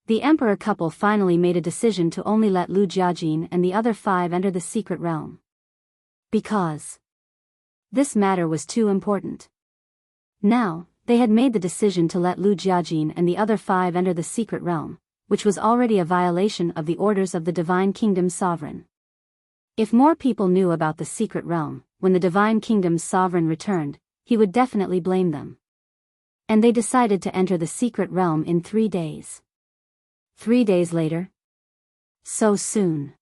The emperor couple finally made a decision to only let Lu Jiajin and the other 5 enter the secret realm. Because this matter was too important. Now, they had made the decision to let Lu Jiajin and the other 5 enter the secret realm, which was already a violation of the orders of the Divine Kingdom's sovereign. If more people knew about the secret realm, when the Divine Kingdom's sovereign returned, he would definitely blame them. And they decided to enter the secret realm in 3 days. 3 days later? So soon.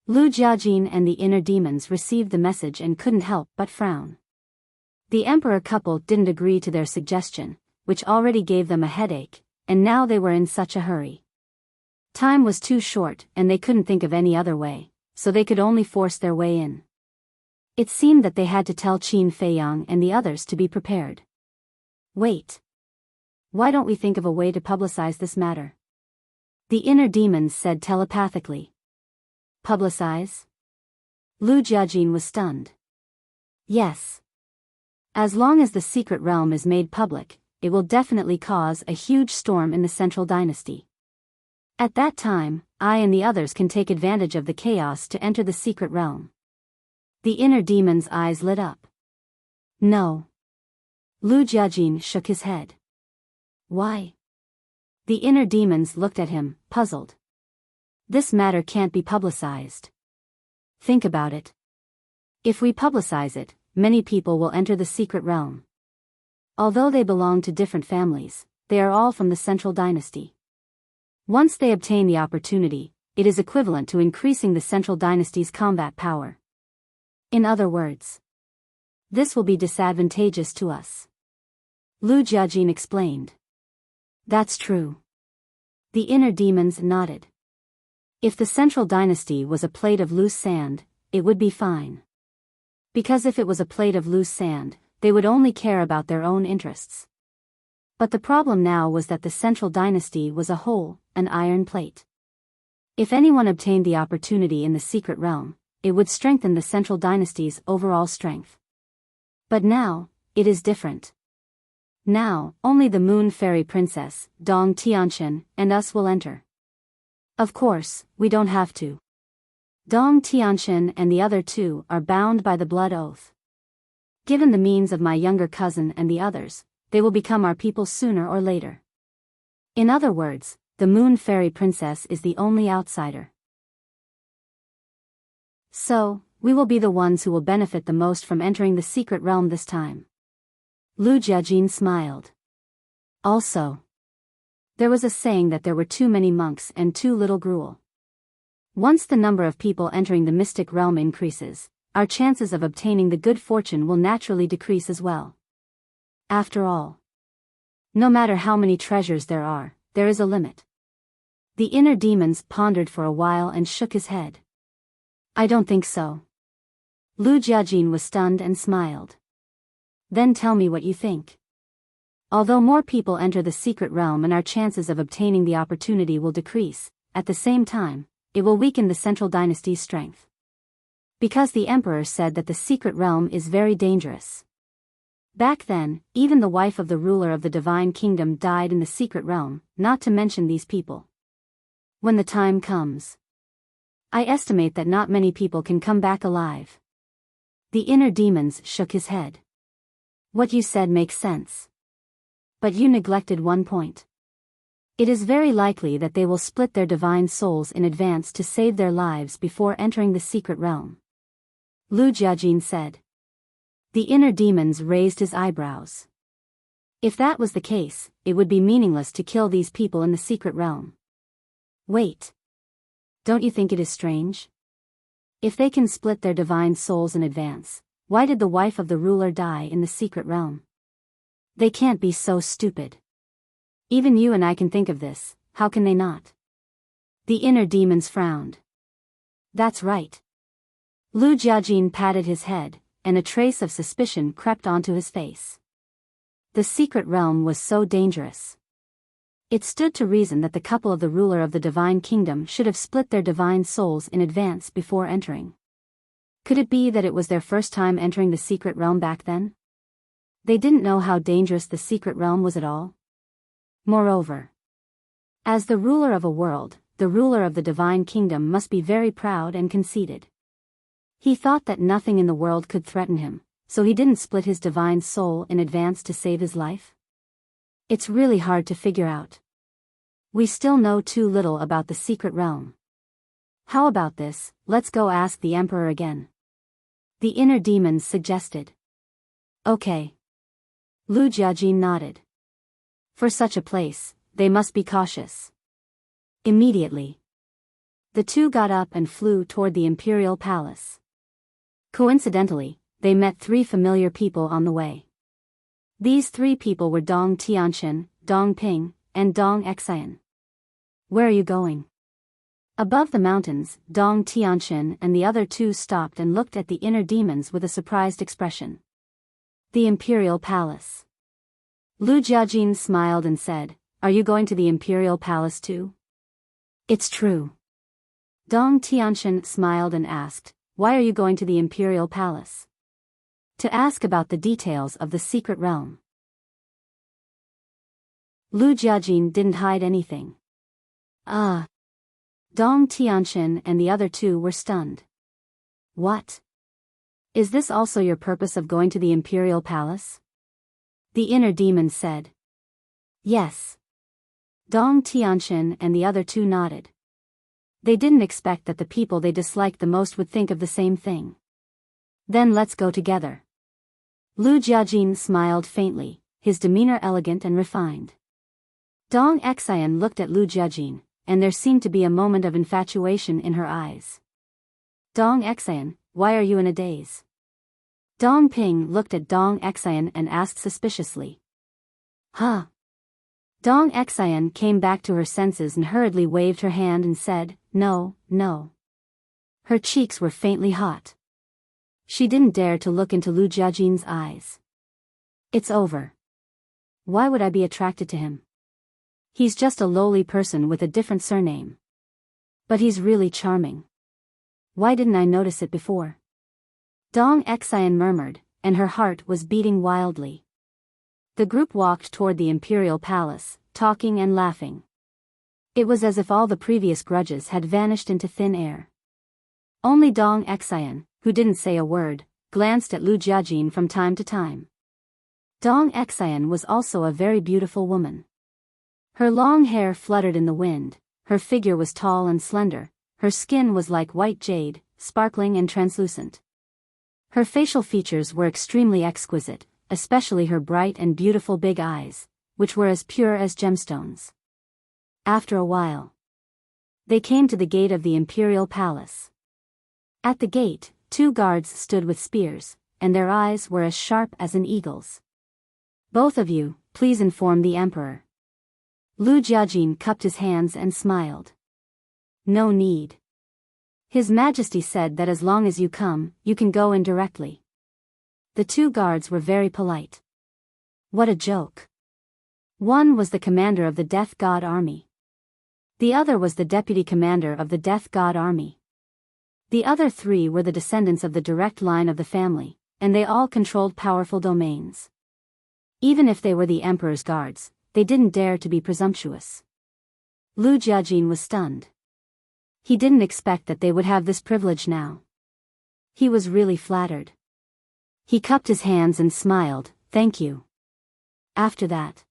Lu Jiajin and the inner demons received the message and couldn't help but frown. The emperor couple didn't agree to their suggestion, which already gave them a headache, and now they were in such a hurry. Time was too short and they couldn't think of any other way, so they could only force their way in. It seemed that they had to tell Qin Feiyang and the others to be prepared. Wait. Why don't we think of a way to publicize this matter? The inner demons said telepathically. Publicize? Lu Jiajin was stunned. Yes. As long as the secret realm is made public, it will definitely cause a huge storm in the Central Dynasty. At that time, I and the others can take advantage of the chaos to enter the secret realm. The inner demon's eyes lit up. No. Lu Jiajin shook his head. Why? The inner demons looked at him, puzzled. This matter can't be publicized. Think about it. If we publicize it, many people will enter the secret realm. Although they belong to different families, they are all from the Central Dynasty. Once they obtain the opportunity, it is equivalent to increasing the Central Dynasty's combat power. In other words, this will be disadvantageous to us. Lu Jiajin explained. That's true. The inner demons nodded. If the Central Dynasty was a plate of loose sand, it would be fine. Because if it was a plate of loose sand, they would only care about their own interests. But the problem now was that the Central Dynasty was a whole, an iron plate. If anyone obtained the opportunity in the secret realm, it would strengthen the Central Dynasty's overall strength. But now, it is different. Now, only the Moon Fairy Princess, Dong Tianqian, and us will enter. Of course, we don't have to. Dong Tianqian and the other 2 are bound by the blood oath. Given the means of my younger cousin and the others, they will become our people sooner or later. In other words, the Moon Fairy Princess is the only outsider. So, we will be the ones who will benefit the most from entering the secret realm this time. Lu Jiajin smiled. Also, there was a saying that there were too many monks and too little gruel. Once the number of people entering the mystic realm increases, our chances of obtaining the good fortune will naturally decrease as well. After all, no matter how many treasures there is a limit. The inner demons pondered for a while and shook his head. I don't think so. Lu Jiajin was stunned and smiled. Then tell me what you think. Although more people enter the secret realm and our chances of obtaining the opportunity will decrease, at the same time, it will weaken the central dynasty's strength. Because the emperor said that the secret realm is very dangerous. Back then, even the wife of the ruler of the divine kingdom died in the secret realm, not to mention these people. When the time comes, I estimate that not many people can come back alive. The inner demons shook his head. What you said makes sense. But you neglected one point. It is very likely that they will split their divine souls in advance to save their lives before entering the secret realm. Lu Jiajin said. The inner demons raised his eyebrows. If that was the case, it would be meaningless to kill these people in the secret realm. Wait. Don't you think it is strange? If they can split their divine souls in advance, why did the wife of the ruler die in the secret realm? They can't be so stupid. Even you and I can think of this, how can they not? The inner demons frowned. That's right. Lu Jiajin patted his head, and a trace of suspicion crept onto his face. The secret realm was so dangerous. It stood to reason that the couple of the ruler of the divine kingdom should have split their divine souls in advance before entering. Could it be that it was their first time entering the secret realm back then? They didn't know how dangerous the secret realm was at all. Moreover, as the ruler of a world, the ruler of the divine kingdom must be very proud and conceited. He thought that nothing in the world could threaten him, so he didn't split his divine soul in advance to save his life. It's really hard to figure out. We still know too little about the secret realm. How about this, let's go ask the emperor again. The inner demons suggested. Okay. Lu Jiajin nodded. For such a place, they must be cautious. Immediately, the two got up and flew toward the imperial palace. Coincidentally, they met three familiar people on the way. These three people were Dong Tianqian, Dong Ping, and Dong Xian. Where are you going? Above the mountains, Dong Tianqian and the other two stopped and looked at the inner demons with a surprised expression. The imperial palace. Lu Jiajin smiled and said, Are you going to the imperial palace too? It's true. Dong Tianqian smiled and asked, Why are you going to the imperial palace? To ask about the details of the secret realm. Lu Jiajin didn't hide anything. Dong Tianqian and the other two were stunned. What? Is this also your purpose of going to the imperial palace? The inner demon said. Yes. Dong Tianqian and the other two nodded. They didn't expect that the people they disliked the most would think of the same thing. Then let's go together. Lu Jiajin smiled faintly, his demeanor elegant and refined. Dong Xian looked at Lu Jiajin, and there seemed to be a moment of infatuation in her eyes. Dong Xian, why are you in a daze? Dong Ping looked at Dong Xian and asked suspiciously. Huh? Dong Xian came back to her senses and hurriedly waved her hand and said, No, no. Her cheeks were faintly hot. She didn't dare to look into Lu Jiajin's eyes. It's over. Why would I be attracted to him? He's just a lowly person with a different surname. But he's really charming. Why didn't I notice it before? Dong Xian murmured, and her heart was beating wildly. The group walked toward the imperial palace, talking and laughing. It was as if all the previous grudges had vanished into thin air. Only Dong Xian, who didn't say a word, glanced at Lu Jiajin from time to time. Dong Xian was also a very beautiful woman. Her long hair fluttered in the wind, her figure was tall and slender, her skin was like white jade, sparkling and translucent. Her facial features were extremely exquisite, especially her bright and beautiful big eyes, which were as pure as gemstones. After a while, they came to the gate of the imperial palace. At the gate, two guards stood with spears, and their eyes were as sharp as an eagle's. Both of you, please inform the emperor. Lu Jiajin cupped his hands and smiled. No need. His Majesty said that as long as you come, you can go in directly. The two guards were very polite. What a joke. One was the commander of the Death God Army. The other was the deputy commander of the Death God Army. The other three were the descendants of the direct line of the family, and they all controlled powerful domains. Even if they were the emperor's guards, they didn't dare to be presumptuous. Lu Jiajin was stunned. He didn't expect that they would have this privilege now. He was really flattered. He cupped his hands and smiled, "Thank you." After that,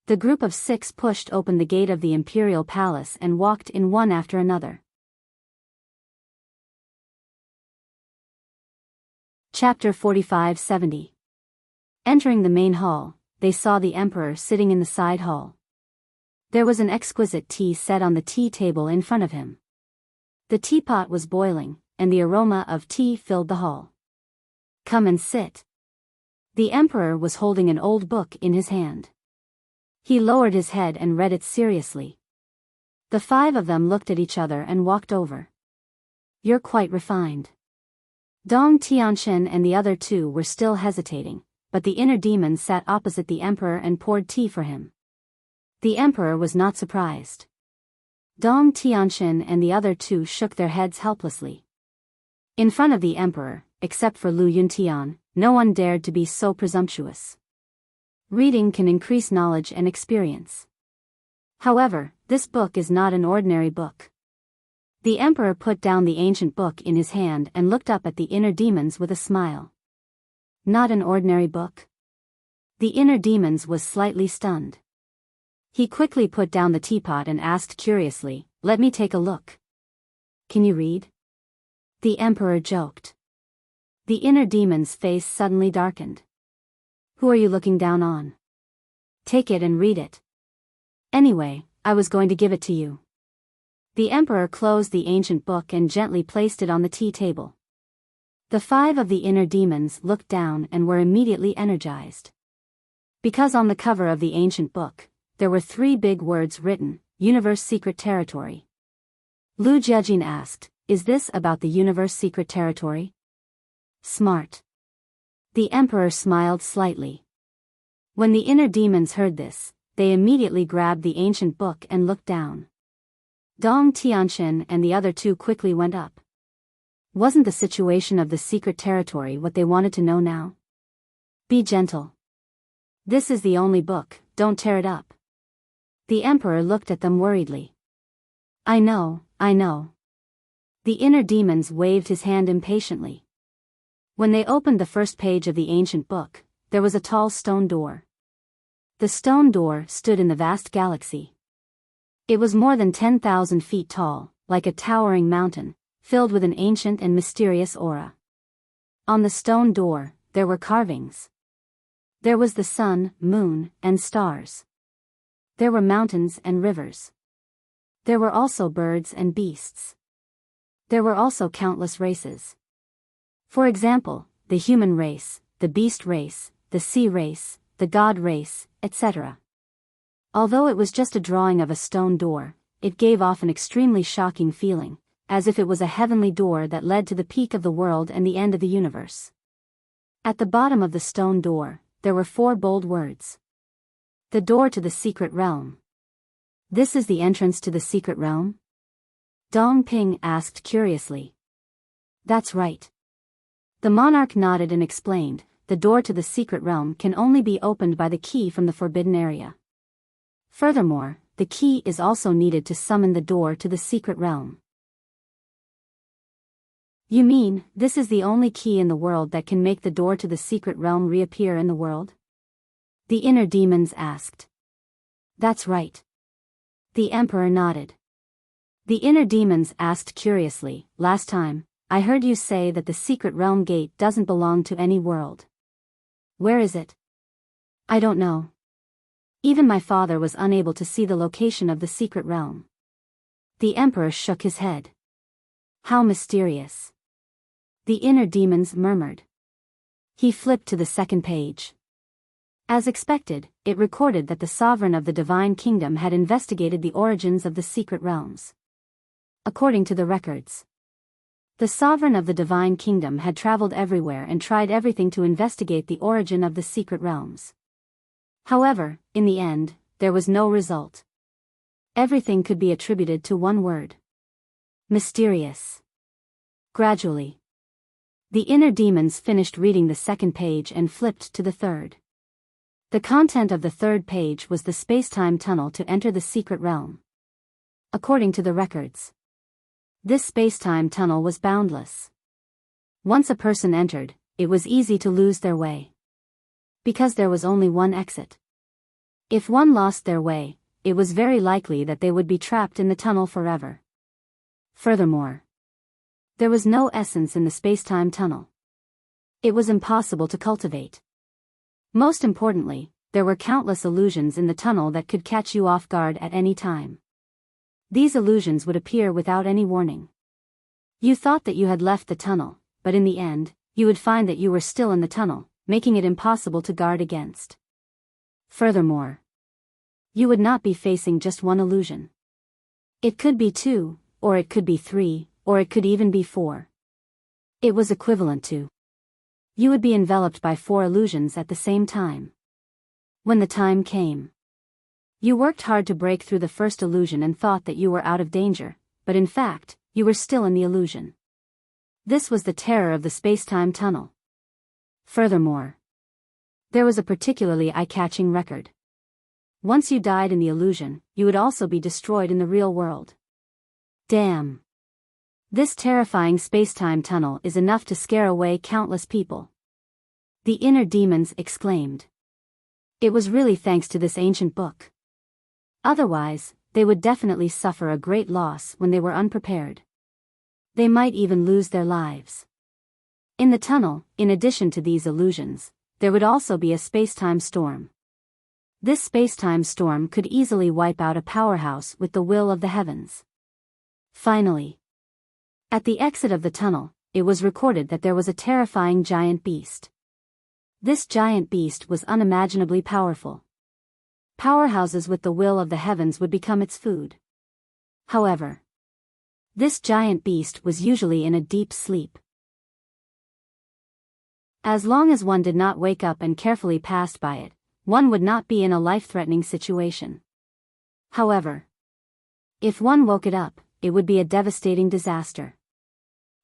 the group of 6 pushed open the gate of the imperial palace and walked in one after another. Chapter 45-70. Entering the main hall, they saw the emperor sitting in the side hall. There was an exquisite tea set on the tea table in front of him. The teapot was boiling, and the aroma of tea filled the hall. "Come and sit." The emperor was holding an old book in his hand. He lowered his head and read it seriously. The 5 of them looked at each other and walked over. "You're quite refined." Dong Tianchen and the other 2 were still hesitating, but the inner demon sat opposite the emperor and poured tea for him. The emperor was not surprised. Dong Tianchen and the other 2 shook their heads helplessly. In front of the emperor, except for Lu Yuntian, no one dared to be so presumptuous. Reading can increase knowledge and experience. However, this book is not an ordinary book. The emperor put down the ancient book in his hand and looked up at the inner demons with a smile. Not an ordinary book? The inner demons was slightly stunned. He quickly put down the teapot and asked curiously, "Let me take a look." "Can you read?" The emperor joked. The inner demon's face suddenly darkened. "Who are you looking down on? Take it and read it." "Anyway, I was going to give it to you." The emperor closed the ancient book and gently placed it on the tea table. The 5 of the inner demons looked down and were immediately energized. Because on the cover of the ancient book, there were 3 big words written, "Universe Secret Territory." Lu Jiajin asked, "Is this about the Universe Secret Territory?" "Smart." The emperor smiled slightly. When the inner demons heard this, they immediately grabbed the ancient book and looked down. Dong Tianchen and the other 2 quickly went up. Wasn't the situation of the secret territory what they wanted to know now? "Be gentle. This is the only book, don't tear it up." The emperor looked at them worriedly. I know. The inner demons waved his hand impatiently. When they opened the first page of the ancient book, there was a tall stone door. The stone door stood in the vast galaxy. It was more than 10,000 feet tall, like a towering mountain, filled with an ancient and mysterious aura. On the stone door, there were carvings. There was the sun, moon, and stars. There were mountains and rivers. There were also birds and beasts. There were also countless races. For example, the human race, the beast race, the sea race, the god race, etc. Although it was just a drawing of a stone door, it gave off an extremely shocking feeling, as if it was a heavenly door that led to the peak of the world and the end of the universe. At the bottom of the stone door, there were 4 bold words. The door to the secret realm. This is the entrance to the secret realm? Dong Ping asked curiously. That's right. The monarch nodded and explained, the door to the secret realm can only be opened by the key from the forbidden area. Furthermore, the key is also needed to summon the door to the secret realm. You mean, this is the only key in the world that can make the door to the secret realm reappear in the world? The inner demons asked. That's right. The emperor nodded. The inner demons asked curiously, last time, I heard you say that the secret realm gate doesn't belong to any world. Where is it? I don't know. Even my father was unable to see the location of the secret realm. The emperor shook his head. How mysterious. The inner demons murmured. He flipped to the second page. As expected, it recorded that the sovereign of the divine kingdom had investigated the origins of the secret realms. According to the records, The sovereign of the divine kingdom had traveled everywhere and tried everything to investigate the origin of the secret realms. However, in the end, there was no result. Everything could be attributed to one word: mysterious. Gradually, the inner demons finished reading the second page and flipped to the third. The content of the third page was the space-time tunnel to enter the secret realm. According to the records, this space-time tunnel was boundless. Once a person entered, it was easy to lose their way, because there was only one exit. If one lost their way, it was very likely that they would be trapped in the tunnel forever. Furthermore, there was no essence in the space-time tunnel. It was impossible to cultivate. Most importantly, there were countless illusions in the tunnel that could catch you off guard at any time. These illusions would appear without any warning. You thought that you had left the tunnel, but in the end, you would find that you were still in the tunnel, making it impossible to guard against. Furthermore, you would not be facing just one illusion. It could be 2, or it could be 3, or it could even be 4. It was equivalent to: you would be enveloped by 4 illusions at the same time. When the time came, you worked hard to break through the first illusion and thought that you were out of danger, but in fact, you were still in the illusion. This was the terror of the space-time tunnel. Furthermore, there was a particularly eye-catching record. Once you died in the illusion, you would also be destroyed in the real world. Damn! This terrifying space-time tunnel is enough to scare away countless people. The inner demons exclaimed. It was really thanks to this ancient book. Otherwise, they would definitely suffer a great loss when they were unprepared. They might even lose their lives. In the tunnel, in addition to these illusions, there would also be a space-time storm. This space-time storm could easily wipe out a powerhouse with the will of the heavens. Finally, at the exit of the tunnel, it was recorded that there was a terrifying giant beast. This giant beast was unimaginably powerful. Powerhouses with the will of the heavens would become its food. However, this giant beast was usually in a deep sleep. As long as one did not wake up and carefully passed by it, one would not be in a life-threatening situation. However, if one woke it up, it would be a devastating disaster.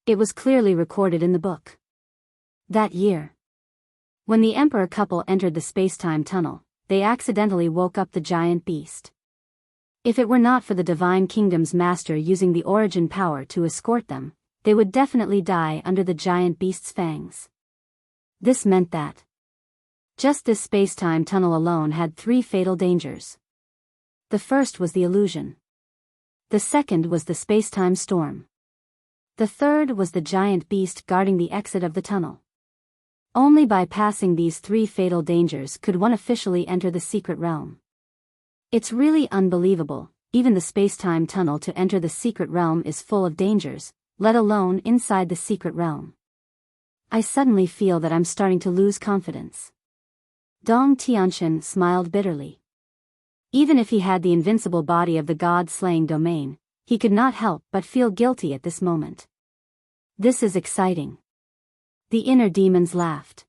It was clearly recorded in the book. That year, when the emperor couple entered the space-time tunnel, they accidentally woke up the giant beast. If it were not for the divine kingdom's master using the origin power to escort them, they would definitely die under the giant beast's fangs. This meant that just this space-time tunnel alone had 3 fatal dangers. The first was the illusion. The second was the space-time storm. The third was the giant beast guarding the exit of the tunnel. Only by passing these 3 fatal dangers could one officially enter the secret realm. It's really unbelievable, even the space-time tunnel to enter the secret realm is full of dangers, let alone inside the secret realm. I suddenly feel that I'm starting to lose confidence. Dong Tianqian smiled bitterly. Even if he had the invincible body of the god-slaying domain, he could not help but feel guilty at this moment. This is exciting. The inner demons laughed.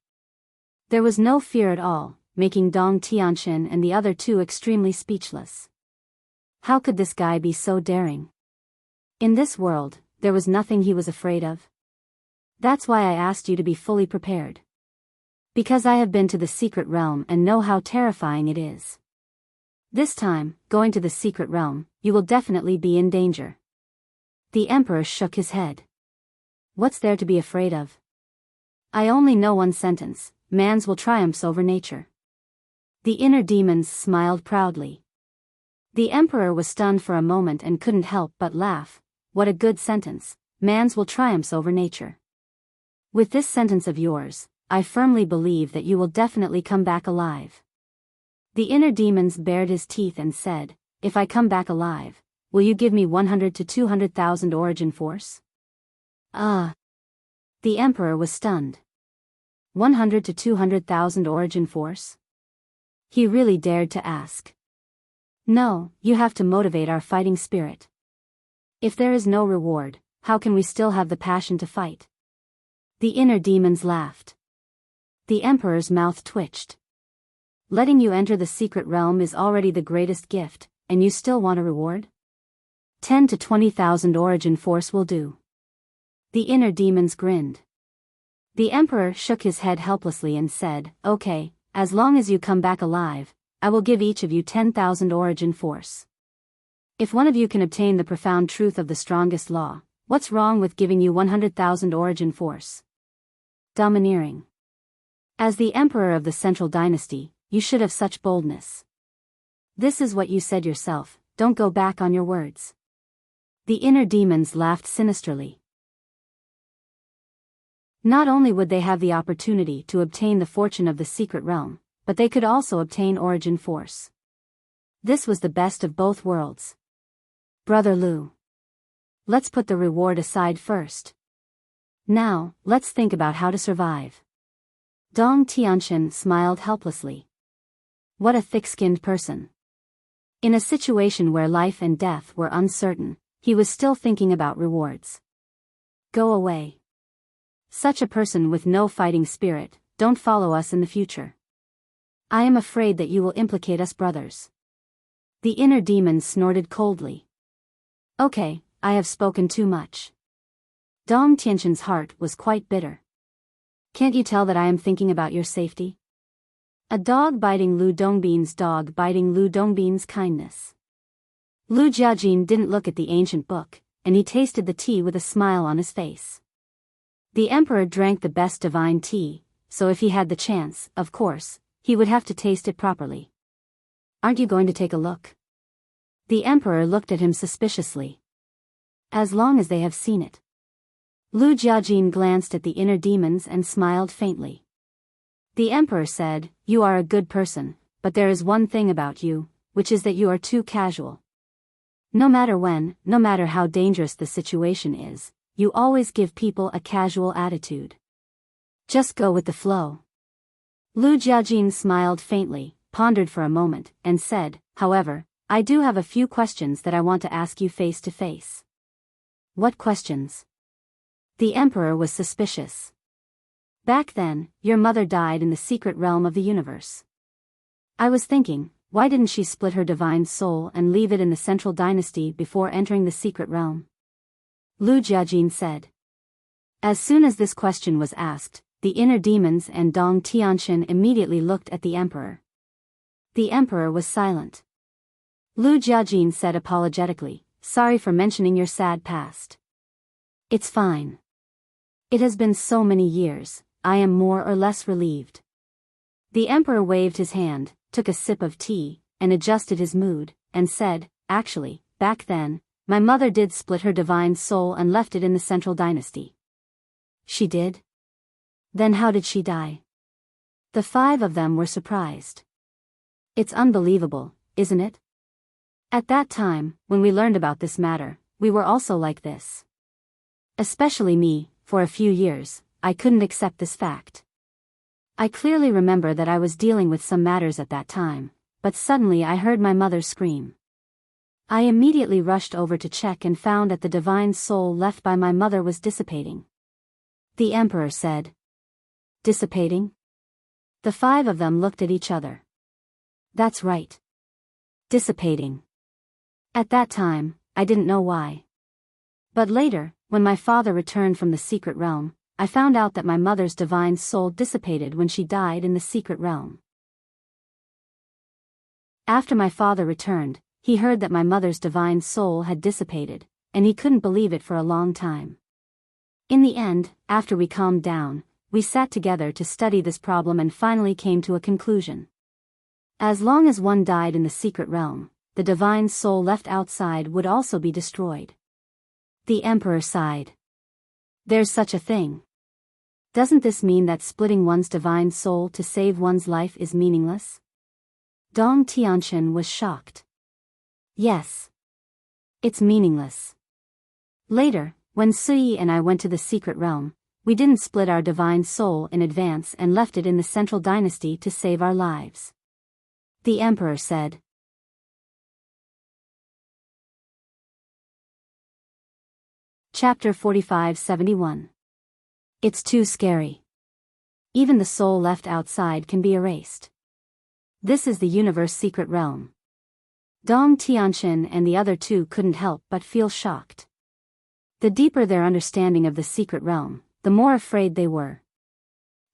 There was no fear at all, making Dong Tianqian and the other 2 extremely speechless. How could this guy be so daring? In this world, there was nothing he was afraid of. That's why I asked you to be fully prepared. Because I have been to the secret realm and know how terrifying it is. This time, going to the secret realm, you will definitely be in danger. The emperor shook his head. What's there to be afraid of? I only know one sentence: man's will triumphs over nature. The inner demons smiled proudly. The emperor was stunned for a moment and couldn't help but laugh. What a good sentence: man's will triumphs over nature. With this sentence of yours, I firmly believe that you will definitely come back alive. The inner demons bared his teeth and said, if I come back alive, will you give me 100 to 200,000 origin force? The emperor was stunned. 100 to 200,000 origin force? He really dared to ask. No, you have to motivate our fighting spirit. If there is no reward, how can we still have the passion to fight? The inner demons laughed. The emperor's mouth twitched. Letting you enter the secret realm is already the greatest gift, and you still want a reward? 10 to 20,000 origin force will do. The inner demons grinned. The emperor shook his head helplessly and said, okay, as long as you come back alive, I will give each of you 10,000 origin force. If one of you can obtain the profound truth of the strongest law, what's wrong with giving you 100,000 origin force? Domineering. As the emperor of the central dynasty, you should have such boldness. This is what you said yourself, don't go back on your words. The inner demons laughed sinisterly. Not only would they have the opportunity to obtain the fortune of the secret realm, but they could also obtain origin force. This was the best of both worlds. Brother Lu. Let's put the reward aside first. Now, let's think about how to survive. Dong Tianqian smiled helplessly. What a thick-skinned person. In a situation where life and death were uncertain, he was still thinking about rewards. Go away. Such a person with no fighting spirit, don't follow us in the future. I am afraid that you will implicate us brothers. The inner demon snorted coldly. Okay, I have spoken too much. Dong Tianqian's heart was quite bitter. Can't you tell that I am thinking about your safety? A dog biting Lu Dongbin's dog biting Lu Dongbin's kindness. Lu Jiajin didn't look at the ancient book, and he tasted the tea with a smile on his face. The emperor drank the best divine tea, so if he had the chance, of course, he would have to taste it properly. Aren't you going to take a look? The emperor looked at him suspiciously. As long as they have seen it. Lu Jiajin glanced at the inner demons and smiled faintly. The emperor said, you are a good person, but there is one thing about you, which is that you are too casual. No matter when, no matter how dangerous the situation is, you always give people a casual attitude. Just go with the flow. Lu Jiajin smiled faintly, pondered for a moment, and said, however, I do have a few questions that I want to ask you face to face. What questions? The emperor was suspicious. Back then, your mother died in the secret realm of the universe. I was thinking, why didn't she split her divine soul and leave it in the central dynasty before entering the secret realm? Lu Jiajin said. As soon as this question was asked, the inner demons and Dong Tianqian immediately looked at the emperor. The emperor was silent. Lu Jiajin said apologetically, sorry for mentioning your sad past. It's fine. It has been so many years, I am more or less relieved. The emperor waved his hand, took a sip of tea, and adjusted his mood, and said, actually, back then, my mother did split her divine soul and left it in the central dynasty. She did? Then how did she die? The 5 of them were surprised. It's unbelievable, isn't it? At that time, when we learned about this matter, we were also like this. Especially me, for a few years, I couldn't accept this fact. I clearly remember that I was dealing with some matters at that time, but suddenly I heard my mother scream. I immediately rushed over to check and found that the divine soul left by my mother was dissipating. The emperor said. Dissipating? The 5 of them looked at each other. That's right. Dissipating. At that time, I didn't know why. But later, when my father returned from the secret realm, I found out that my mother's divine soul dissipated when she died in the secret realm. After my father returned, he heard that my mother's divine soul had dissipated, and he couldn't believe it for a long time. In the end, after we calmed down, we sat together to study this problem and finally came to a conclusion. As long as one died in the secret realm, the divine soul left outside would also be destroyed. The emperor sighed. There's such a thing. Doesn't this mean that splitting one's divine soul to save one's life is meaningless? Dong Tianqian was shocked. Yes. It's meaningless. Later, when Sui and I went to the secret realm, we didn't split our divine soul in advance and left it in the central dynasty to save our lives. The emperor said. Chapter 45-71. It's too scary. Even the soul left outside can be erased. This is the universe secret realm. Dong Tianxin and the other two couldn't help but feel shocked. The deeper their understanding of the secret realm, the more afraid they were.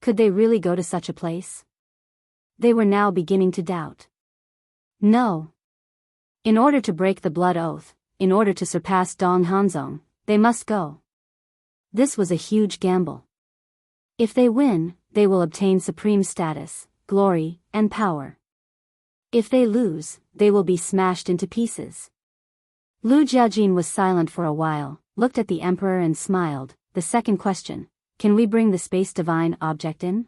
Could they really go to such a place? They were now beginning to doubt. No. In order to break the blood oath, in order to surpass Dong Hanzong, they must go. This was a huge gamble. If they win, they will obtain supreme status, glory, and power. If they lose, they will be smashed into pieces. Lu Jiajin was silent for a while, looked at the emperor and smiled. The second question, can we bring the space divine object in?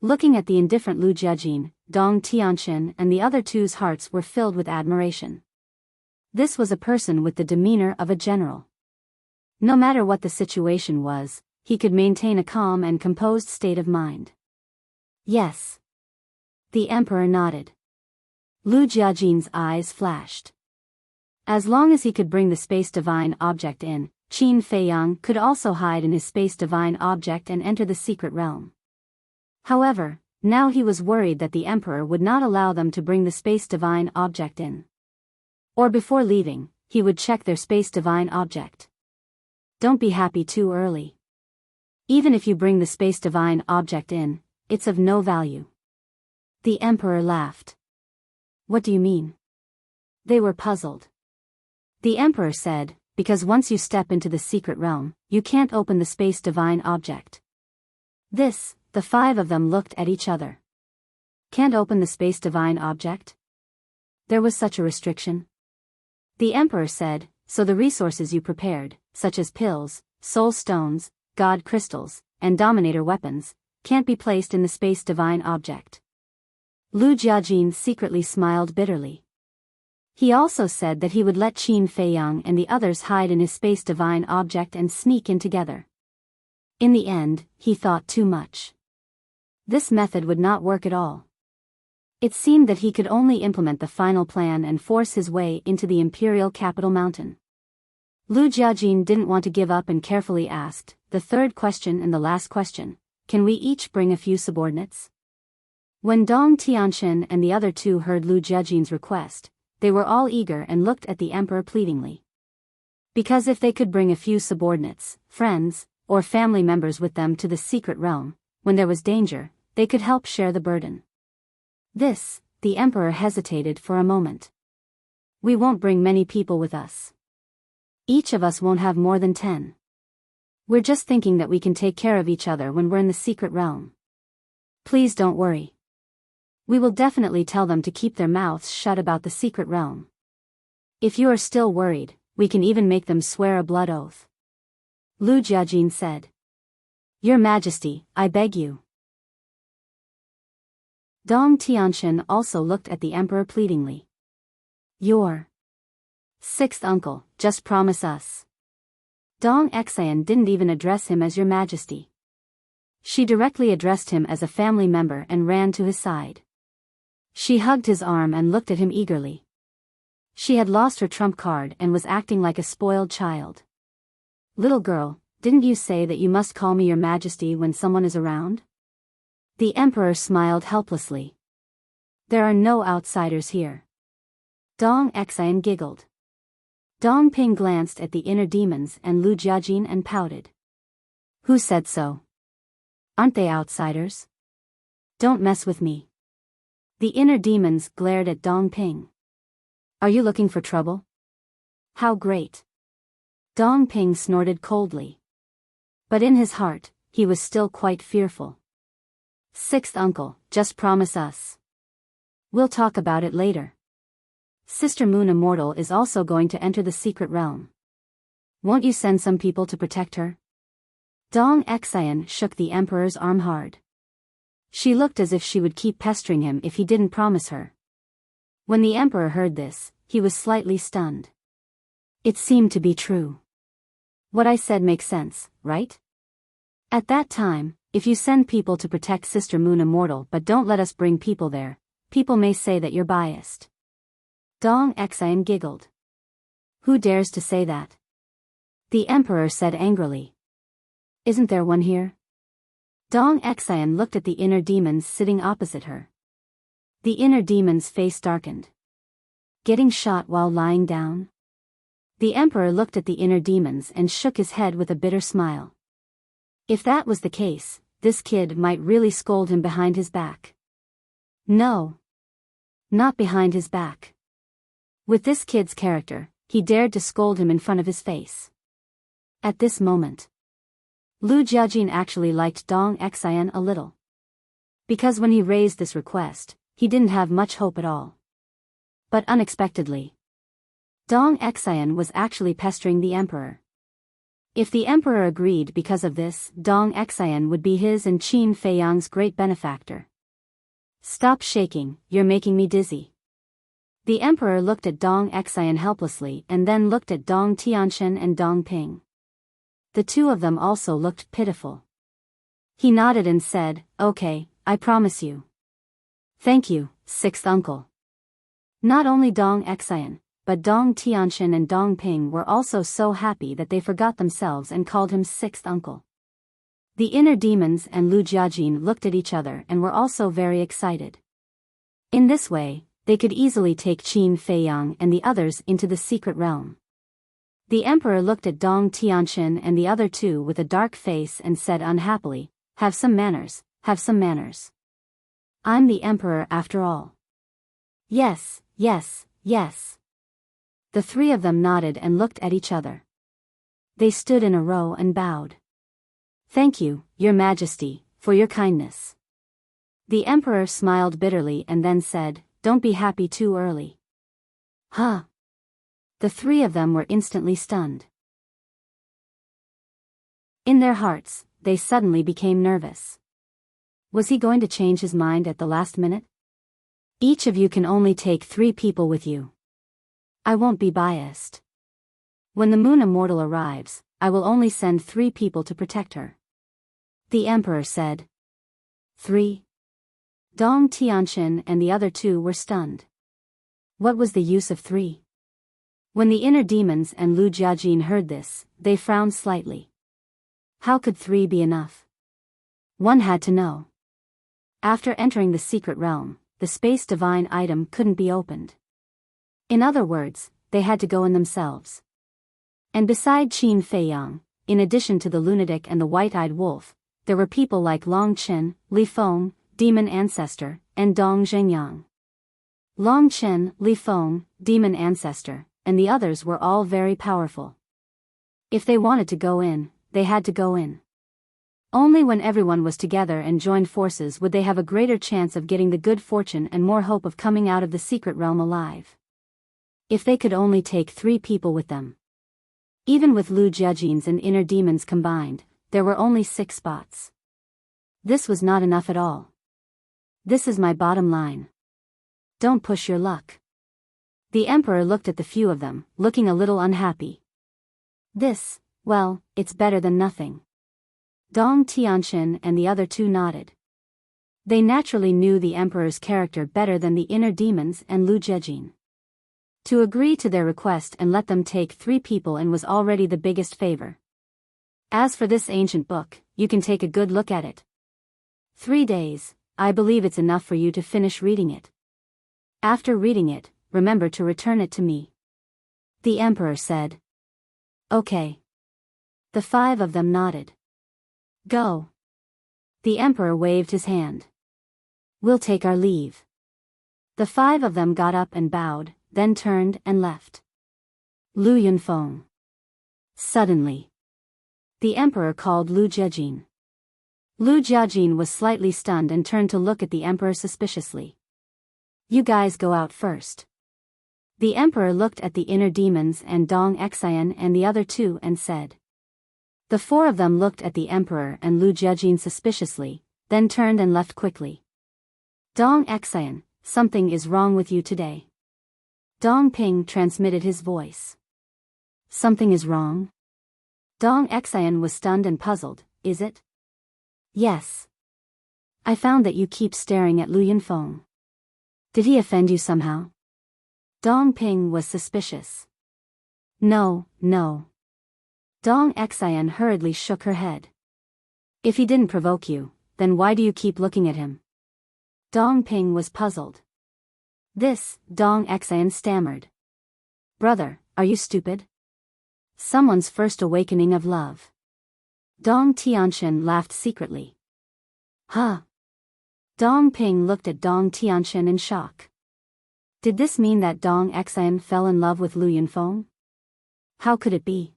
Looking at the indifferent Lu Jiajin, Dong Tianxin and the other two's hearts were filled with admiration. This was a person with the demeanor of a general. No matter what the situation was, he could maintain a calm and composed state of mind. Yes. The emperor nodded. Lu Jiajin's eyes flashed. As long as he could bring the space divine object in, Qin Feiyang could also hide in his space divine object and enter the secret realm. However, now he was worried that the emperor would not allow them to bring the space divine object in. Or before leaving, he would check their space divine object. Don't be happy too early. Even if you bring the space divine object in, it's of no value. The emperor laughed. What do you mean? They were puzzled. The emperor said, because once you step into the secret realm, you can't open the space divine object. This, the five of them looked at each other. Can't open the space divine object? There was such a restriction? The emperor said, so the resources you prepared, such as pills, soul stones, god crystals, and dominator weapons, can't be placed in the space divine object. Lu Jiajin secretly smiled bitterly. He also said that he would let Qin Feiyang and the others hide in his space divine object and sneak in together. In the end, he thought too much. This method would not work at all. It seemed that he could only implement the final plan and force his way into the imperial capital mountain. Lu Jiajin didn't want to give up and carefully asked, the third question and the last question, can we each bring a few subordinates? When Dong Tianxin and the other two heard Lu Jiajin's request, they were all eager and looked at the emperor pleadingly. Because if they could bring a few subordinates, friends, or family members with them to the secret realm, when there was danger, they could help share the burden. This, the emperor hesitated for a moment. We won't bring many people with us. Each of us won't have more than 10. We're just thinking that we can take care of each other when we're in the secret realm. Please don't worry. We will definitely tell them to keep their mouths shut about the secret realm. If you are still worried, we can even make them swear a blood oath. Lu Jiajin said. Your Majesty, I beg you. Dong Tianxin also looked at the emperor pleadingly. Your sixth uncle, just promise us. Dong Exayan didn't even address him as Your Majesty. She directly addressed him as a family member and ran to his side. She hugged his arm and looked at him eagerly. She had lost her trump card and was acting like a spoiled child. Little girl, didn't you say that you must call me Your Majesty when someone is around? The emperor smiled helplessly. There are no outsiders here. Dong Exayan giggled. Dong Ping glanced at the inner demons and Lu Jiajin and pouted. Who said so? Aren't they outsiders? Don't mess with me. The inner demons glared at Dong Ping. Are you looking for trouble? How great. Dong Ping snorted coldly. But in his heart, he was still quite fearful. Sixth uncle, just promise us. We'll talk about it later. Sister Moon Immortal is also going to enter the secret realm. Won't you send some people to protect her? Dong Exayan shook the emperor's arm hard. She looked as if she would keep pestering him if he didn't promise her. When the emperor heard this, he was slightly stunned. It seemed to be true. What I said makes sense, right? At that time, if you send people to protect Sister Moon Immortal but don't let us bring people there, people may say that you're biased. Dong Exayan giggled. Who dares to say that? The emperor said angrily. Isn't there one here? Dong Xian looked at the inner demons sitting opposite her. The inner demon's face darkened. Getting shot while lying down? The emperor looked at the inner demons and shook his head with a bitter smile. If that was the case, this kid might really scold him behind his back. No. Not behind his back. With this kid's character, he dared to scold him in front of his face. At this moment, Lu Jiajin actually liked Dong Xian a little. Because when he raised this request, he didn't have much hope at all. But unexpectedly, Dong Xian was actually pestering the emperor. If the emperor agreed because of this, Dong Xian would be his and Qin Feiyang's great benefactor. Stop shaking, you're making me dizzy. The emperor looked at Dong Xian helplessly and then looked at Dong Tianchen and Dong Ping. The two of them also looked pitiful. He nodded and said, okay, I promise you. Thank you, sixth uncle. Not only Dong Xian, but Dong Tianchen and Dong Ping were also so happy that they forgot themselves and called him sixth uncle. The inner demons and Lu Jiajin looked at each other and were also very excited. In this way, they could easily take Qin Feiyang and the others into the secret realm. The emperor looked at Dong Tianchen and the other two with a dark face and said unhappily, have some manners, have some manners. I'm the emperor after all. Yes, yes, yes. The three of them nodded and looked at each other. They stood in a row and bowed. Thank you, Your Majesty, for your kindness. The emperor smiled bitterly and then said, don't be happy too early. Huh? The three of them were instantly stunned. In their hearts, they suddenly became nervous. Was he going to change his mind at the last minute? Each of you can only take 3 people with you. I won't be biased. When the Moon Immortal arrives, I will only send 3 people to protect her. The emperor said. 3. Dong Tianchen and the other 2 were stunned. What was the use of 3? When the inner demons and Lu Jiajin heard this, they frowned slightly. How could 3 be enough? One had to know. After entering the secret realm, the space divine item couldn't be opened. In other words, they had to go in themselves. And beside Qin Feiyang, in addition to the lunatic and the white-eyed wolf, there were people like Long Chen, Li Feng, Demon Ancestor, and Dong Zhengyang. Long Chen, Li Feng, Demon Ancestor, and the others were all very powerful. If they wanted to go in, they had to go in. Only when everyone was together and joined forces would they have a greater chance of getting the good fortune and more hope of coming out of the secret realm alive. If they could only take 3 people with them. Even with Lu Jiajin's and inner demons combined, there were only 6 spots. This was not enough at all. This is my bottom line. Don't push your luck. The emperor looked at the few of them, looking a little unhappy. This, well, it's better than nothing. Dong Tianchen and the other 2 nodded. They naturally knew the emperor's character better than the inner demons and Lu Jiajin. To agree to their request and let them take 3 people in was already the biggest favor. As for this ancient book, you can take a good look at it. 3 days, I believe it's enough for you to finish reading it. After reading it, remember to return it to me. The emperor said. Okay. The 5 of them nodded. Go. The emperor waved his hand. We'll take our leave. The 5 of them got up and bowed, then turned and left. Lu Yunfeng. Suddenly, the emperor called Lu Jiajin. Lu Jiajin was slightly stunned and turned to look at the emperor suspiciously. You guys go out first. The emperor looked at the inner demons and Dong Xian and the other 2 and said. The 4 of them looked at the emperor and Lu Jiajin suspiciously, then turned and left quickly. Dong Xian, something is wrong with you today. Dong Ping transmitted his voice. Something is wrong? Dong Xian was stunned and puzzled, is it? Yes. I found that you keep staring at Lu Yunfeng. Did he offend you somehow? Dong Ping was suspicious. No, no. Dong Xian hurriedly shook her head. If he didn't provoke you, then why do you keep looking at him? Dong Ping was puzzled. This, Dong Xian stammered. Brother, are you stupid? Someone's first awakening of love. Dong Tianqian laughed secretly. Huh? Dong Ping looked at Dong Tianqian in shock. Did this mean that Dong Xian fell in love with Lu Yunfeng? How could it be?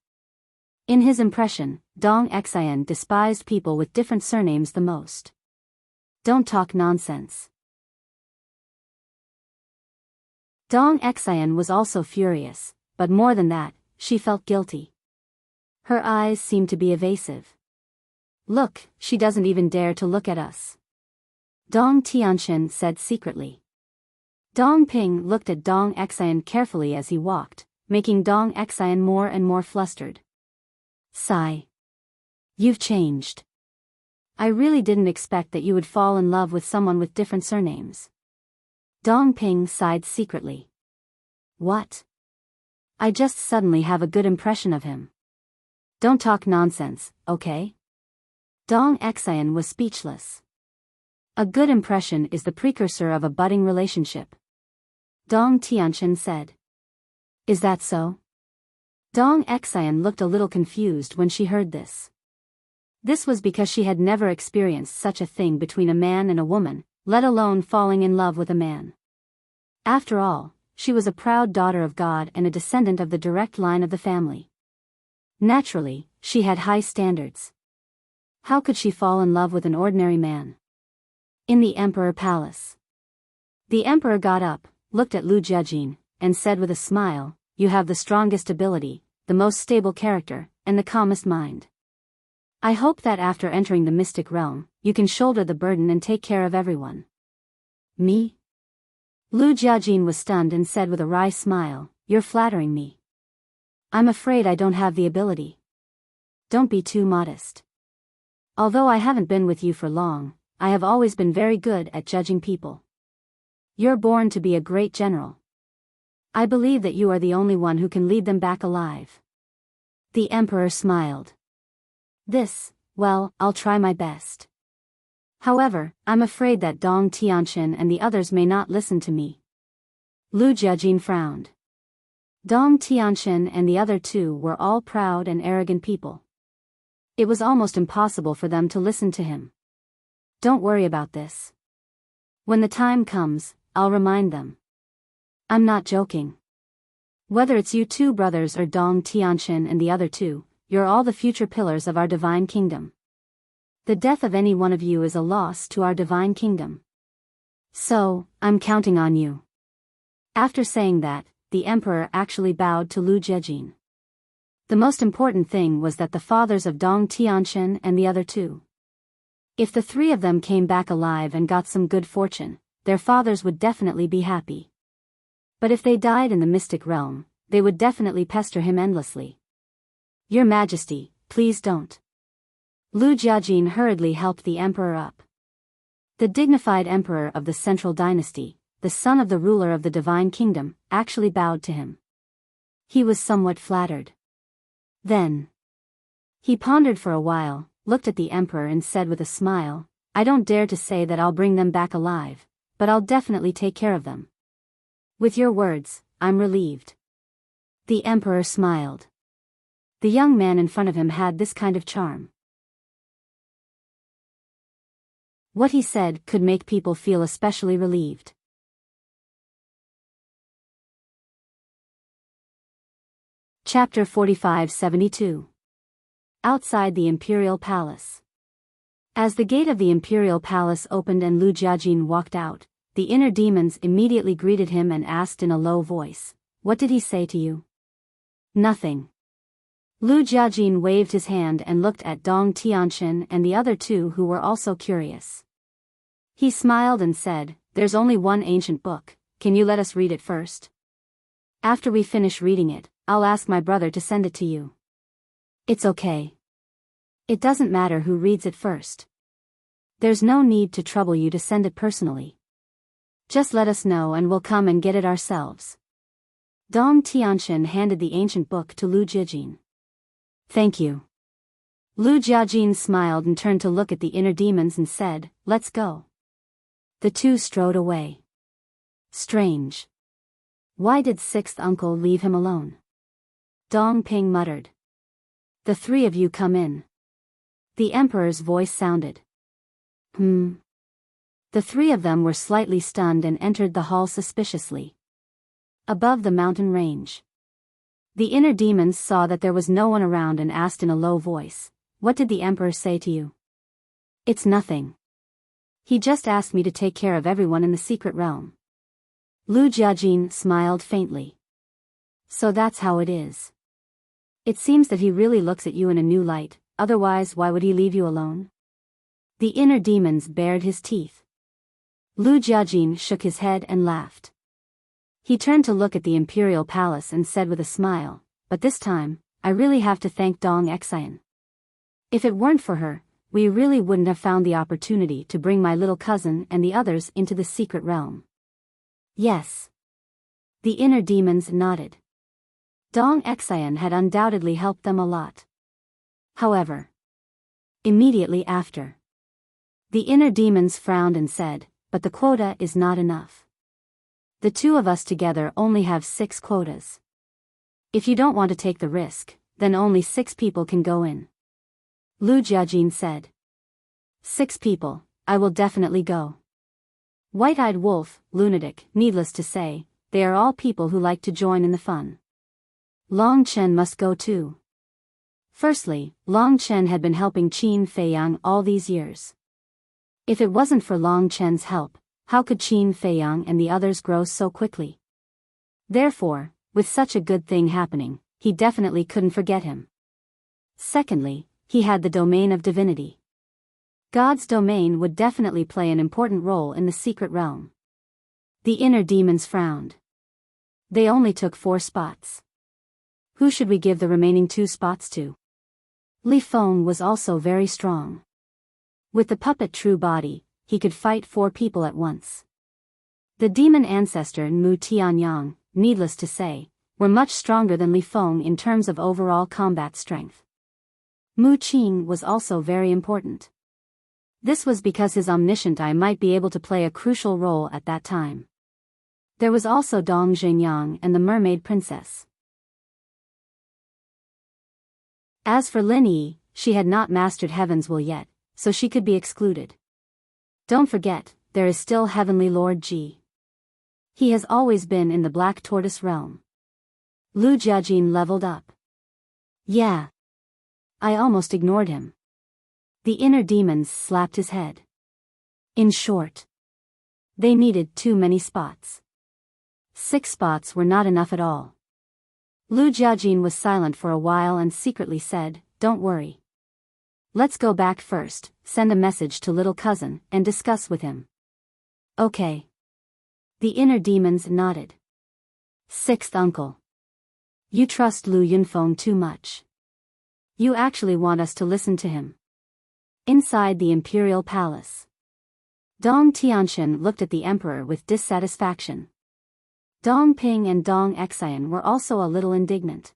In his impression, Dong Xian despised people with different surnames the most. Don't talk nonsense. Dong Xian was also furious, but more than that, she felt guilty. Her eyes seemed to be evasive. Look, she doesn't even dare to look at us. Dong Tianqian said secretly. Dong Ping looked at Dong Xian carefully as he walked, making Dong Xian more and more flustered. Sigh. You've changed. I really didn't expect that you would fall in love with someone with different surnames. Dong Ping sighed secretly. What? I just suddenly have a good impression of him. Don't talk nonsense, okay? Dong Xian was speechless. A good impression is the precursor of a budding relationship. Dong Tianqian said. Is that so? Dong Xian looked a little confused when she heard this. This was because she had never experienced such a thing between a man and a woman, let alone falling in love with a man. After all, she was a proud daughter of God and a descendant of the direct line of the family. Naturally, she had high standards. How could she fall in love with an ordinary man? In the Emperor Palace. The Emperor got up, looked at Lu Jiajin, and said with a smile, You have the strongest ability, the most stable character, and the calmest mind. I hope that after entering the mystic realm, you can shoulder the burden and take care of everyone. Me? Lu Jiajin was stunned and said with a wry smile, You're flattering me. I'm afraid I don't have the ability. Don't be too modest. Although I haven't been with you for long, I have always been very good at judging people. You're born to be a great general. I believe that you are the only one who can lead them back alive. The Emperor smiled. Well, I'll try my best. However, I'm afraid that Dong Tianqian and the others may not listen to me. Lu Jiajin frowned. Dong Tianqian and the other two were all proud and arrogant people. It was almost impossible for them to listen to him. Don't worry about this. When the time comes, I'll remind them. I'm not joking. Whether it's you two brothers or Dong Tianqian and the other two, you're all the future pillars of our divine kingdom. The death of any one of you is a loss to our divine kingdom. So, I'm counting on you. After saying that, the Emperor actually bowed to Lu Jiajin. The most important thing was that the fathers of Dong Tianqian and the other two. If the three of them came back alive and got some good fortune, their fathers would definitely be happy. But if they died in the mystic realm, they would definitely pester him endlessly. Your Majesty, please don't. Lu Jiajin hurriedly helped the Emperor up. The dignified Emperor of the Central Dynasty, the son of the ruler of the Divine Kingdom, actually bowed to him. He was somewhat flattered. Then he pondered for a while, looked at the Emperor and said with a smile, I don't dare to say that I'll bring them back alive, but I'll definitely take care of them. With your words, I'm relieved. The Emperor smiled. The young man in front of him had this kind of charm. What he said could make people feel especially relieved. Chapter 45-72. Outside the Imperial Palace. As the gate of the Imperial Palace opened and Lu Jiajin walked out, the inner demons immediately greeted him and asked in a low voice, What did he say to you? Nothing. Lu Jiajin waved his hand and looked at Dong Tianqian and the other two who were also curious. He smiled and said, There's only one ancient book, can you let us read it first? After we finish reading it, I'll ask my brother to send it to you. It's okay. It doesn't matter who reads it first. There's no need to trouble you to send it personally. Just let us know and we'll come and get it ourselves. Dong Tianqian handed the ancient book to Lu Jiajin. Thank you. Lu Jiajin smiled and turned to look at the inner demons and said, let's go. The two strode away. Strange. Why did sixth uncle leave him alone? Dong Ping muttered. The three of you come in. The emperor's voice sounded. The three of them were slightly stunned and entered the hall suspiciously. Above the mountain range. The inner demons saw that there was no one around and asked in a low voice, what did the emperor say to you? It's nothing. He just asked me to take care of everyone in the secret realm. Lu Jiajin smiled faintly. So that's how it is. It seems that he really looks at you in a new light, otherwise why would he leave you alone? The inner demons bared his teeth. Lu Jiajin shook his head and laughed. He turned to look at the imperial palace and said with a smile, but this time, I really have to thank Dong Xian. If it weren't for her, we really wouldn't have found the opportunity to bring my little cousin and the others into the secret realm. Yes. The inner demons nodded. Dong Xian had undoubtedly helped them a lot. However, immediately after, the inner demons frowned and said, but the quota is not enough. The two of us together only have 6 quotas. If you don't want to take the risk, then only 6 people can go in. Lu Jiajin said. 6 people, I will definitely go. White-eyed wolf, lunatic, needless to say, they are all people who like to join in the fun. Long Chen must go too. Firstly, Long Chen had been helping Qin Feiyang all these years. If it wasn't for Long Chen's help, how could Qin Feiyang and the others grow so quickly? Therefore, with such a good thing happening, he definitely couldn't forget him. Secondly, he had the domain of divinity. God's domain would definitely play an important role in the secret realm. The inner demons frowned. They only took 4 spots. Who should we give the remaining 2 spots to? Li Feng was also very strong. With the puppet true body, he could fight 4 people at once. The demon ancestor and Mu Tianyang, needless to say, were much stronger than Li Feng in terms of overall combat strength. Mu Qing was also very important. This was because his omniscient eye might be able to play a crucial role at that time. There was also Dong Zhenyang and the mermaid princess. As for Lin Yi, she had not mastered Heaven's Will yet, so she could be excluded. Don't forget, there is still Heavenly Lord Ji. He has always been in the Black Tortoise realm. Lu Jiajin leveled up. Yeah. I almost ignored him. The inner demons slapped his head. In short, they needed too many spots. 6 spots were not enough at all. Lu Jiajin was silent for a while and secretly said, don't worry. Let's go back first, send a message to little cousin, and discuss with him. Okay. The inner demons nodded. 6th uncle. You trust Lu Yunfeng too much. You actually want us to listen to him. Inside the imperial palace. Dong Tianxian looked at the emperor with dissatisfaction. Dong Ping and Dong Xian were also a little indignant.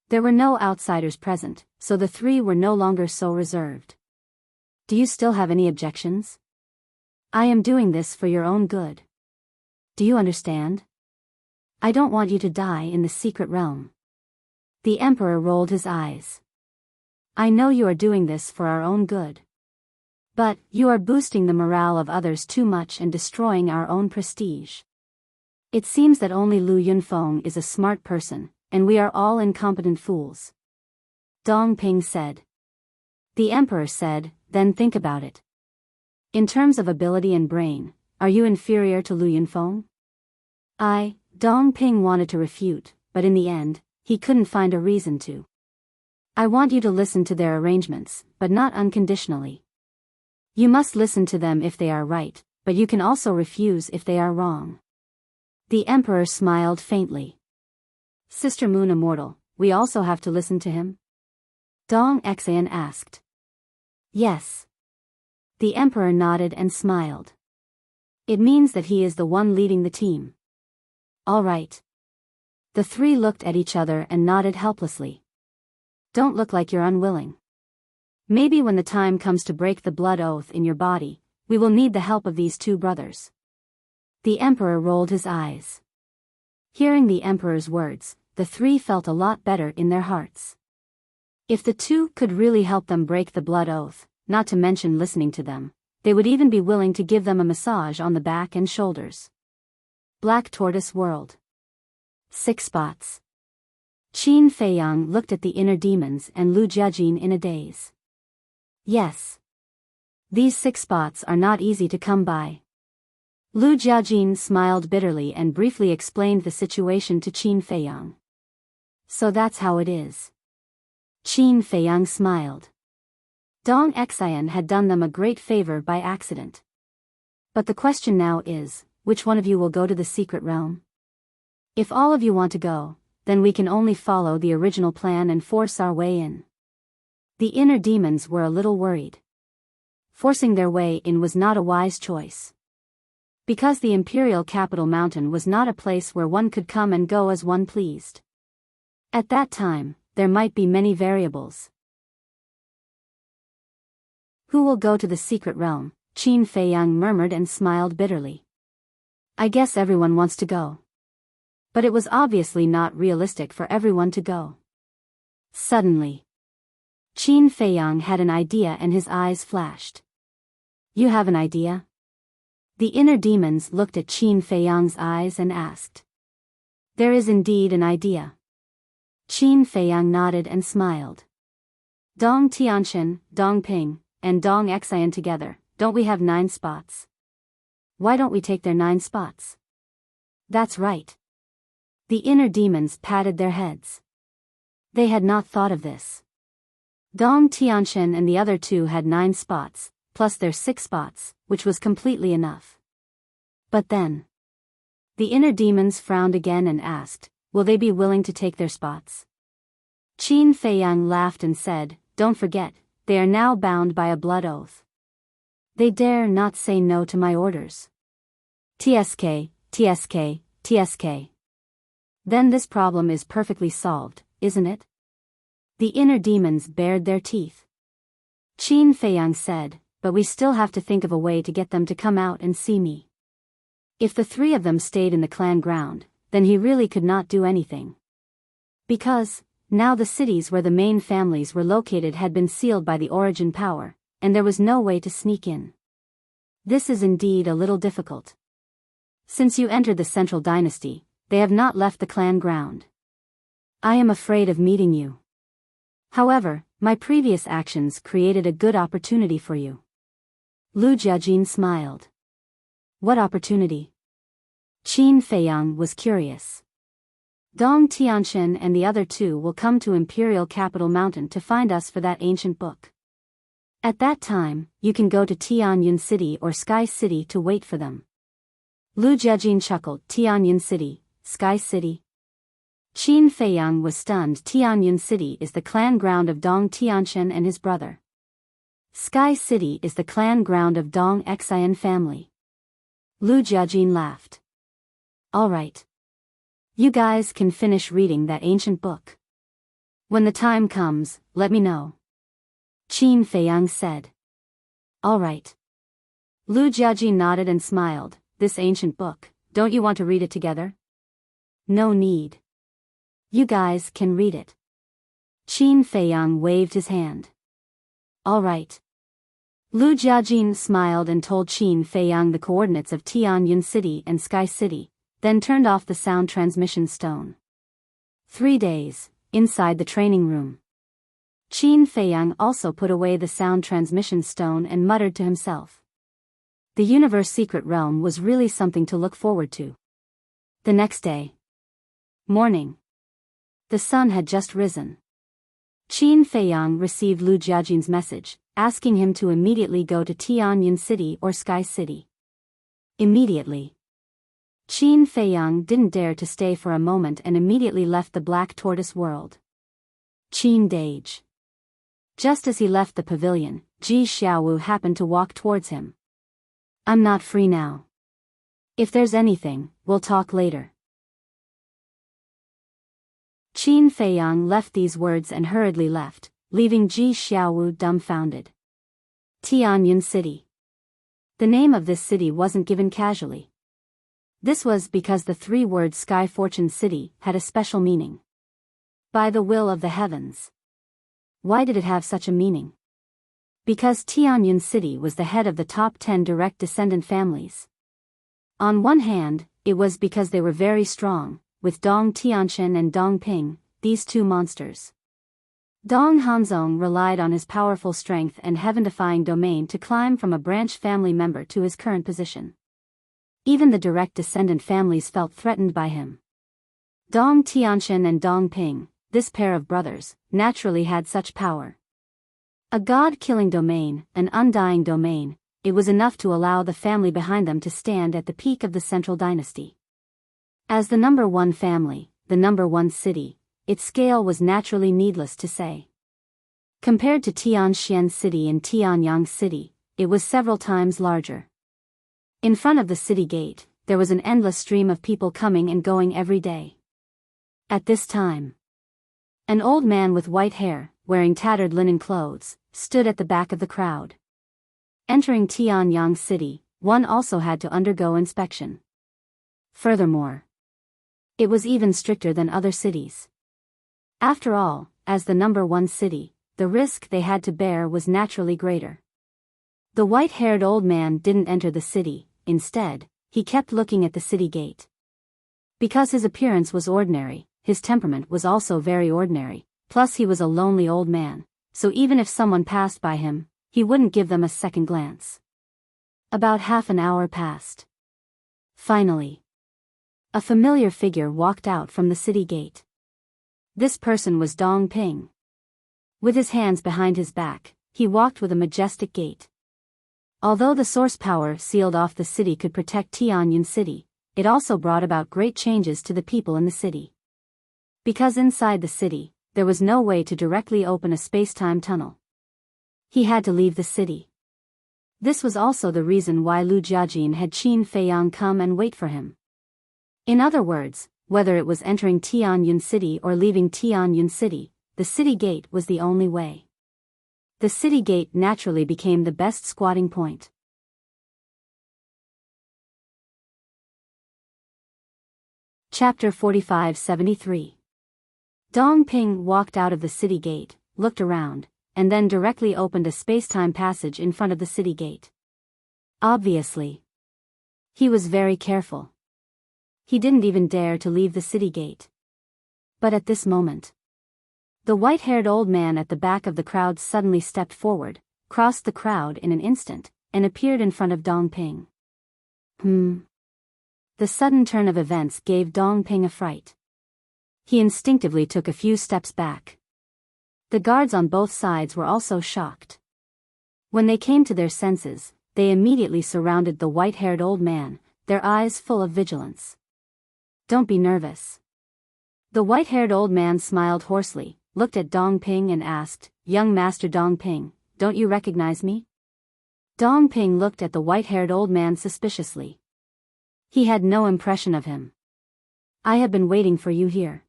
There were no outsiders present, so the 3 were no longer so reserved. Do you still have any objections? I am doing this for your own good. Do you understand? I don't want you to die in the secret realm. The emperor rolled his eyes. I know you are doing this for our own good. But, you are boosting the morale of others too much and destroying our own prestige. It seems that only Lu Yunfeng is a smart person, and we are all incompetent fools. Dong Ping said. The emperor said, then think about it. In terms of ability and brain, are you inferior to Lu Yunfeng? Dong Ping wanted to refute, but in the end, he couldn't find a reason to. I want you to listen to their arrangements, but not unconditionally. You must listen to them if they are right, but you can also refuse if they are wrong. The emperor smiled faintly. Sister Moon Immortal, we also have to listen to him? Dong Xian asked. Yes. The emperor nodded and smiled. It means that he is the one leading the team. All right. The 3 looked at each other and nodded helplessly. Don't look like you're unwilling. Maybe when the time comes to break the blood oath in your body, we will need the help of these two brothers. The emperor rolled his eyes. Hearing the emperor's words, the three felt a lot better in their hearts. If the two could really help them break the blood oath, not to mention listening to them, they would even be willing to give them a massage on the back and shoulders. Black Tortoise World. 6 spots. Qin Feiyang looked at the inner demons and Lu Jiajin in a daze. Yes. These 6 spots are not easy to come by. Lu Jiajin smiled bitterly and briefly explained the situation to Qin Feiyang. So that's how it is. Qin Feiyang smiled. Dong Xian had done them a great favor by accident. But the question now is, which one of you will go to the secret realm? If all of you want to go, then we can only follow the original plan and force our way in. The inner demons were a little worried. Forcing their way in was not a wise choice. Because the imperial capital mountain was not a place where one could come and go as one pleased. At that time, there might be many variables. Who will go to the secret realm? Qin Feiyang murmured and smiled bitterly. I guess everyone wants to go. But it was obviously not realistic for everyone to go. Suddenly, Qin Feiyang had an idea and his eyes flashed. You have an idea? The inner demons looked at Qin Feiyang's eyes and asked. There is indeed an idea. Qin Feiyang nodded and smiled. Dong Tianqian, Dong Ping, and Dong Xian together, don't we have 9 spots? Why don't we take their 9 spots? That's right. The inner demons patted their heads. They had not thought of this. Dong Tianqian and the other 2 had 9 spots, plus their 6 spots, which was completely enough. But then, the inner demons frowned again and asked, will they be willing to take their spots? Qin Feiyang laughed and said, don't forget, they are now bound by a blood oath. They dare not say no to my orders. TSK, TSK, TSK. Then this problem is perfectly solved, isn't it? The inner demons bared their teeth. Qin Feiyang said, but we still have to think of a way to get them to come out and see me. If the 3 of them stayed in the clan ground, then he really could not do anything. Because, now the cities where the main families were located had been sealed by the origin power, and there was no way to sneak in. This is indeed a little difficult. Since you entered the central dynasty, they have not left the clan ground. I am afraid of meeting you. However, my previous actions created a good opportunity for you. Lu Jiajin smiled. What opportunity? Qin Feiyang was curious. Dong Tianqian and the other 2 will come to Imperial Capital Mountain to find us for that ancient book. At that time, you can go to Tianyun City or Sky City to wait for them. Lu Jiajin chuckled. Tianyun City, Sky City. Qin Feiyang was stunned. Tianyun City is the clan ground of Dong Tianqian and his brother. Sky City is the clan ground of Dong Xian family. Lu Jiajin laughed. All right. You guys can finish reading that ancient book. When the time comes, let me know. Qin Feiyang said. All right. Lu Jiajin nodded and smiled. This ancient book, don't you want to read it together? No need. You guys can read it. Qin Feiyang waved his hand. All right. Lu Jiajin smiled and told Qin Feiyang the coordinates of Tianyun City and Sky City, then turned off the sound transmission stone. 3 days, inside the training room. Qin Feiyang also put away the sound transmission stone and muttered to himself. The universe secret realm was really something to look forward to. The next day. Morning. The sun had just risen. Qin Feiyang received Lu Jiajin's message, asking him to immediately go to Tianyun City or Sky City. Immediately. Qin Feiyang didn't dare to stay for a moment and immediately left the Black Tortoise World. Qin Dage. Just as he left the pavilion, Ji Xiaowu happened to walk towards him. I'm not free now. If there's anything, we'll talk later. Qin Feiyang left these words and hurriedly left, leaving Ji Xiaowu dumbfounded. Tianyun City. The name of this city wasn't given casually. This was because the three-word Sky Fortune City had a special meaning. By the will of the heavens. Why did it have such a meaning? Because Tianyun City was the head of the top 10 direct descendant families. On one hand, it was because they were very strong, with Dong Tianchen and Dong Ping, these two monsters. Dong Hanzong relied on his powerful strength and heaven-defying domain to climb from a branch family member to his current position. Even the direct descendant families felt threatened by him. Dong Tianchen and Dong Ping, this pair of brothers, naturally had such power. A god-killing domain, an undying domain, it was enough to allow the family behind them to stand at the peak of the central dynasty. As the number one family, the number one city, its scale was naturally needless to say. Compared to Tianxian City and Tianyang City, it was several times larger. In front of the city gate, there was an endless stream of people coming and going every day. At this time, an old man with white hair, wearing tattered linen clothes, stood at the back of the crowd. Entering Tianyang City, one also had to undergo inspection. Furthermore, it was even stricter than other cities. After all, as the number one city, the risk they had to bear was naturally greater. The white-haired old man didn't enter the city. Instead, he kept looking at the city gate. Because his appearance was ordinary, his temperament was also very ordinary, plus he was a lonely old man, so even if someone passed by him, he wouldn't give them a second glance. About half an hour passed. Finally, a familiar figure walked out from the city gate. This person was Dong Ping. With his hands behind his back, he walked with a majestic gait. Although the source power sealed off the city could protect Tianyun City, it also brought about great changes to the people in the city. Because inside the city, there was no way to directly open a space-time tunnel. He had to leave the city. This was also the reason why Lu Jiajin had Qin Feiyang come and wait for him. In other words, whether it was entering Tianyun City or leaving Tianyun City, the city gate was the only way. The city gate naturally became the best squatting point. Chapter 45-73. Dong Ping walked out of the city gate, looked around, and then directly opened a space-time passage in front of the city gate. Obviously, he was very careful. He didn't even dare to leave the city gate. But at this moment, the white-haired old man at the back of the crowd suddenly stepped forward, crossed the crowd in an instant, and appeared in front of Dong Ping. The sudden turn of events gave Dong Ping a fright. He instinctively took a few steps back. The guards on both sides were also shocked. When they came to their senses, they immediately surrounded the white-haired old man, their eyes full of vigilance. "Don't be nervous." The white-haired old man smiled hoarsely, looked at Dong Ping and asked, "Young Master Dong Ping, don't you recognize me?" Dong Ping looked at the white-haired old man suspiciously. He had no impression of him. "I have been waiting for you here.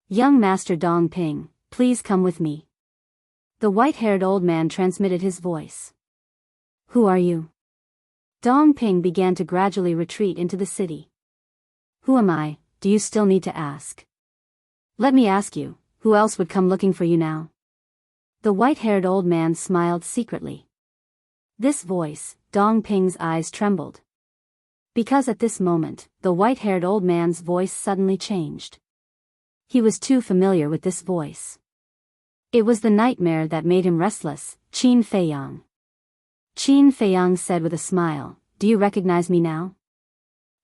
Young Master Dong Ping, please come with me." The white-haired old man transmitted his voice. "Who are you?" Dong Ping began to gradually retreat into the city. "Who am I, do you still need to ask? Let me ask you, who else would come looking for you now?" The white-haired old man smiled secretly. This voice, Dong Ping's eyes trembled. Because at this moment, the white-haired old man's voice suddenly changed. He was too familiar with this voice. It was the nightmare that made him restless, Qin Feiyang. Qin Feiyang said with a smile, "Do you recognize me now?"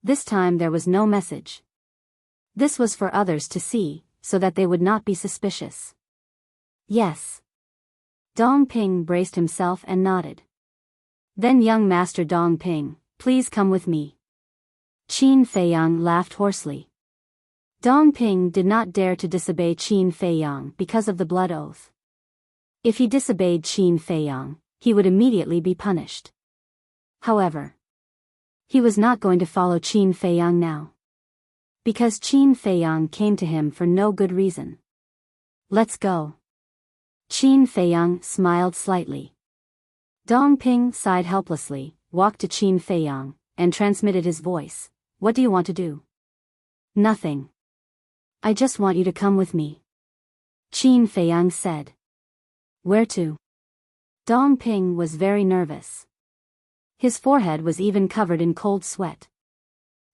This time there was no message. This was for others to see, so that they would not be suspicious. "Yes." Dong Ping braced himself and nodded. "Then young Master Dong Ping, please come with me." Qin Feiyang laughed hoarsely. Dong Ping did not dare to disobey Qin Feiyang because of the blood oath. If he disobeyed Qin Feiyang, he would immediately be punished. However, he was not going to follow Qin Feiyang now. Because Qin Feiyang came to him for no good reason. Let's go. Qin Feiyang smiled slightly. Dong Ping sighed helplessly, walked to Qin Feiyang, and transmitted his voice. What do you want to do? Nothing. I just want you to come with me. Qin Feiyang said. Where to? Dong Ping was very nervous. His forehead was even covered in cold sweat.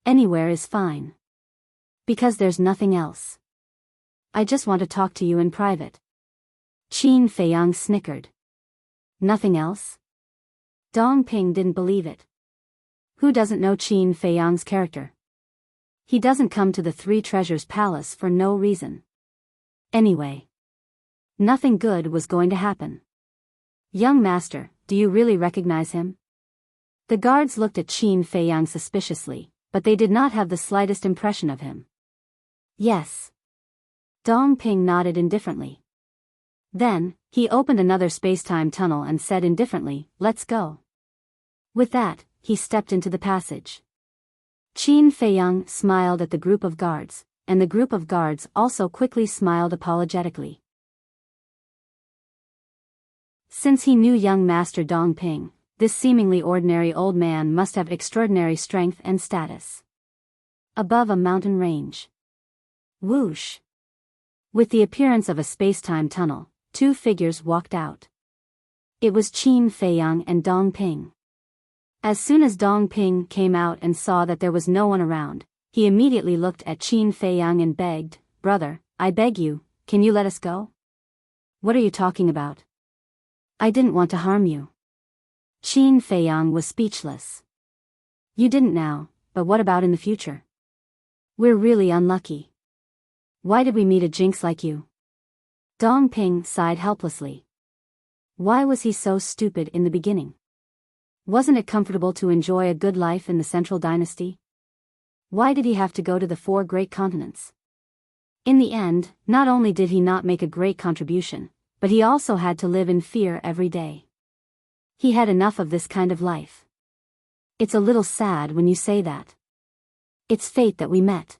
Anywhere is fine. Because there's nothing else. I just want to talk to you in private. Qin Feiyang snickered. Nothing else? Dong Ping didn't believe it. Who doesn't know Qin Feiyang's character? He doesn't come to the Three Treasures Palace for no reason. Anyway. Nothing good was going to happen. Young master, do you really recognize him? The guards looked at Qin Feiyang suspiciously, but they did not have the slightest impression of him. Yes. Dong Ping nodded indifferently. Then, he opened another space-time tunnel and said indifferently, let's go. With that, he stepped into the passage. Qin Feiyang smiled at the group of guards, and the group of guards also quickly smiled apologetically. Since he knew young master Dong Ping, this seemingly ordinary old man must have extraordinary strength and status. Above a mountain range. Whoosh! With the appearance of a space-time tunnel, two figures walked out. It was Qin Feiyang and Dong Ping. As soon as Dong Ping came out and saw that there was no one around, he immediately looked at Qin Feiyang and begged, Brother, I beg you, can you let us go? What are you talking about? I didn't want to harm you. Qin Feiyang was speechless. You didn't now, but what about in the future? We're really unlucky. Why did we meet a jinx like you? Dong Ping sighed helplessly. Why was he so stupid in the beginning? Wasn't it comfortable to enjoy a good life in the Central Dynasty? Why did he have to go to the 4 great continents? In the end, not only did he not make a great contribution, but he also had to live in fear every day. He had enough of this kind of life. It's a little sad when you say that. It's fate that we met.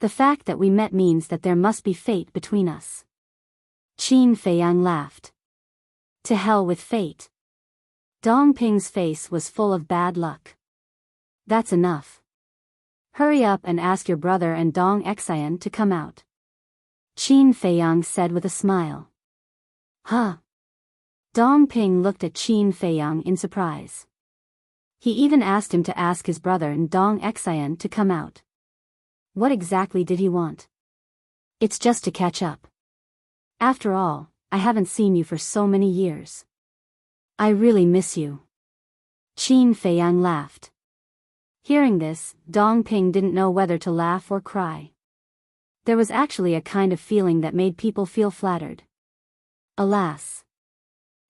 The fact that we met means that there must be fate between us. Qin Feiyang laughed. To hell with fate. Dong Ping's face was full of bad luck. That's enough. Hurry up and ask your brother and Dong Xian to come out. Qin Feiyang said with a smile. Huh? Dong Ping looked at Qin Feiyang in surprise. He even asked him to ask his brother and Dong Xian to come out. What exactly did he want? It's just to catch up. After all, I haven't seen you for so many years. I really miss you. Qin Feiyang laughed. Hearing this, Dong Ping didn't know whether to laugh or cry. There was actually a kind of feeling that made people feel flattered. Alas.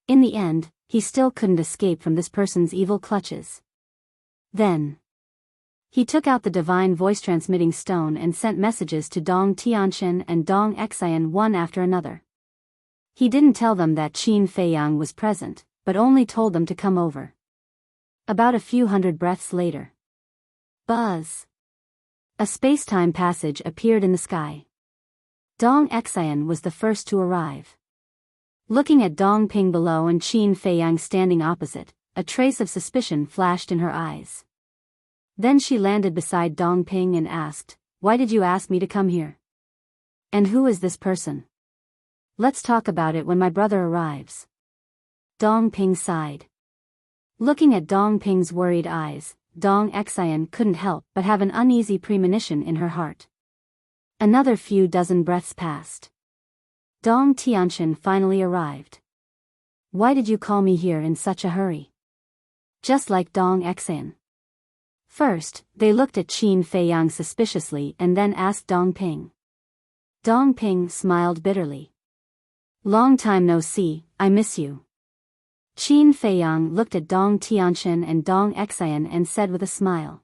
In the end, he still couldn't escape from this person's evil clutches. Then. He took out the divine voice-transmitting stone and sent messages to Dong Tianqian and Dong Xian one after another. He didn't tell them that Qin Feiyang was present, but only told them to come over. About a few hundred breaths later. Buzz! A space-time passage appeared in the sky. Dong Xian was the first to arrive. Looking at Dong Ping below and Qin Feiyang standing opposite, a trace of suspicion flashed in her eyes. Then she landed beside Dong Ping and asked, Why did you ask me to come here? And who is this person? Let's talk about it when my brother arrives. Dong Ping sighed. Looking at Dong Ping's worried eyes, Dong Xian couldn't help but have an uneasy premonition in her heart. Another few dozen breaths passed. Dong Tianqian finally arrived. Why did you call me here in such a hurry? Just like Dong Xian. First, they looked at Qin Feiyang suspiciously and then asked Dong Ping. Dong Ping smiled bitterly. Long time no see, I miss you. Qin Feiyang looked at Dong Tianqian and Dong Xian and said with a smile.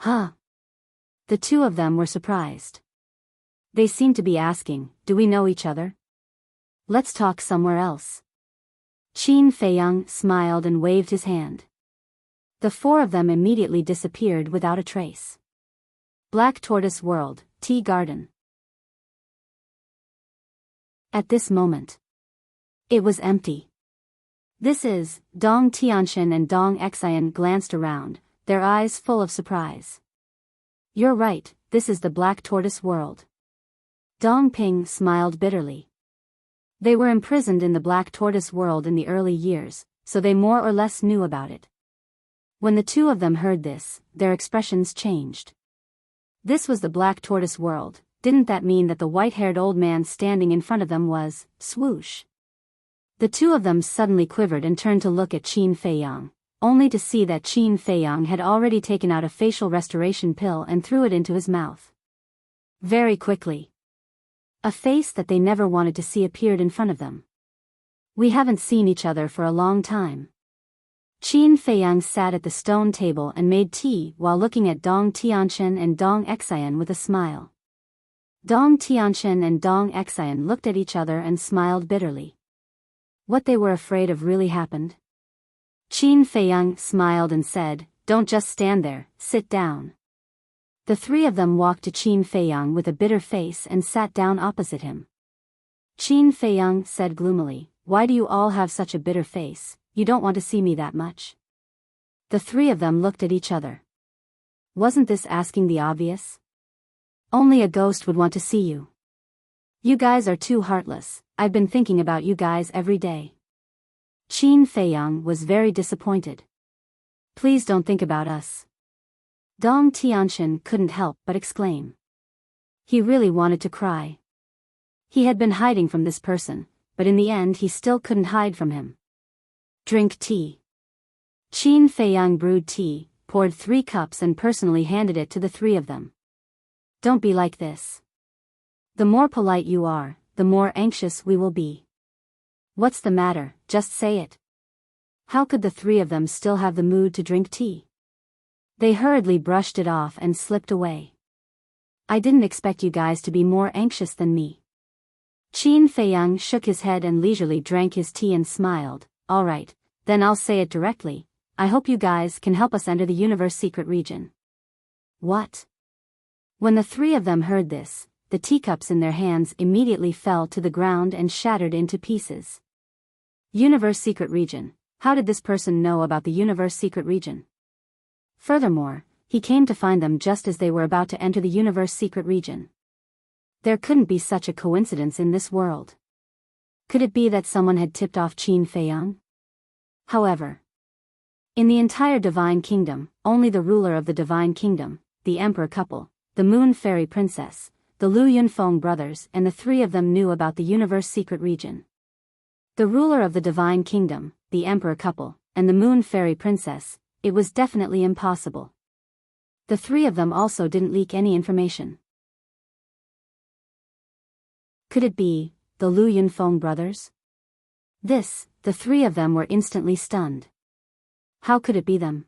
Huh? The two of them were surprised. They seemed to be asking, do we know each other? Let's talk somewhere else. Qin Feiyang smiled and waved his hand. The 4 of them immediately disappeared without a trace. Black Tortoise World, Tea Garden. At this moment, it was empty. This is, Dong Tianxian and Dong Xian glanced around, their eyes full of surprise. You're right, this is the Black Tortoise World. Dong Ping smiled bitterly. They were imprisoned in the Black Tortoise World in the early years, so they more or less knew about it. When the two of them heard this, their expressions changed. This was the Black Tortoise World. Didn't that mean that the white-haired old man standing in front of them was, swoosh? The two of them suddenly quivered and turned to look at Qin Feiyang, only to see that Qin Feiyang had already taken out a facial restoration pill and threw it into his mouth. Very quickly. A face that they never wanted to see appeared in front of them. We haven't seen each other for a long time. Qin Feiyang sat at the stone table and made tea while looking at Dong Tianxian and Dong Xian with a smile. Dong Tianxian and Dong Xian looked at each other and smiled bitterly. What they were afraid of really happened. Qin Feiyang smiled and said, "Don't just stand there, sit down." The three of them walked to Qin Feiyang with a bitter face and sat down opposite him. Qin Feiyang said gloomily, "Why do you all have such a bitter face? You don't want to see me that much?" The three of them looked at each other. Wasn't this asking the obvious? Only a ghost would want to see you. You guys are too heartless. I've been thinking about you guys every day. Qin Feiyang was very disappointed. Please don't think about us. Dong Tianxian couldn't help but exclaim. He really wanted to cry. He had been hiding from this person, but in the end he still couldn't hide from him. Drink tea. Qin Feiyang brewed tea, poured 3 cups and personally handed it to the three of them. Don't be like this. The more polite you are, the more anxious we will be. What's the matter? Just say it. How could the three of them still have the mood to drink tea? They hurriedly brushed it off and slipped away. I didn't expect you guys to be more anxious than me. Qin Feiyang shook his head and leisurely drank his tea and smiled. All right, then I'll say it directly. I hope you guys can help us enter the universe secret region. What? When the three of them heard this, the teacups in their hands immediately fell to the ground and shattered into pieces. Universe secret region. How did this person know about the universe secret region? Furthermore, he came to find them just as they were about to enter the universe secret region. There couldn't be such a coincidence in this world. Could it be that someone had tipped off Qin Feiyang? However, in the entire Divine Kingdom, only the ruler of the Divine Kingdom, the Emperor couple, the Moon Fairy Princess, the Lu Yunfeng brothers and the three of them knew about the universe secret region. The ruler of the Divine Kingdom, the Emperor couple, and the Moon Fairy Princess, it was definitely impossible. The three of them also didn't leak any information. Could it be the Lu Yunfeng brothers? The three of them were instantly stunned. How could it be them?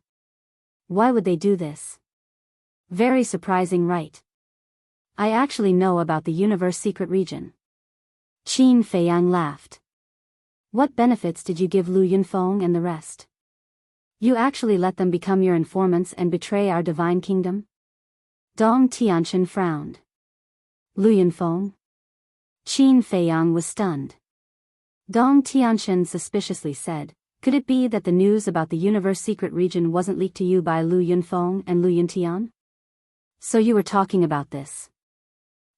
Why would they do this? Very surprising, right? I actually know about the universe secret region. Qin Feiyang laughed. What benefits did you give Lu Yunfeng and the rest? You actually let them become your informants and betray our divine kingdom? Dong Tianxian frowned. Lu Yunfeng? Qin Feiyang was stunned. Dong Tianxian suspiciously said, could it be that the news about the universe secret region wasn't leaked to you by Lu Yunfeng and Lu Yuntian? So you were talking about this.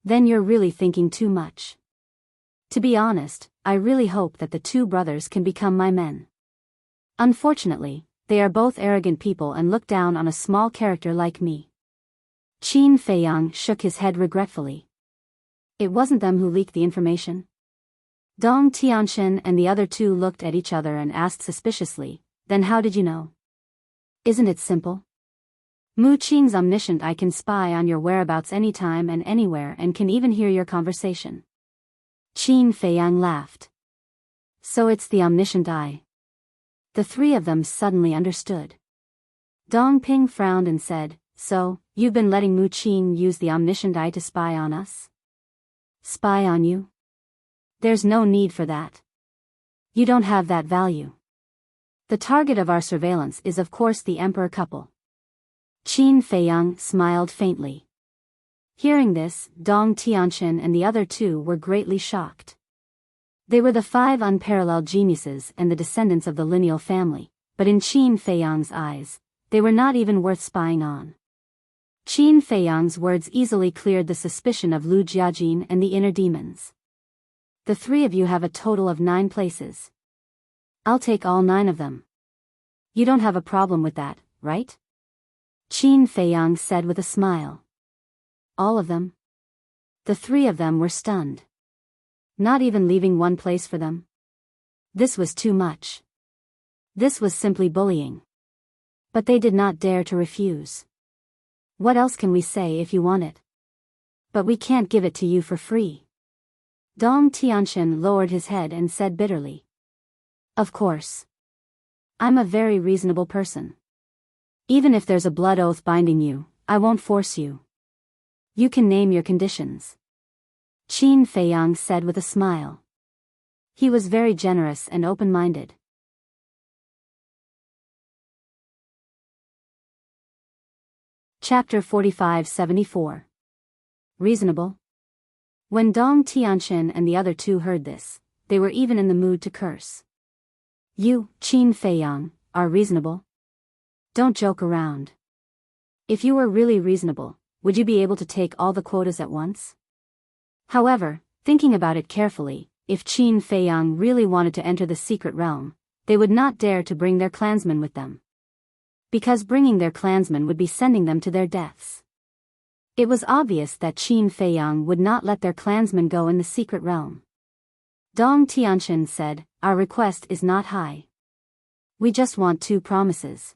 Then you're really thinking too much. To be honest, I really hope that the two brothers can become my men. Unfortunately, they are both arrogant people and look down on a small character like me. Qin Feiyang shook his head regretfully. It wasn't them who leaked the information. Dong Tianxian and the other two looked at each other and asked suspiciously, then how did you know? Isn't it simple? Mu Qing's omniscient eye can spy on your whereabouts anytime and anywhere and can even hear your conversation. Qin Feiyang laughed. So it's the omniscient eye. The three of them suddenly understood. Dong Ping frowned and said, so, you've been letting Mu Qing use the omniscient eye to spy on us? Spy on you? There's no need for that. You don't have that value. The target of our surveillance is of course the Emperor couple. Qin Feiyang smiled faintly. Hearing this, Dong Tianchen and the other two were greatly shocked. They were the 5 unparalleled geniuses and the descendants of the lineal family, but in Qin Feiyang's eyes, they were not even worth spying on. Qin Feiyang's words easily cleared the suspicion of Lu Jiajin and the inner demons. The 3 of you have a total of 9 places. I'll take all 9 of them. You don't have a problem with that, right? Qin Feiyang said with a smile. All of them? The 3 of them were stunned. Not even leaving one place for them? This was too much. This was simply bullying. But they did not dare to refuse. What else can we say if you want it? But we can't give it to you for free. Dong Tianchen lowered his head and said bitterly. Of course. I'm a very reasonable person. Even if there's a blood oath binding you, I won't force you. You can name your conditions. Qin Feiyang said with a smile. He was very generous and open-minded. Chapter 45-74. Reasonable? When Dong Tianchen and the other two heard this, they were even in the mood to curse. You, Qin Feiyang, are reasonable? Don't joke around. If you were really reasonable, would you be able to take all the quotas at once? However, thinking about it carefully, if Qin Feiyang really wanted to enter the secret realm, they would not dare to bring their clansmen with them. Because bringing their clansmen would be sending them to their deaths. It was obvious that Qin Feiyang would not let their clansmen go in the secret realm. Dong Tianchen said, our request is not high. We just want 2 promises.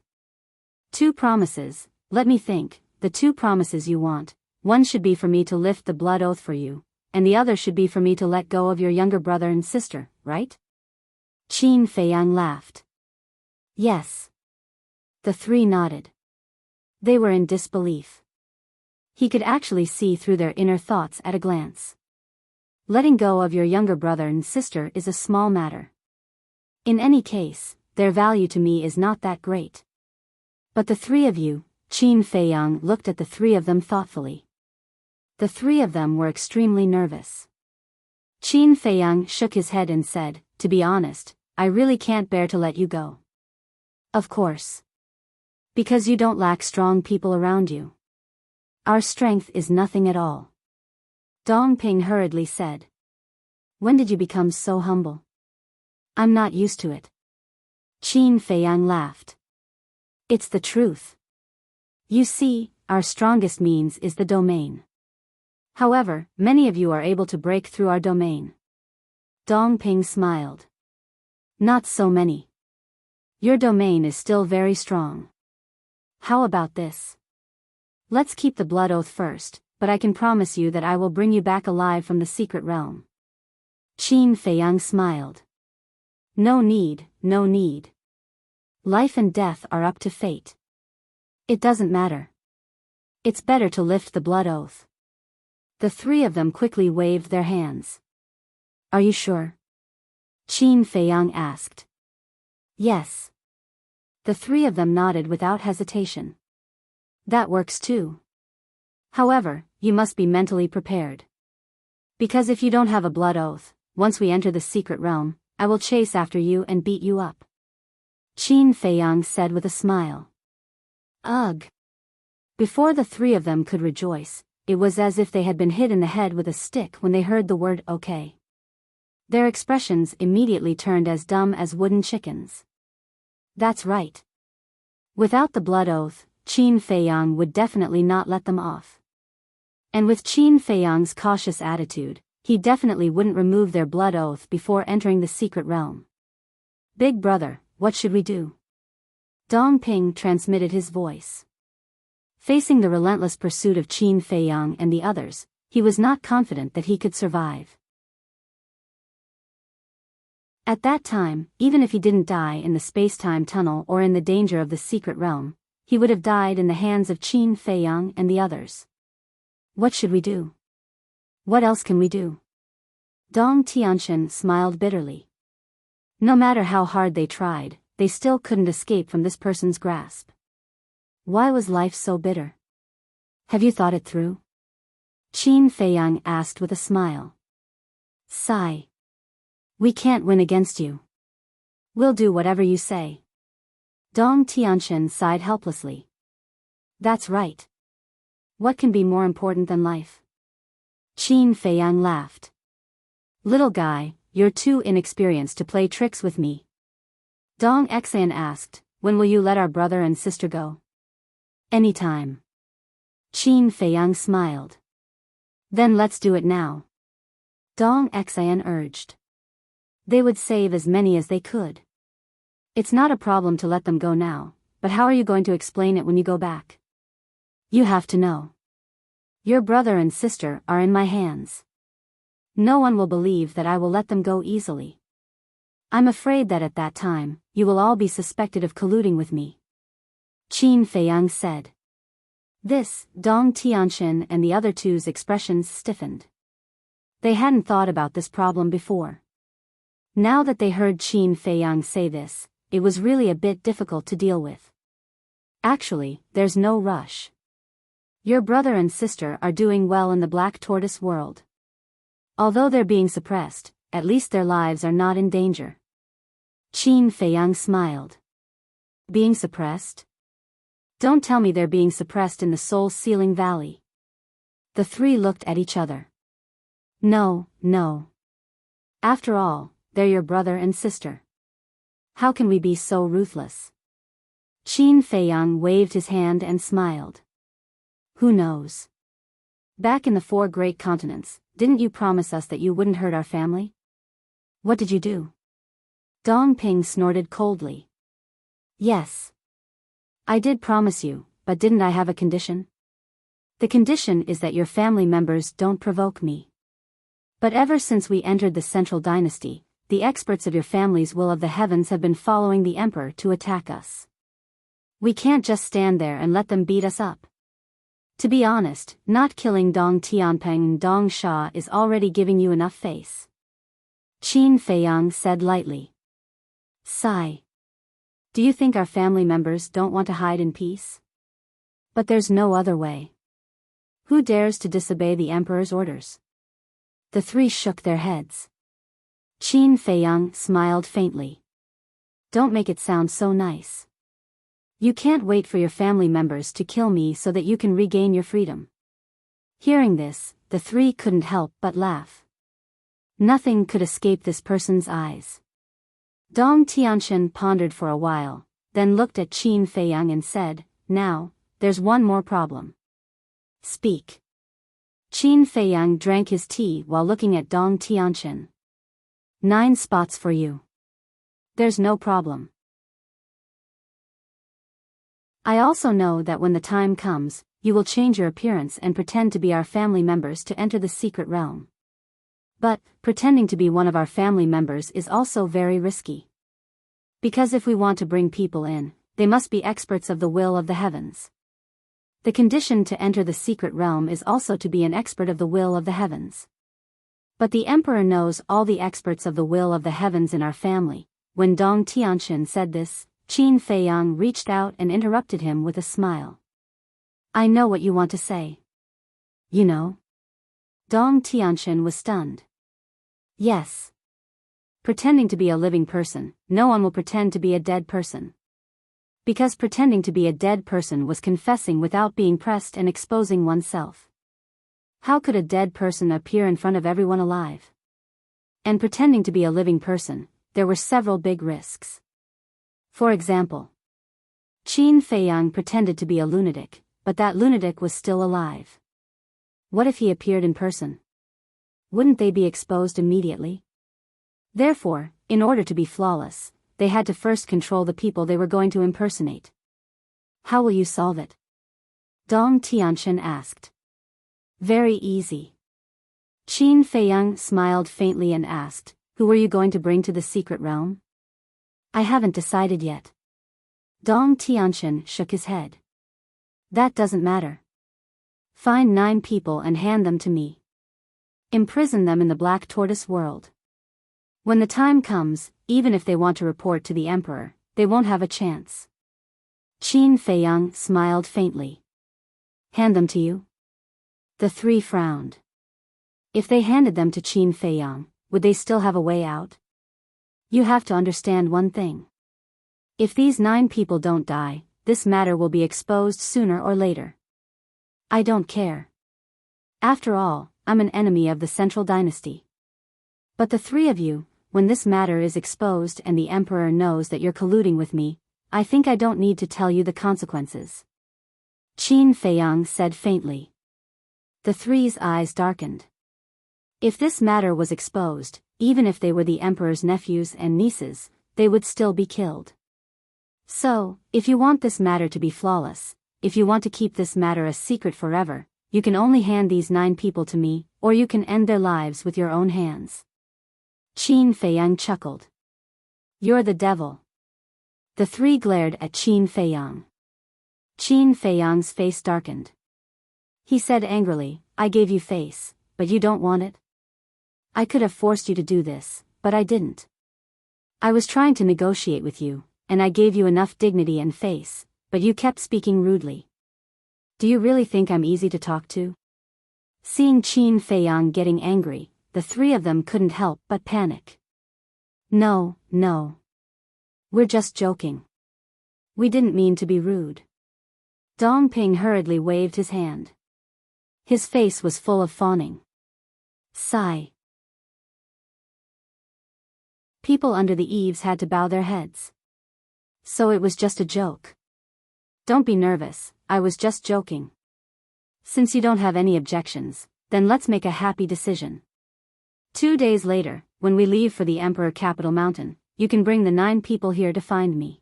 2 promises, let me think, the 2 promises you want, one should be for me to lift the blood oath for you, and the other should be for me to let go of your younger brother and sister, right? Qin Feiyang laughed. Yes. The 3 nodded. They were in disbelief. He could actually see through their inner thoughts at a glance. Letting go of your younger brother and sister is a small matter. In any case, their value to me is not that great. But the 3 of you, Qin Feiyang looked at the 3 of them thoughtfully. The 3 of them were extremely nervous. Qin Feiyang shook his head and said, to be honest, I really can't bear to let you go. Of course. Because you don't lack strong people around you. Our strength is nothing at all. Dong Ping hurriedly said. When did you become so humble? I'm not used to it. Qin Feiyang laughed. It's the truth. You see, our strongest means is the domain. However, many of you are able to break through our domain. Dong Ping smiled. Not so many. Your domain is still very strong. How about this? Let's keep the blood oath first, but I can promise you that I will bring you back alive from the secret realm. Qin Feiyang smiled. No need, no need. Life and death are up to fate. It doesn't matter. It's better to lift the blood oath. The 3 of them quickly waved their hands. Are you sure? Qin Feiyang asked. Yes. The 3 of them nodded without hesitation. That works too. However, you must be mentally prepared. Because if you don't have a blood oath, once we enter the secret realm, I will chase after you and beat you up. Qin Feiyang said with a smile. Ugh. Before the 3 of them could rejoice, it was as if they had been hit in the head with a stick when they heard the word okay. Their expressions immediately turned as dumb as wooden chickens. That's right. Without the blood oath, Qin Feiyang would definitely not let them off. And with Qin Feiyang's cautious attitude, he definitely wouldn't remove their blood oath before entering the secret realm. Big brother, what should we do? Dong Ping transmitted his voice. Facing the relentless pursuit of Qin Feiyang and the others, he was not confident that he could survive. At that time, even if he didn't die in the space-time tunnel or in the danger of the secret realm, he would have died in the hands of Qin Feiyang and the others. What should we do? What else can we do? Dong Tianchen smiled bitterly. No matter how hard they tried, they still couldn't escape from this person's grasp. Why was life so bitter? Have you thought it through? Qin Feiyang asked with a smile. Sigh. We can't win against you. We'll do whatever you say. Dong Tianqian sighed helplessly. That's right. What can be more important than life? Qin Feiyang laughed. Little guy, you're too inexperienced to play tricks with me. Dong Xian asked, when will you let our brother and sister go? Anytime. Qin Feiyang smiled. Then let's do it now. Dong Xian urged. They would save as many as they could. It's not a problem to let them go now, but how are you going to explain it when you go back? You have to know. Your brother and sister are in my hands. No one will believe that I will let them go easily. I'm afraid that at that time, you will all be suspected of colluding with me. Qin Feiyang said. This, Dong Tianqian and the other two's expressions stiffened. They hadn't thought about this problem before. Now that they heard Qin Feiyang say this, it was really a bit difficult to deal with. Actually, there's no rush. Your brother and sister are doing well in the Black Tortoise world. Although they're being suppressed, at least their lives are not in danger. Qin Feiyang smiled. Being suppressed? Don't tell me they're being suppressed in the Soul-Sealing Valley. The three looked at each other. No, no. After all, they're your brother and sister. How can we be so ruthless? Qin Feiyang waved his hand and smiled. Who knows? Back in the 4 great continents, didn't you promise us that you wouldn't hurt our family? What did you do? Dong Ping snorted coldly. Yes. I did promise you, but didn't I have a condition? The condition is that your family members don't provoke me. But ever since we entered the Central Dynasty, the experts of your family's will of the heavens have been following the emperor to attack us. We can't just stand there and let them beat us up. To be honest, not killing Dong Tianpeng and Dong Sha is already giving you enough face. Qin Feiyang said lightly. Sigh. Do you think our family members don't want to hide in peace? But there's no other way. Who dares to disobey the emperor's orders? The three shook their heads. Qin Feiyang smiled faintly. Don't make it sound so nice. You can't wait for your family members to kill me so that you can regain your freedom. Hearing this, the three couldn't help but laugh. Nothing could escape this person's eyes. Dong Tianqian pondered for a while, then looked at Qin Feiyang and said, Now, there's one more problem. Speak. Qin Feiyang drank his tea while looking at Dong Tianqian. 9 spots for you. There's no problem. I also know that when the time comes, you will change your appearance and pretend to be our family members to enter the secret realm. But, pretending to be one of our family members is also very risky. Because if we want to bring people in, they must be experts of the will of the heavens. The condition to enter the secret realm is also to be an expert of the will of the heavens. But the emperor knows all the experts of the will of the heavens in our family. When Dong Tianqian said this, Qin Feiyang reached out and interrupted him with a smile. I know what you want to say. You know? Dong Tianqian was stunned. Yes. Pretending to be a living person, no one will pretend to be a dead person. Because pretending to be a dead person was confessing without being pressed and exposing oneself. How could a dead person appear in front of everyone alive? And pretending to be a living person, there were several big risks. For example, Qin Feiyang pretended to be a lunatic, but that lunatic was still alive. What if he appeared in person? Wouldn't they be exposed immediately? Therefore, in order to be flawless, they had to first control the people they were going to impersonate. How will you solve it? Dong Tianqian asked. Very easy. Qin Feiyang smiled faintly and asked, Who are you going to bring to the secret realm? I haven't decided yet. Dong Tianqian shook his head. That doesn't matter. Find 9 people and hand them to me. Imprison them in the Black Tortoise world. When the time comes, even if they want to report to the emperor, they won't have a chance. Qin Feiyang smiled faintly. Hand them to you? The three frowned. If they handed them to Qin Feiyang, would they still have a way out? You have to understand one thing. If these 9 people don't die, this matter will be exposed sooner or later. I don't care. After all, I'm an enemy of the Central Dynasty. But the 3 of you, when this matter is exposed and the Emperor knows that you're colluding with me, I think I don't need to tell you the consequences. Qin Feiyang said faintly. The 3's eyes darkened. If this matter was exposed, even if they were the Emperor's nephews and nieces, they would still be killed. So, if you want this matter to be flawless, if you want to keep this matter a secret forever, you can only hand these 9 people to me, or you can end their lives with your own hands. Qin Feiyang chuckled. You're the devil. The 3 glared at Qin Feiyang. Qin Feiyang's face darkened. He said angrily, I gave you face, but you don't want it? I could have forced you to do this, but I didn't. I was trying to negotiate with you, and I gave you enough dignity and face, but you kept speaking rudely. Do you really think I'm easy to talk to? Seeing Qin Feiyang getting angry, the 3 of them couldn't help but panic. No. We're just joking. We didn't mean to be rude. Dongping hurriedly waved his hand. His face was full of fawning. Sigh. People under the eaves had to bow their heads. So it was just a joke. Don't be nervous, I was just joking. Since you don't have any objections, then let's make a happy decision. 2 days later, when we leave for the Emperor Capital Mountain, you can bring the 9 people here to find me.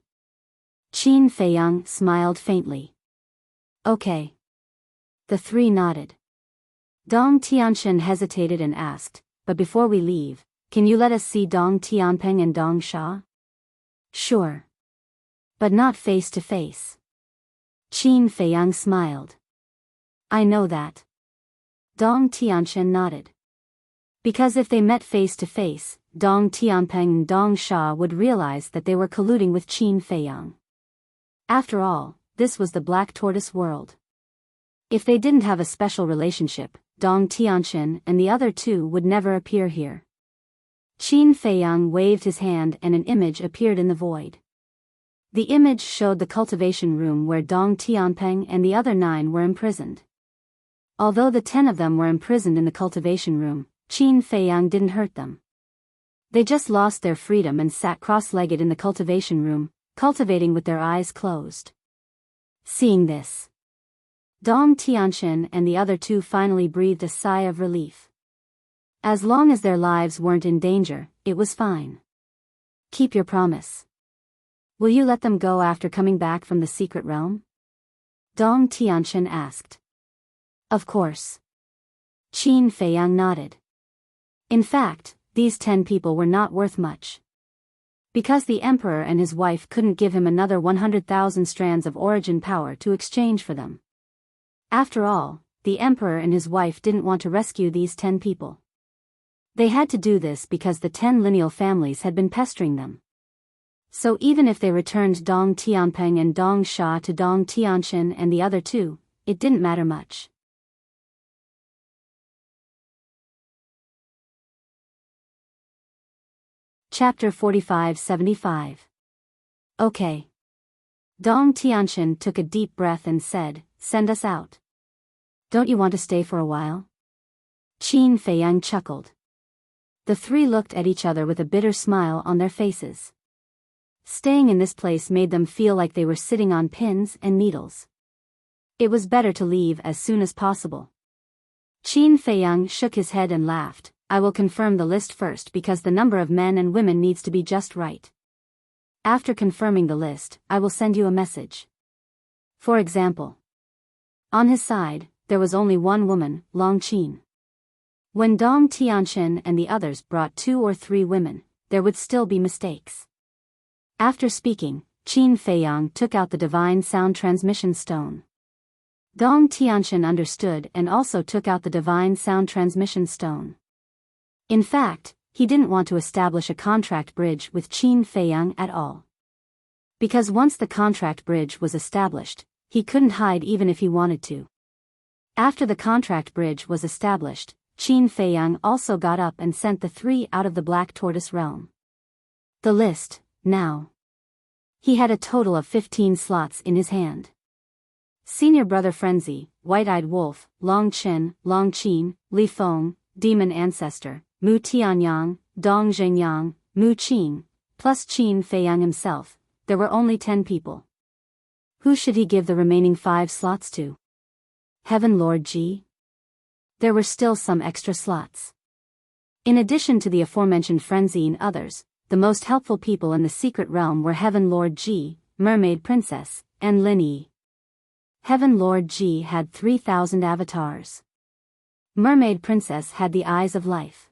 Qin Feiyang smiled faintly. Okay. The 3 nodded. Dong Tianxin hesitated and asked, but before we leave, can you let us see Dong Tianpeng and Dong Sha? Sure. But not face to face. Qin Feiyang smiled. I know that. Dong Tianxin nodded. Because if they met face to face, Dong Tianpeng and Dong Sha would realize that they were colluding with Qin Feiyang. After all, this was the Black Tortoise world. If they didn't have a special relationship, Dong Tianxin and the other 2 would never appear here. Qin Feiyang waved his hand and an image appeared in the void. The image showed the cultivation room where Dong Tianpeng and the other 9 were imprisoned. Although the 10 of them were imprisoned in the cultivation room, Qin Feiyang didn't hurt them. They just lost their freedom and sat cross-legged in the cultivation room, cultivating with their eyes closed. Seeing this, Dong Tianxin and the other 2 finally breathed a sigh of relief. As long as their lives weren't in danger, it was fine. Keep your promise. Will you let them go after coming back from the secret realm? Dong Tianxin asked. Of course. Qin Feiyang nodded. In fact, these 10 people were not worth much. Because the Emperor and his wife couldn't give him another 100,000 strands of origin power to exchange for them. After all, the Emperor and his wife didn't want to rescue these 10 people. They had to do this because the 10 lineal families had been pestering them. So even if they returned Dong Tianpeng and Dong Sha to Dong Tianxin and the other 2, it didn't matter much. Chapter 45-75. Okay. Dong Tianxin took a deep breath and said, send us out. Don't you want to stay for a while? Qin Feiyang chuckled. The 3 looked at each other with a bitter smile on their faces. Staying in this place made them feel like they were sitting on pins and needles. It was better to leave as soon as possible. Qin Feiyang shook his head and laughed. I will confirm the list first because the number of men and women needs to be just right. After confirming the list, I will send you a message. For example. On his side, there was only one woman, Long Qin. When Dong Tianxin and the others brought 2 or 3 women, there would still be mistakes. After speaking, Qin Feiyang took out the divine sound transmission stone. Dong Tianxin understood and also took out the divine sound transmission stone. In fact, he didn't want to establish a contract bridge with Qin Feiyang at all. Because once the contract bridge was established, he couldn't hide even if he wanted to. After the contract bridge was established, Qin Feiyang also got up and sent the 3 out of the Black Tortoise realm. The list, now. He had a total of 15 slots in his hand. Senior Brother Frenzy, White-Eyed Wolf, Long Chen, Long Qin, Li Feng, Demon Ancestor, Mu Tianyang, Dong Zhengyang, Mu Qin, plus Qin Feiyang himself. There were only 10 people. Who should he give the remaining 5 slots to? Heaven Lord Ji? There were still some extra slots. In addition to the aforementioned Frenzy and others, the most helpful people in the secret realm were Heaven Lord Ji, Mermaid Princess, and Lin Yi. Heaven Lord Ji had 3,000 avatars. Mermaid Princess had the eyes of life.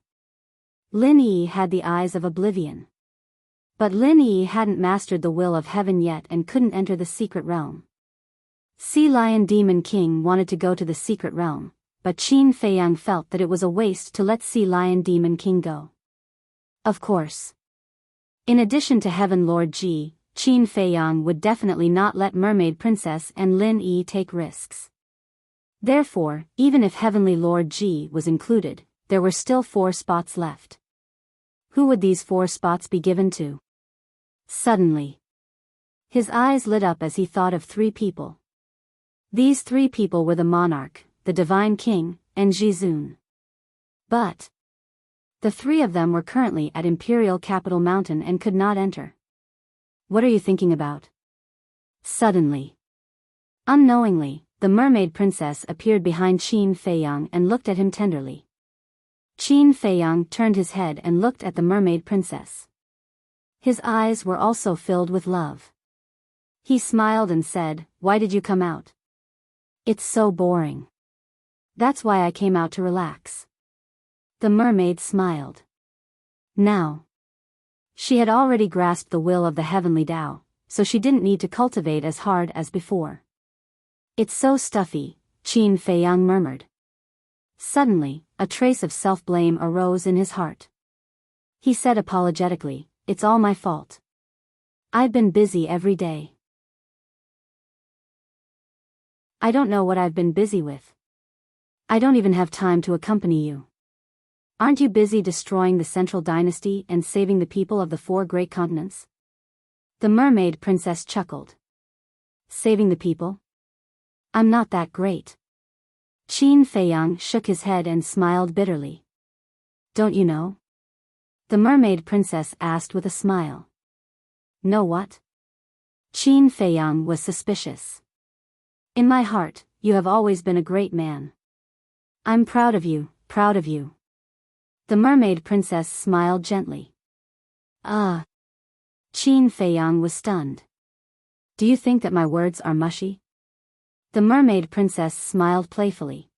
Lin Yi had the eyes of oblivion. But Lin Yi hadn't mastered the will of heaven yet and couldn't enter the secret realm. Sea Lion Demon King wanted to go to the secret realm, but Qin Feiyang felt that it was a waste to let Sea Lion Demon King go. Of course. In addition to Heaven Lord Ji, Qin Feiyang would definitely not let Mermaid Princess and Lin Yi take risks. Therefore, even if Heavenly Lord Ji was included, there were still 4 spots left. Who would these 4 spots be given to? Suddenly, his eyes lit up as he thought of 3 people. These 3 people were the monarch, the divine king, and Jizun. But the 3 of them were currently at Imperial Capital Mountain and could not enter. What are you thinking about? Suddenly, unknowingly, the Mermaid Princess appeared behind Qin Feiyang and looked at him tenderly. Qin Feiyang turned his head and looked at the Mermaid Princess. His eyes were also filled with love. He smiled and said, "Why did you come out?" "It's so boring." "That's why I came out to relax." The mermaid smiled. Now, she had already grasped the will of the heavenly Tao, so she didn't need to cultivate as hard as before. "It's so stuffy," Qin Feiyang murmured. Suddenly, a trace of self-blame arose in his heart. He said apologetically, "It's all my fault. I've been busy every day. I don't know what I've been busy with. I don't even have time to accompany you. Aren't you busy destroying the Central Dynasty and saving the people of the 4 great continents?" The Mermaid Princess chuckled. "Saving the people? I'm not that great." Qin Feiyang shook his head and smiled bitterly. "Don't you know?" The Mermaid Princess asked with a smile. "Know what?" Qin Feiyang was suspicious. "In my heart, you have always been a great man. I'm proud of you, proud of you." The Mermaid Princess smiled gently. "Ah." Qin Feiyang was stunned. "Do you think that my words are mushy?" The Mermaid Princess smiled playfully.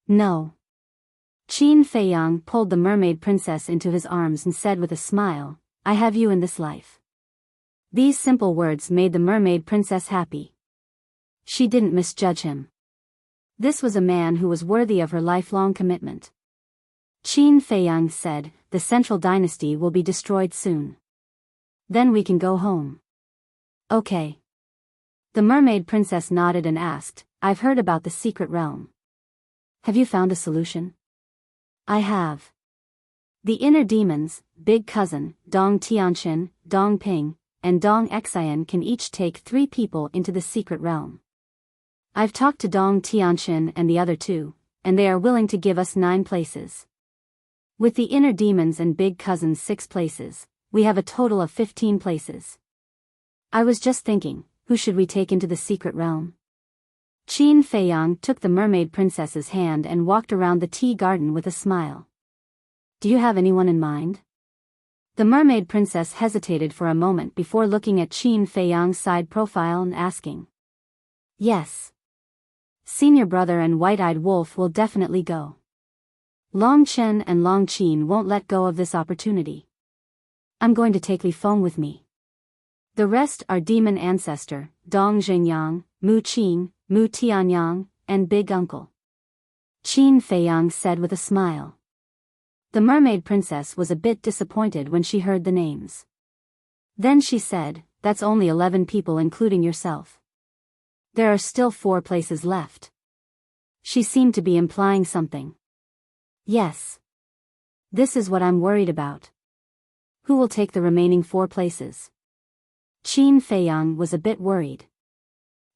"No." Qin Feiyang pulled the Mermaid Princess into his arms and said with a smile, "I have you in this life." These simple words made the Mermaid Princess happy. She didn't misjudge him. This was a man who was worthy of her lifelong commitment. Qin Feiyang said, "The Central Dynasty will be destroyed soon. Then we can go home." "Okay." The Mermaid Princess nodded and asked, "I've heard about the secret realm. Have you found a solution?" "I have. The inner demons, Big Cousin, Dong Tianqin, Dong Ping, and Dong Xian can each take 3 people into the secret realm. I've talked to Dong Tianqin and the other 2, and they are willing to give us 9 places. With the inner demons and Big Cousin's 6 places, we have a total of 15 places. I was just thinking, who should we take into the secret realm?" Qin Feiyang took the Mermaid Princess's hand and walked around the tea garden with a smile. "Do you have anyone in mind?" The Mermaid Princess hesitated for a moment before looking at Qin Feiyang's side profile and asking. "Yes. Senior Brother and White-Eyed Wolf will definitely go. Long Chen and Long Qin won't let go of this opportunity. I'm going to take Li Feng with me. The rest are Demon Ancestor, Dong Zhengyang, Mu Qin, Mu Tianyang, and Big Uncle." Qin Feiyang said with a smile. The Mermaid Princess was a bit disappointed when she heard the names. Then she said, "That's only 11 people including yourself. There are still 4 places left. She seemed to be implying something. Yes. This is what I'm worried about. Who will take the remaining 4 places? Qin Feiyang was a bit worried.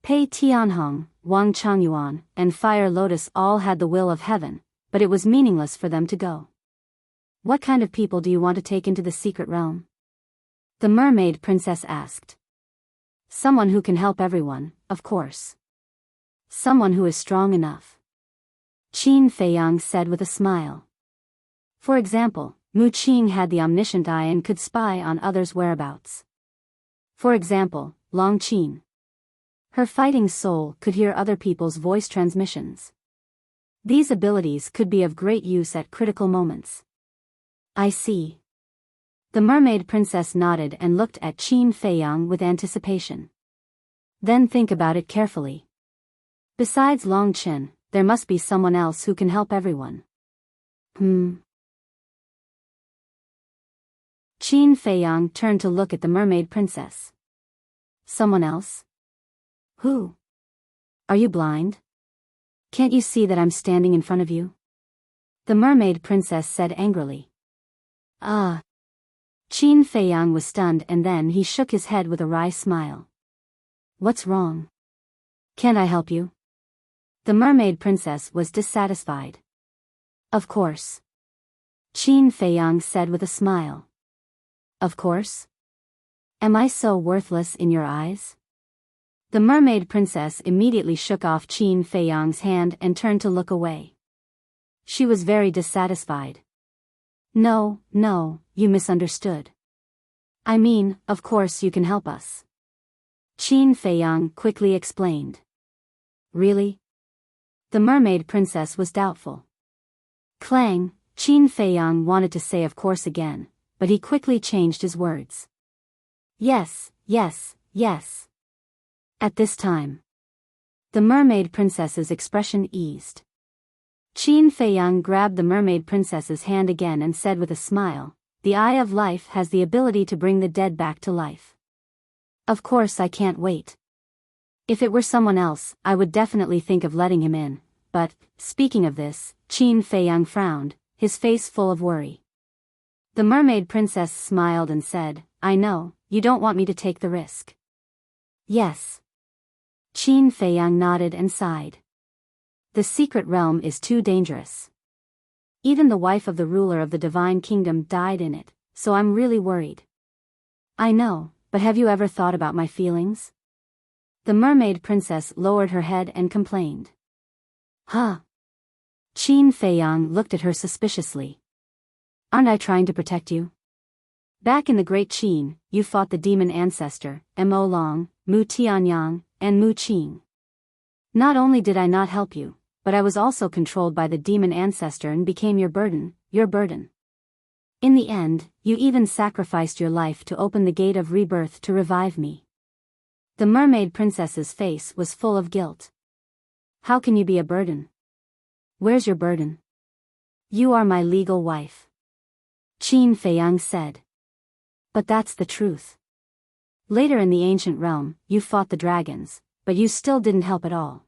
Pei Tianhong, Wang Changyuan, and Fire Lotus all had the will of heaven, but it was meaningless for them to go. What kind of people do you want to take into the secret realm? The mermaid princess asked. Someone who can help everyone, of course. Someone who is strong enough. Qin Feiyang said with a smile. For example, Mu Qing had the omniscient eye and could spy on others' whereabouts. For example, Long Qin. Her fighting soul could hear other people's voice transmissions. These abilities could be of great use at critical moments. I see. The mermaid princess nodded and looked at Qin Feiyang with anticipation. Then think about it carefully. Besides Long Qin, there must be someone else who can help everyone. Qin Feiyang turned to look at the mermaid princess. Someone else? Who? Are you blind? Can't you see that I'm standing in front of you? The mermaid princess said angrily. Ah. Qin Feiyang was stunned and then he shook his head with a wry smile. What's wrong? Can't I help you? The mermaid princess was dissatisfied. Of course. Qin Feiyang said with a smile. Of course? Am I so worthless in your eyes? The mermaid princess immediately shook off Qin Feiyang's hand and turned to look away. She was very dissatisfied. No, you misunderstood. I mean, of course you can help us. Qin Feiyang quickly explained. Really? The mermaid princess was doubtful. Clang, Qin Feiyang wanted to say of course again, but he quickly changed his words. Yes. At this time, the mermaid princess's expression eased. Qin Feiyang grabbed the mermaid princess's hand again and said with a smile, the Eye of Life has the ability to bring the dead back to life. Of course I can't wait. If it were someone else, I would definitely think of letting him in, but, speaking of this, Qin Feiyang frowned, his face full of worry. The mermaid princess smiled and said, I know, you don't want me to take the risk. Yes. Qin Feiyang nodded and sighed. The secret realm is too dangerous. Even the wife of the ruler of the divine kingdom died in it, so I'm really worried. I know, but have you ever thought about my feelings? The mermaid princess lowered her head and complained. Huh? Qin Feiyang looked at her suspiciously. Aren't I trying to protect you? Back in the Great Qin, you fought the demon ancestor, Mo Long, Mu Tianyang, and Mu Qing. Not only did I not help you, but I was also controlled by the demon ancestor and became your burden. In the end, you even sacrificed your life to open the gate of rebirth to revive me. The mermaid princess's face was full of guilt. How can you be a burden? Where's your burden? You are my legal wife. Qin Feiyang said. But that's the truth. Later in the ancient realm, you fought the dragons, but you still didn't help at all.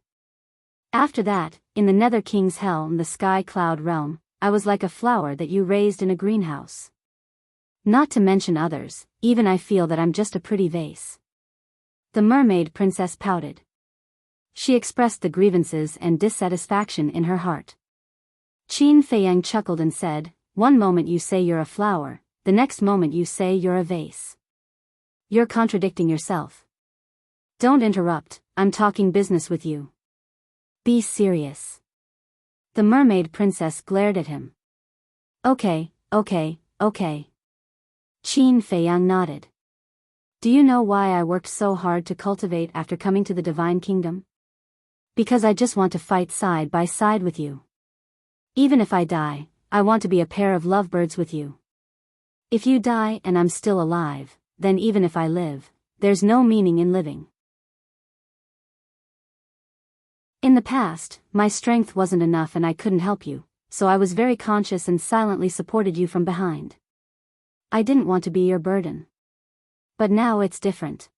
After that, in the Nether King's Hell in the Sky Cloud realm, I was like a flower that you raised in a greenhouse. Not to mention others, even I feel that I'm just a pretty vase. The mermaid princess pouted. She expressed the grievances and dissatisfaction in her heart. Qin Feiyang chuckled and said, one moment you say you're a flower, the next moment you say you're a vase. You're contradicting yourself. Don't interrupt, I'm talking business with you. Be serious. The mermaid princess glared at him. Okay. Qin Feiyang nodded. Do you know why I worked so hard to cultivate after coming to the divine kingdom? Because I just want to fight side by side with you. Even if I die, I want to be a pair of lovebirds with you. If you die and I'm still alive, then even if I live, there's no meaning in living. In the past, my strength wasn't enough and I couldn't help you, so I was very conscious and silently supported you from behind. I didn't want to be your burden. But now it's different.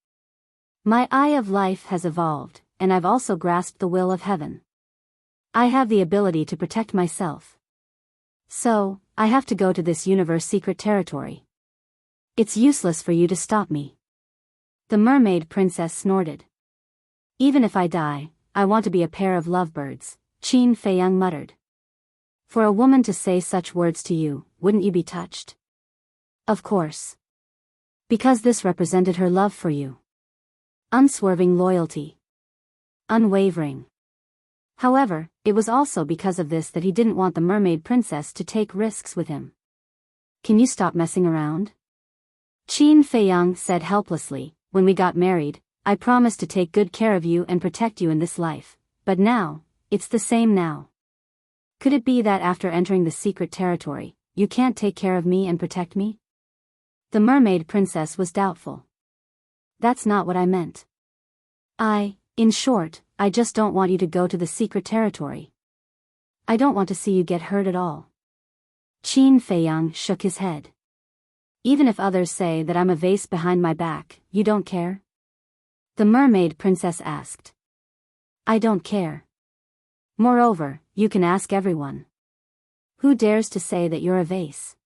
My Eye of Life has evolved, and I've also grasped the will of heaven. I have the ability to protect myself. So, I have to go to this universe secret territory. It's useless for you to stop me. The mermaid princess snorted. Even if I die, I want to be a pair of lovebirds, Qin Feiyang muttered. For a woman to say such words to you, wouldn't you be touched? Of course. Because this represented her love for you. Unswerving loyalty. Unwavering. However, it was also because of this that he didn't want the mermaid princess to take risks with him. Can you stop messing around? Qin Feiyang said helplessly, when we got married, I promised to take good care of you and protect you in this life, but now, it's the same now. Could it be that after entering the secret territory, you can't take care of me and protect me? The mermaid princess was doubtful. That's not what I meant. In short, I just don't want you to go to the secret territory. I don't want to see you get hurt at all. Qin Feiyang shook his head. Even if others say that I'm a vase behind my back, you don't care? The mermaid princess asked. I don't care. Moreover, you can ask everyone. Who dares to say that you're a vase?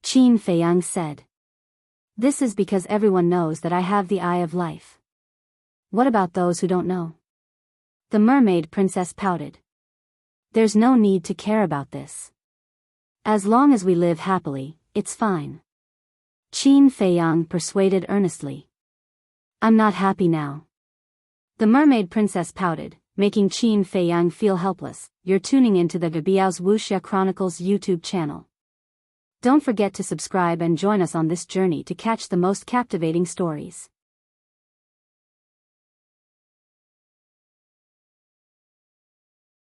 Qin Feiyang said. This is because everyone knows that I have the eye of life. What about those who don't know? The mermaid princess pouted. There's no need to care about this. As long as we live happily, it's fine. Qin Feiyang persuaded earnestly. I'm not happy now. The mermaid princess pouted, making Qin Feiyang feel helpless. You're tuning into the Biyao's Wuxia Chronicles YouTube channel. Don't forget to subscribe and join us on this journey to catch the most captivating stories.